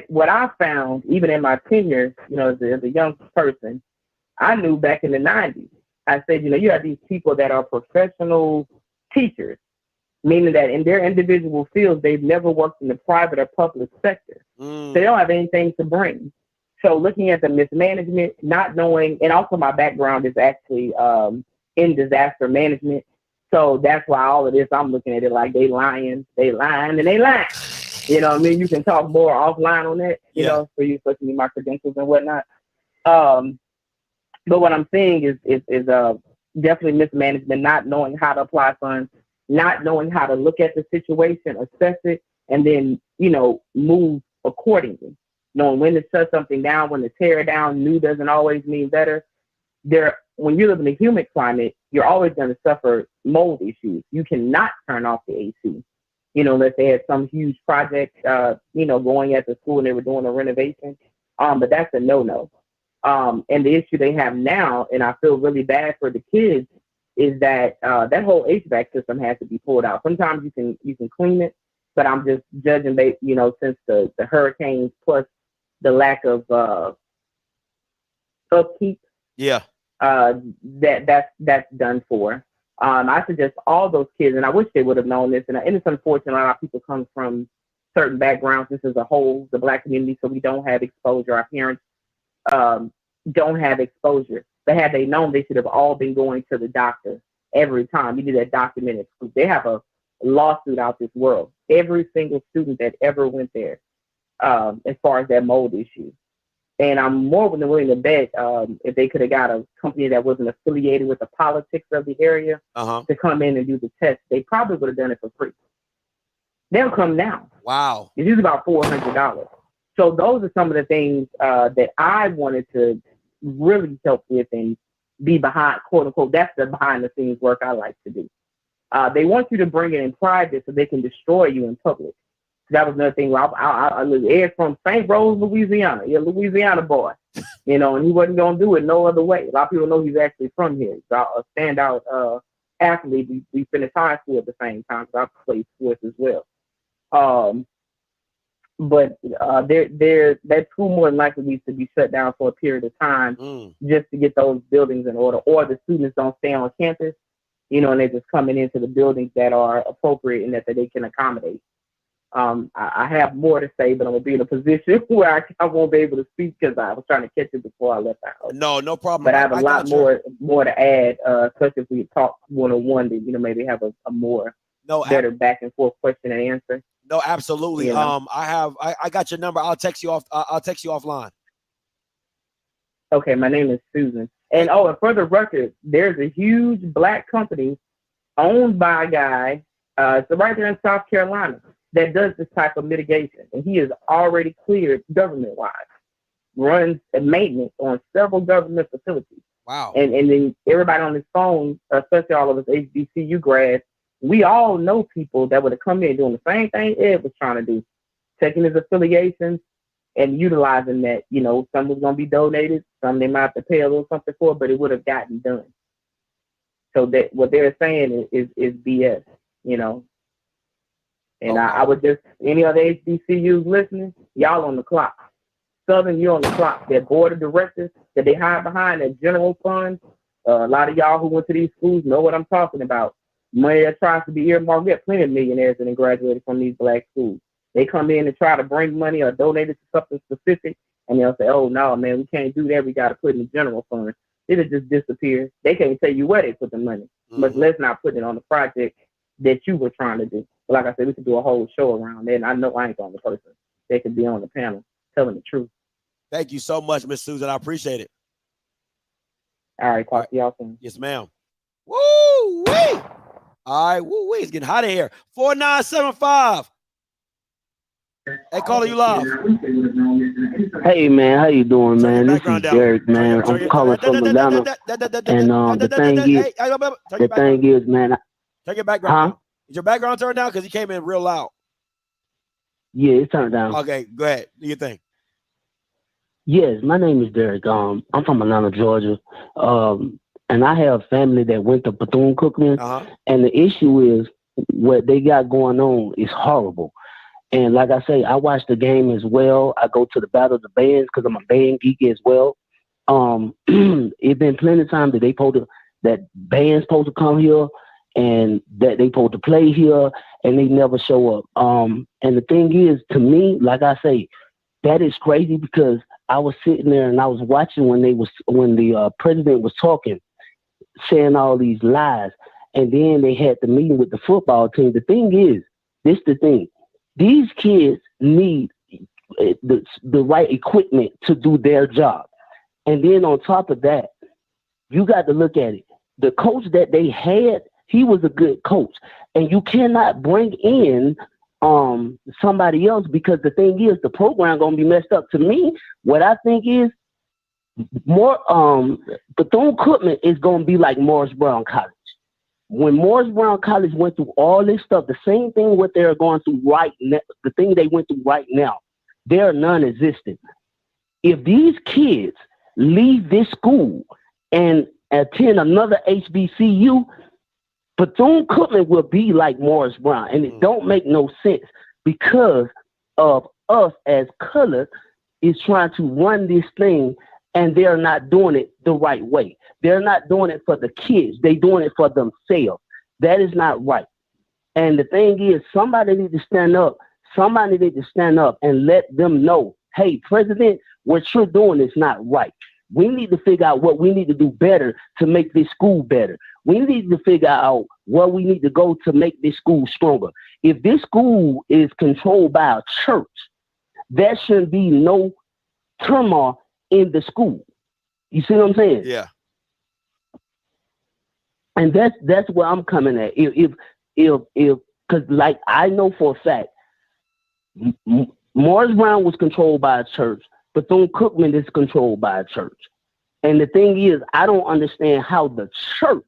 Speaker 8: what I found, even in my tenure, as a young person, I knew back in the 90s, I said, you have these people that are professional teachers, meaning that in their individual fields, they've never worked in the private or public sector. They don't have anything to bring. So looking at the mismanagement, not knowing, and also my background is actually in disaster management. So that's why all of this, I'm looking at it like they lying, and they lying. You know what I mean? You can talk more offline on that, for you, especially my credentials and whatnot. But what I'm saying is definitely mismanagement, not knowing how to apply funds, not knowing how to look at the situation, assess it, and then, move accordingly. Knowing when to shut something down, when to tear it down. New doesn't always mean better. When you live in a humid climate, you're always going to suffer mold issues. You cannot turn off the AC, unless they had some huge project, going at the school and they were doing a renovation. But that's a no-no. And the issue they have now, and I feel really bad for the kids, is that that whole HVAC system has to be pulled out. Sometimes you can clean it, but I'm just judging, since the hurricanes plus the lack of upkeep.
Speaker 5: Yeah.
Speaker 8: That's done for. I suggest all those kids, and I wish they would have known this, and it's unfortunate a lot of people come from certain backgrounds. This is a whole, the Black community, so we don't have exposure. Our parents don't have exposure. But had they known, they should have all been going to the doctor every time. You need that documented proof. They have a lawsuit out this world. Every single student that ever went there, as far as that mold issue. And I'm more than willing to bet if they could have got a company that wasn't affiliated with the politics of the area to come in and do the test, they probably would have done it for free. They'll come now.
Speaker 5: Wow.
Speaker 8: It's just about $400. So those are some of the things that I wanted to really help with and be behind, quote unquote. That's the behind the scenes work I like to do. They want you to bring it in private so they can destroy you in public. That was another thing. I live Ed from St. Rose, Louisiana. You're a Louisiana boy, and he wasn't going to do it no other way. A lot of people know he's actually from here. He's a standout athlete. We finished high school at the same time, so I played sports as well. But that school more than likely needs to be shut down for a period of time just to get those buildings in order, or the students don't stay on campus, and they're just coming into the buildings that are appropriate and that they can accommodate. I have more to say, but I'm gonna be in a position where I won't be able to speak because I was trying to catch it before I left the house.
Speaker 5: No problem.
Speaker 8: But I have a lot
Speaker 5: got you.
Speaker 8: more to add, especially if we talk one-on-one, to maybe have a more better back and forth question and answer.
Speaker 5: No, absolutely.
Speaker 8: You know?
Speaker 5: I got your number. I'll text you offline.
Speaker 8: Okay, my name is Susan. And and for the record, there's a huge black company owned by a guy, so right there in South Carolina, that does this type of mitigation. And he is already cleared government-wise, runs maintenance on several government facilities.
Speaker 5: Wow.
Speaker 8: And then everybody on this phone, especially all of us HBCU grads, we all know people that would have come in doing the same thing Ed was trying to do, taking his affiliations and utilizing that. Some was going to be donated, some they might have to pay a little something for, but it would have gotten done. So that what they're saying is BS, And I would just, any other HBCUs listening, y'all on the clock. Southern, you're on the clock. That board of directors that they hide behind, that general fund, a lot of y'all who went to these schools know what I'm talking about. Money that tries to be earmarked. We have plenty of millionaires that graduated from these black schools. They come in and try to bring money or donate it to something specific, and they'll say, oh, no, man, we can't do that. We got to put it in the general fund. It'll just disappear. They can't tell you where they put the money, but let's not put it on the project that you were trying to do. But like I said, we could do a whole show around that, and I know I ain't the only person that could be on the panel telling the truth.
Speaker 5: Thank you so much, Miss Susan. I appreciate it.
Speaker 8: All right, talk to y'all soon.
Speaker 5: Yes, ma'am. Woo wee! All right, woo wee! It's getting hot in here. 4975. Hey, caller, you live.
Speaker 7: Hey man, how you doing, man? This is Derek, man. I'm calling from Atlanta, and the thing is, man.
Speaker 5: Turn your background down. Is your background turned down? Because you came in real loud.
Speaker 7: Yeah, it's turned down.
Speaker 5: Okay, go ahead. Do your thing.
Speaker 7: Yes, my name is Derek. I'm from Atlanta, Georgia, and I have family that went to Bethune-Cookman, and the issue is what they got going on is horrible. And like I say, I watch the game as well. I go to the Battle of the Bands because I'm a band geek as well. It's been plenty of times that band's supposed to come here and that they supposed to play here, and they never show up. And the thing is, to me, like I say, that is crazy because I was sitting there and I was watching when the president was talking, saying all these lies, and then they had the meeting with the football team. The thing is, this the thing. These kids need the right equipment to do their job. And then on top of that, you got to look at it. The coach that they had, he was a good coach. And you cannot bring in somebody else because the thing is, the program going to be messed up. To me, what I think is more Bethune-Cookman is going to be like Morris Brown College. When Morris Brown College went through all this stuff, the same thing what they're going through right now, the thing they went through right now, they're non-existent. If these kids leave this school and attend another HBCU, Bethune-Cookman will be like Morris Brown. And it don't make no sense because of us as color is trying to run this thing and they're not doing it the right way. They're not doing it for the kids. They're doing it for themselves. That is not right. And the thing is, somebody need to stand up. Somebody need to stand up and let them know, hey, President, what you're doing is not right. We need to figure out what we need to do better to make this school better. We need to figure out where we need to go to make this school stronger. If this school is controlled by a church, there shouldn't be no turmoil in the school. You see what I'm saying?
Speaker 5: Yeah.
Speaker 7: And that's where I'm coming at. If because like I know for a fact, Morris Brown was controlled by a church. Bethune-Cookman is controlled by a church. And the thing is, I don't understand how the church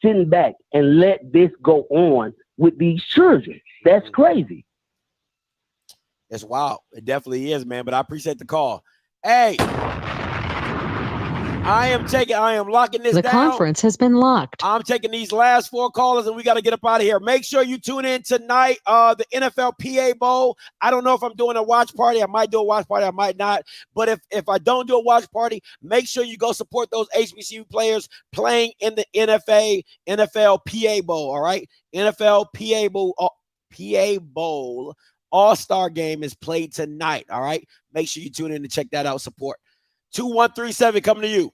Speaker 7: sitting back and let this go on with these children. That's crazy.
Speaker 5: It's wild. It definitely is, man. But I appreciate the call. Hey, I am locking this down.
Speaker 12: The conference has been locked.
Speaker 5: I'm taking these last 4 callers and we got to get up out of here. Make sure you tune in tonight, the NFL PA Bowl. I don't know if I'm doing a watch party. I might do a watch party. I might not. But if I don't do a watch party, make sure you go support those HBCU players playing in the NFL PA Bowl, all right? NFL PA Bowl All-Star game is played tonight, all right? Make sure you tune in to check that out, support. 2137 coming to you.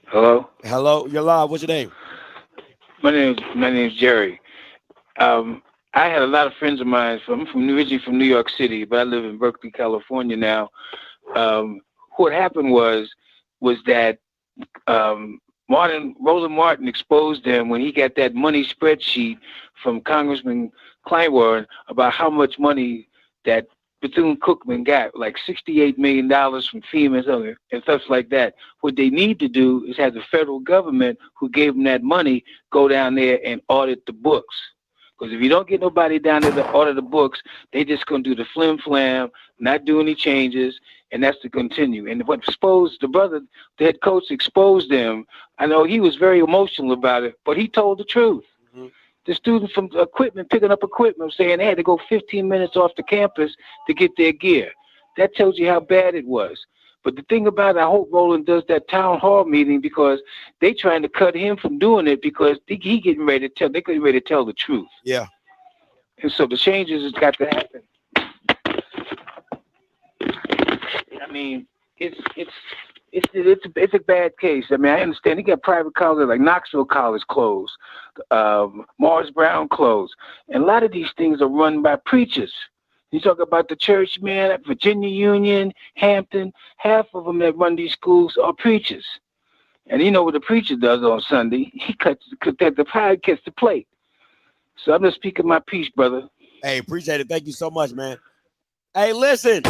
Speaker 1: Hello?
Speaker 5: Hello, you're live. What's your name?
Speaker 1: My name's Jerry. I had a lot of friends of mine. I'm originally from New York City, but I live in Berkeley, California now. What happened was that Roland Martin exposed them when he got that money spreadsheet from Congressman Kleinwater about how much money that Bethune-Cookman got, like $68 million from FEMA and stuff like that. What they need to do is have the federal government who gave them that money go down there and audit the books. Because if you don't get nobody down there to audit the books, they just going to do the flim-flam, not do any changes, and that's to continue. And what exposed the head coach exposed them, I know he was very emotional about it, but he told the truth. Mm-hmm. The students from picking up equipment, saying they had to go 15 minutes off the campus to get their gear. That tells you how bad it was. But the thing about it, I hope Roland does that town hall meeting because they trying to cut him from doing it because they're getting ready to tell the truth.
Speaker 5: Yeah.
Speaker 1: And so the changes has got to happen. I mean, it's a bad case. I mean, I understand. He got private colleges like Knoxville College closed, Morris Brown closed, and a lot of these things are run by preachers. You talk about the church, man, Virginia Union, Hampton, half of them that run these schools are preachers. And you know what the preacher does on Sunday? He cuts the pie, gets the plate. So I'm just speaking my piece, brother.
Speaker 5: Hey, appreciate it. Thank you so much, man. Hey, listen.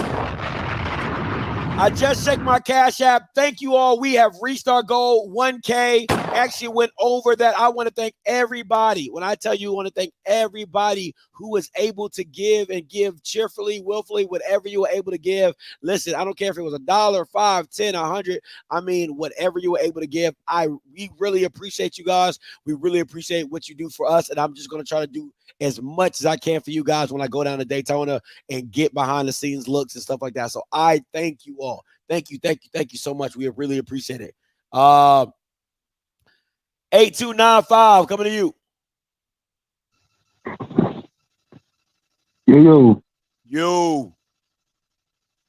Speaker 5: I just checked my Cash App. Thank you all. We have reached our goal, 1K. Actually went over that. I want to thank everybody. When I tell you, I want to thank everybody who was able to give and give cheerfully, willfully, whatever you were able to give. Listen, I don't care if it was $1, $5, $10, $100. I mean, whatever you were able to give. We really appreciate you guys. We really appreciate what you do for us. And I'm just going to try to do as much as I can for you guys when I go down to Daytona and get behind the scenes looks and stuff like that. So I thank you all. Thank you so much. We really appreciate it. 8295 coming to you.
Speaker 20: Yo.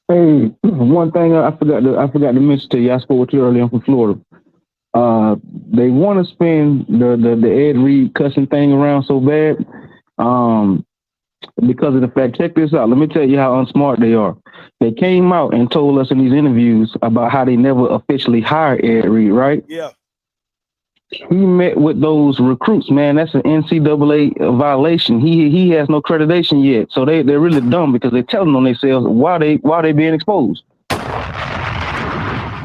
Speaker 20: Hey, one thing I forgot to mention to you. I spoke with you earlier. I'm from Florida. They want to spin the Ed Reed cussing thing around so bad. Because of the fact, check this out. Let me tell you how unsmart they are. They came out and told us in these interviews about how they never officially hired Ed Reed, right?
Speaker 5: Yeah.
Speaker 20: He met with those recruits, man. That's an NCAA violation. He has no accreditation yet. So they're really dumb because they're telling on themselves why they being exposed.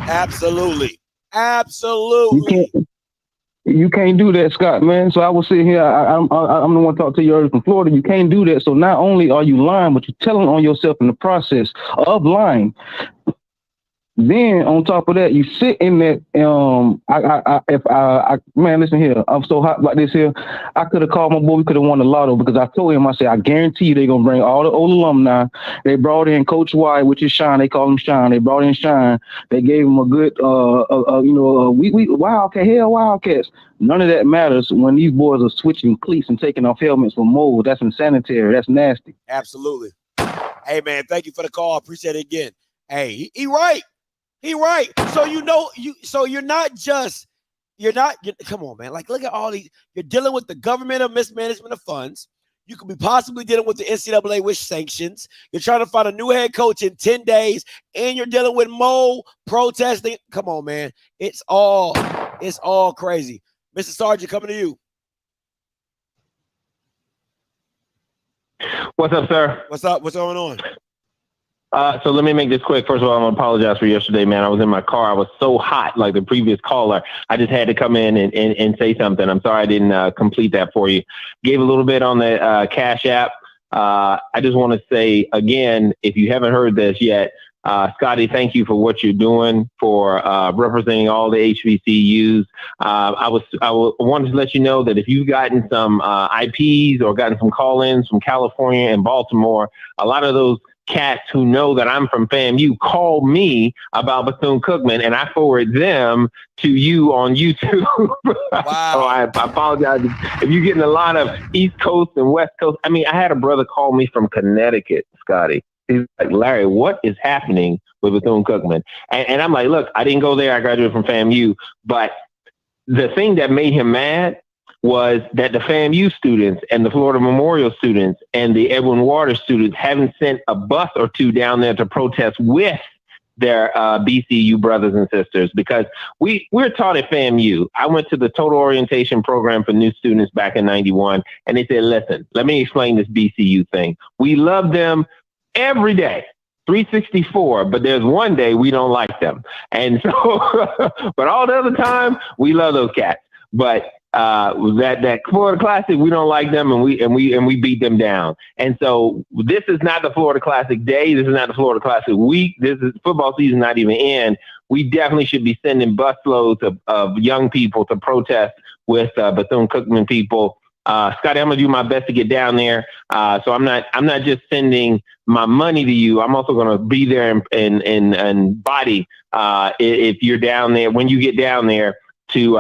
Speaker 5: Absolutely.
Speaker 20: You can't do that, Scott, man. So I was sitting here. I'm the one talking to you earlier from Florida. You can't do that. So not only are you lying, but you're telling on yourself in the process of lying. Then on top of that, you sit in that. Man, listen here. I'm so hot about this here. I could have called my boy. We could have won the lotto because I told him. I said, I guarantee you they're gonna bring all the old alumni. They brought in Coach White, which is Sean. They call him Sean. They brought in Sean. They gave him a good, we Wildcat, hell Wildcats. None of that matters when these boys are switching cleats and taking off helmets for mold. That's insanitary. That's nasty.
Speaker 5: Absolutely. Hey man, thank you for the call. Appreciate it again. Hey, he right. He right. So you're not come on, man. Like, look at all these. You're dealing with the government of mismanagement of funds. You could be possibly dealing with the NCAA with sanctions. You're trying to find a new head coach in 10 days, and you're dealing with protesting. Come on, man. It's all crazy. Mr. Sargent, coming to you.
Speaker 12: What's up, sir?
Speaker 5: What's up? What's going on?
Speaker 12: So let me make this quick. First of all, I'm going to apologize for yesterday, man. I was in my car. I was so hot, like the previous caller. I just had to come in and say something. I'm sorry I didn't complete that for you. Gave a little bit on the Cash App. I just want to say, again, if you haven't heard this yet, Scotty, thank you for what you're doing for representing all the HBCUs. I wanted to let you know that if you've gotten some IPs or gotten some call-ins from California and Baltimore, a lot of those cats who know that I'm from FAMU call me about Bethune-Cookman, and I forward them to you on YouTube.
Speaker 5: Wow.
Speaker 12: So I apologize if you're getting a lot of East Coast and West Coast. I mean, I had a brother call me from Connecticut, Scotty. He's like, Larry, what is happening with Bethune-Cookman? And I'm like, look, I didn't go there. I graduated from FAMU. But the thing that made him mad was that the FAMU students and the Florida Memorial students and the Edwin Waters students haven't sent a bus or two down there to protest with their BCU brothers and sisters, because we're taught at FAMU. I went to the total orientation program for new students back in 91, and they said, listen, let me explain this BCU thing. We love them every day, 364, but there's one day we don't like them. And so, but all the other time, we love those cats. But that Florida Classic, we don't like them, and we beat them down. And so this is not the Florida Classic day. This is not the Florida Classic week. This is football season not even in. We definitely should be sending busloads of young people to protest with Bethune-Cookman people. Scotty, I'm gonna do my best to get down there. So I'm not just sending my money to you. I'm also gonna be there in body if you're down there. When you get down there, to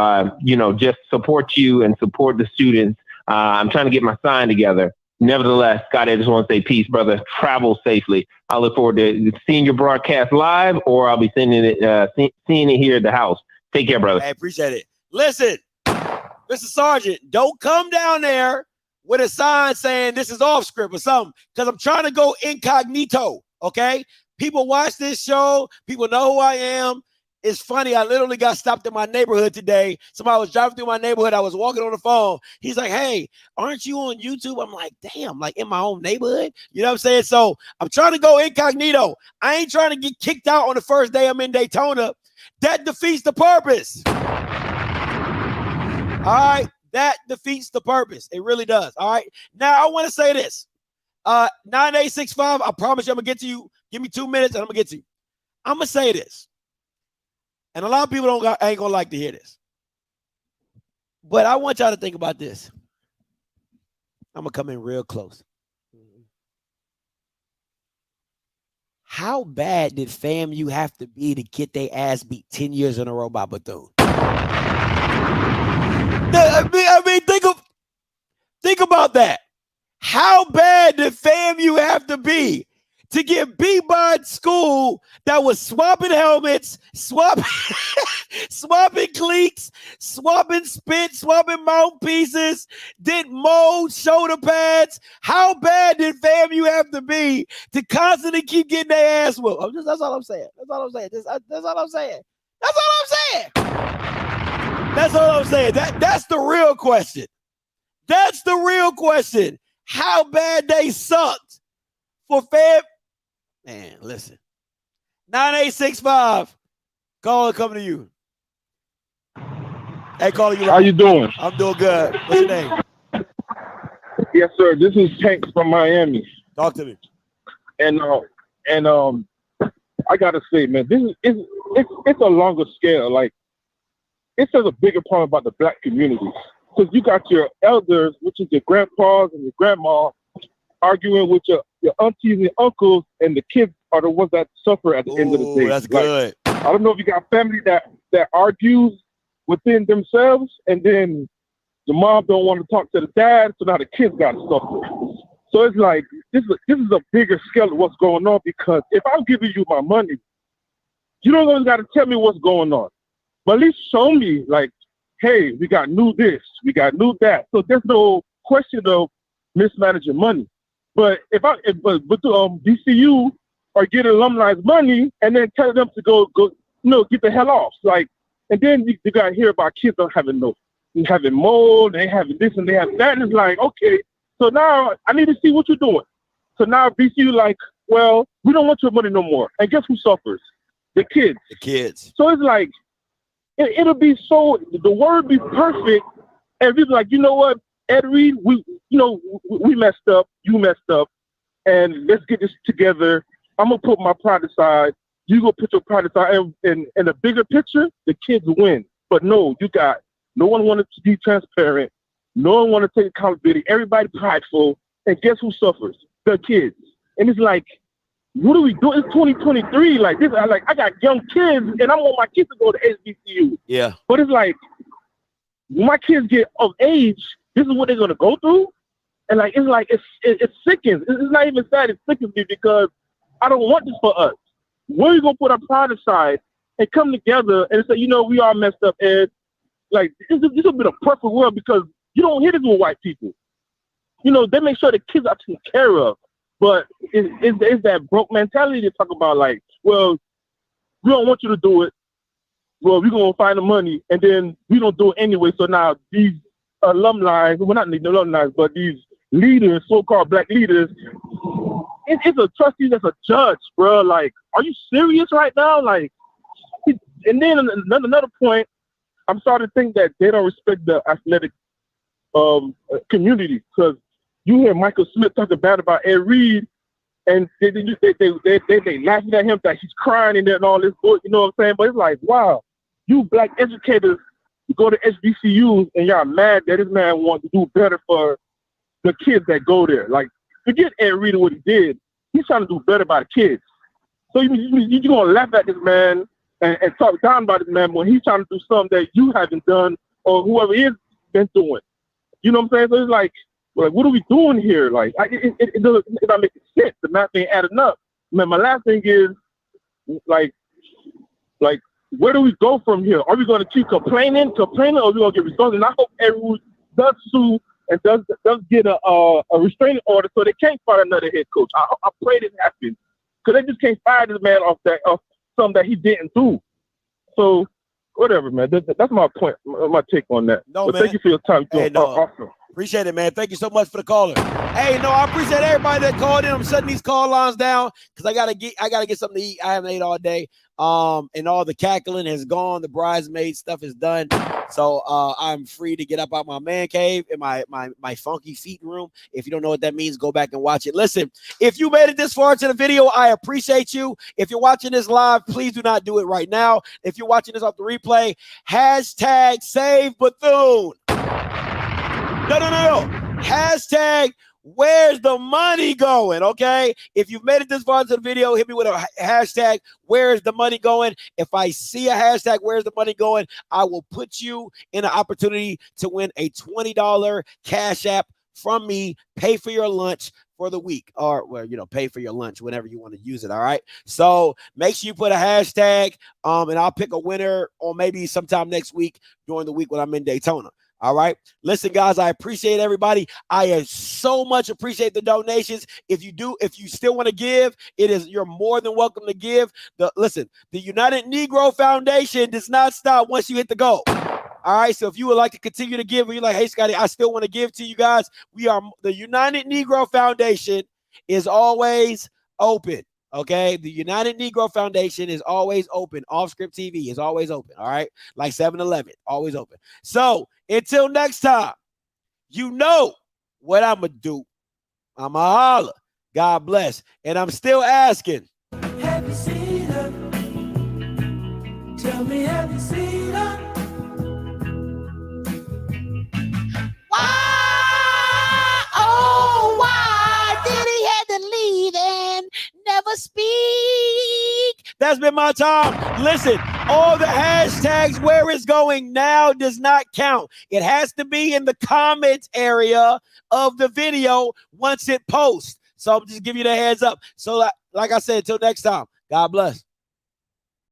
Speaker 12: just support you and support the students. I'm trying to get my sign together. Nevertheless, Scott, I just want to say peace, brother. Travel safely. I look forward to seeing your broadcast live, or I'll be seeing it here at the house. Take care, brother.
Speaker 5: I appreciate it. Listen, Mr. Sergeant, don't come down there with a sign saying this is off script or something, because I'm trying to go incognito, okay? People watch this show. People know who I am. It's funny, I literally got stopped in my neighborhood today. Somebody was driving through my neighborhood. I was walking on the phone. He's like, hey, aren't you on YouTube? I'm like, damn, like in my own neighborhood? You know what I'm saying? So I'm trying to go incognito. I ain't trying to get kicked out on the first day I'm in Daytona. That defeats the purpose. All right? That defeats the purpose. It really does. All right? Now, I want to say this. 9865, I promise you I'm going to get to you. Give me 2 minutes and I'm going to get to you. I'm going to say this. And a lot of people ain't gonna like to hear this. But I want y'all to think about this. I'm gonna come in real close. How bad did FAMU have to be to get their ass beat 10 years in a row by Bethune? I mean, think about that. How bad did FAMU have to be to get beat by a school that was swapping helmets, swapping cleats, swapping spit, swapping mouthpieces, did mold shoulder pads? How bad did FAMU have to be to constantly keep getting their ass whooped? That's all I'm saying. That's all I'm saying. That's all I'm saying. That's all I'm saying. That's all I'm saying. That's the real question. That's the real question. How bad they sucked for FAMU. Man, listen. 9865. Caller coming to you. Hey, caller, you.
Speaker 10: How you doing?
Speaker 5: I'm doing good. What's your name?
Speaker 10: Yes, sir. This is Tank from Miami.
Speaker 5: Talk to me.
Speaker 10: And I gotta say, man, this is it's a longer scale. Like, it says a bigger part about the black community, because you got your elders, which is your grandpas and your grandma, arguing with your aunties and your uncles, and the kids are the ones that suffer at the end of the day.
Speaker 5: That's good.
Speaker 10: I don't know if you got family that argues within themselves, and then the mom don't want to talk to the dad, so now the kids got to suffer. So it's like, this is a bigger scale of what's going on, because if I'm giving you my money, you don't always got to tell me what's going on, but at least show me, like, hey, we got new this, we got new that. So there's no question of mismanaging money. But if BCU are getting alumni's money and then tell them to go, get the hell off. Like, and then you got to hear about kids not having mold, they having this and they have that. And it's like, okay, so now I need to see what you're doing. So now BCU like, well, we don't want your money no more. And guess who suffers? The kids.
Speaker 5: The kids.
Speaker 10: So it's like, it'll be so, the word be perfect. And be like, you know what, Ed Reed, we messed up, you messed up, and let's get this together. I'm gonna put my pride aside. You go put your pride aside, and in the bigger picture, the kids win. But no, no one wanted to be transparent. No one wanted to take accountability. Everybody prideful, and guess who suffers? The kids. And it's like, what do we do? It's 2023. Like this, I got young kids, and I want my kids to go to HBCU.
Speaker 5: Yeah.
Speaker 10: But it's like when my kids get of age, this is what they're gonna go through, and it sickens. It's not even sad. It sickens me because I don't want this for us. When are we gonna put our pride aside and come together and say, we all messed up, and like this has been a perfect world because you don't hear this with white people. They make sure the kids are taken care of. But it's that broke mentality to talk about, like, well, we don't want you to do it. Well, we're going to find the money, and then we don't do it anyway. So now these alumni, well, not the alumni, but these leaders, so-called black leaders, it's a trustee that's a judge, bro. Like, are you serious right now? Like, and then another point, I'm starting to think that they don't respect the athletic community, because you hear Michael Smith talking bad about Ed Reed, and they laughing at him that he's crying and all this book, you know what I'm saying? But it's like, wow, you black educators go to HBCUs and y'all mad that this man wants to do better for the kids that go there. Like, forget Ed Reed and what he did. He's trying to do better by the kids. So you're going to laugh at this man and talk down about this man when he's trying to do something that you haven't done or whoever is been doing. You know what I'm saying? So it's like, what are we doing here? Like, it doesn't make sense. The math ain't adding up. Man, my last thing is, like, where do we go from here? Are we going to keep complaining, or are we going to get results? And I hope everyone does sue and does get a restraining order so they can't fire another head coach. I pray this happens, because they just can't fire this man off something that he didn't do. So, whatever, man. That's my point, my take on that.
Speaker 5: No,
Speaker 10: but
Speaker 5: man.
Speaker 10: Thank you for your time. Awesome.
Speaker 5: Appreciate it, man. Thank you so much for the caller. Hey, no, I appreciate everybody that called in. I'm shutting these call lines down because I gotta get something to eat. I haven't ate all day. And all the cackling has gone. The bridesmaid stuff is done. So I'm free to get up out my man cave in my funky feet room. If you don't know what that means, go back and watch it. Listen, if you made it this far into the video, I appreciate you. If you're watching this live, please do not do it right now. If you're watching this off the replay, hashtag save Bethune. No. Hashtag where's the money going? Okay. If you've made it this far into the video, hit me with a hashtag where's the money going. If I see a hashtag where's the money going, I will put you in an opportunity to win a $20 Cash App from me. Pay for your lunch for the week, or pay for your lunch whenever you want to use it. All right. So make sure you put a hashtag, and I'll pick a winner, or maybe sometime next week during the week when I'm in Daytona. All right. Listen, guys, I appreciate everybody. I so much appreciate the donations. If you still want to give, you're more than welcome to give. The United Negro Foundation does not stop once you hit the goal. All right. So if you would like to continue to give, or you're like, hey, Scotty, I still want to give to you guys, the United Negro Foundation is always open. Okay, the United Negro Foundation is always open. Off Script TV is always open. All right, like 7-Eleven, always open. So until next time, you know what I'm gonna do. I'ma holler. God bless. And I'm still asking.
Speaker 11: Have you seen her? Tell me, have you seen her?
Speaker 5: Why did he have to leave and never speak? That's been my time. Listen, all the hashtags where it's going now does not count. It has to be in the comments area of the video once it posts. So I'm just giving you the heads up. So like I said, until next time, God bless.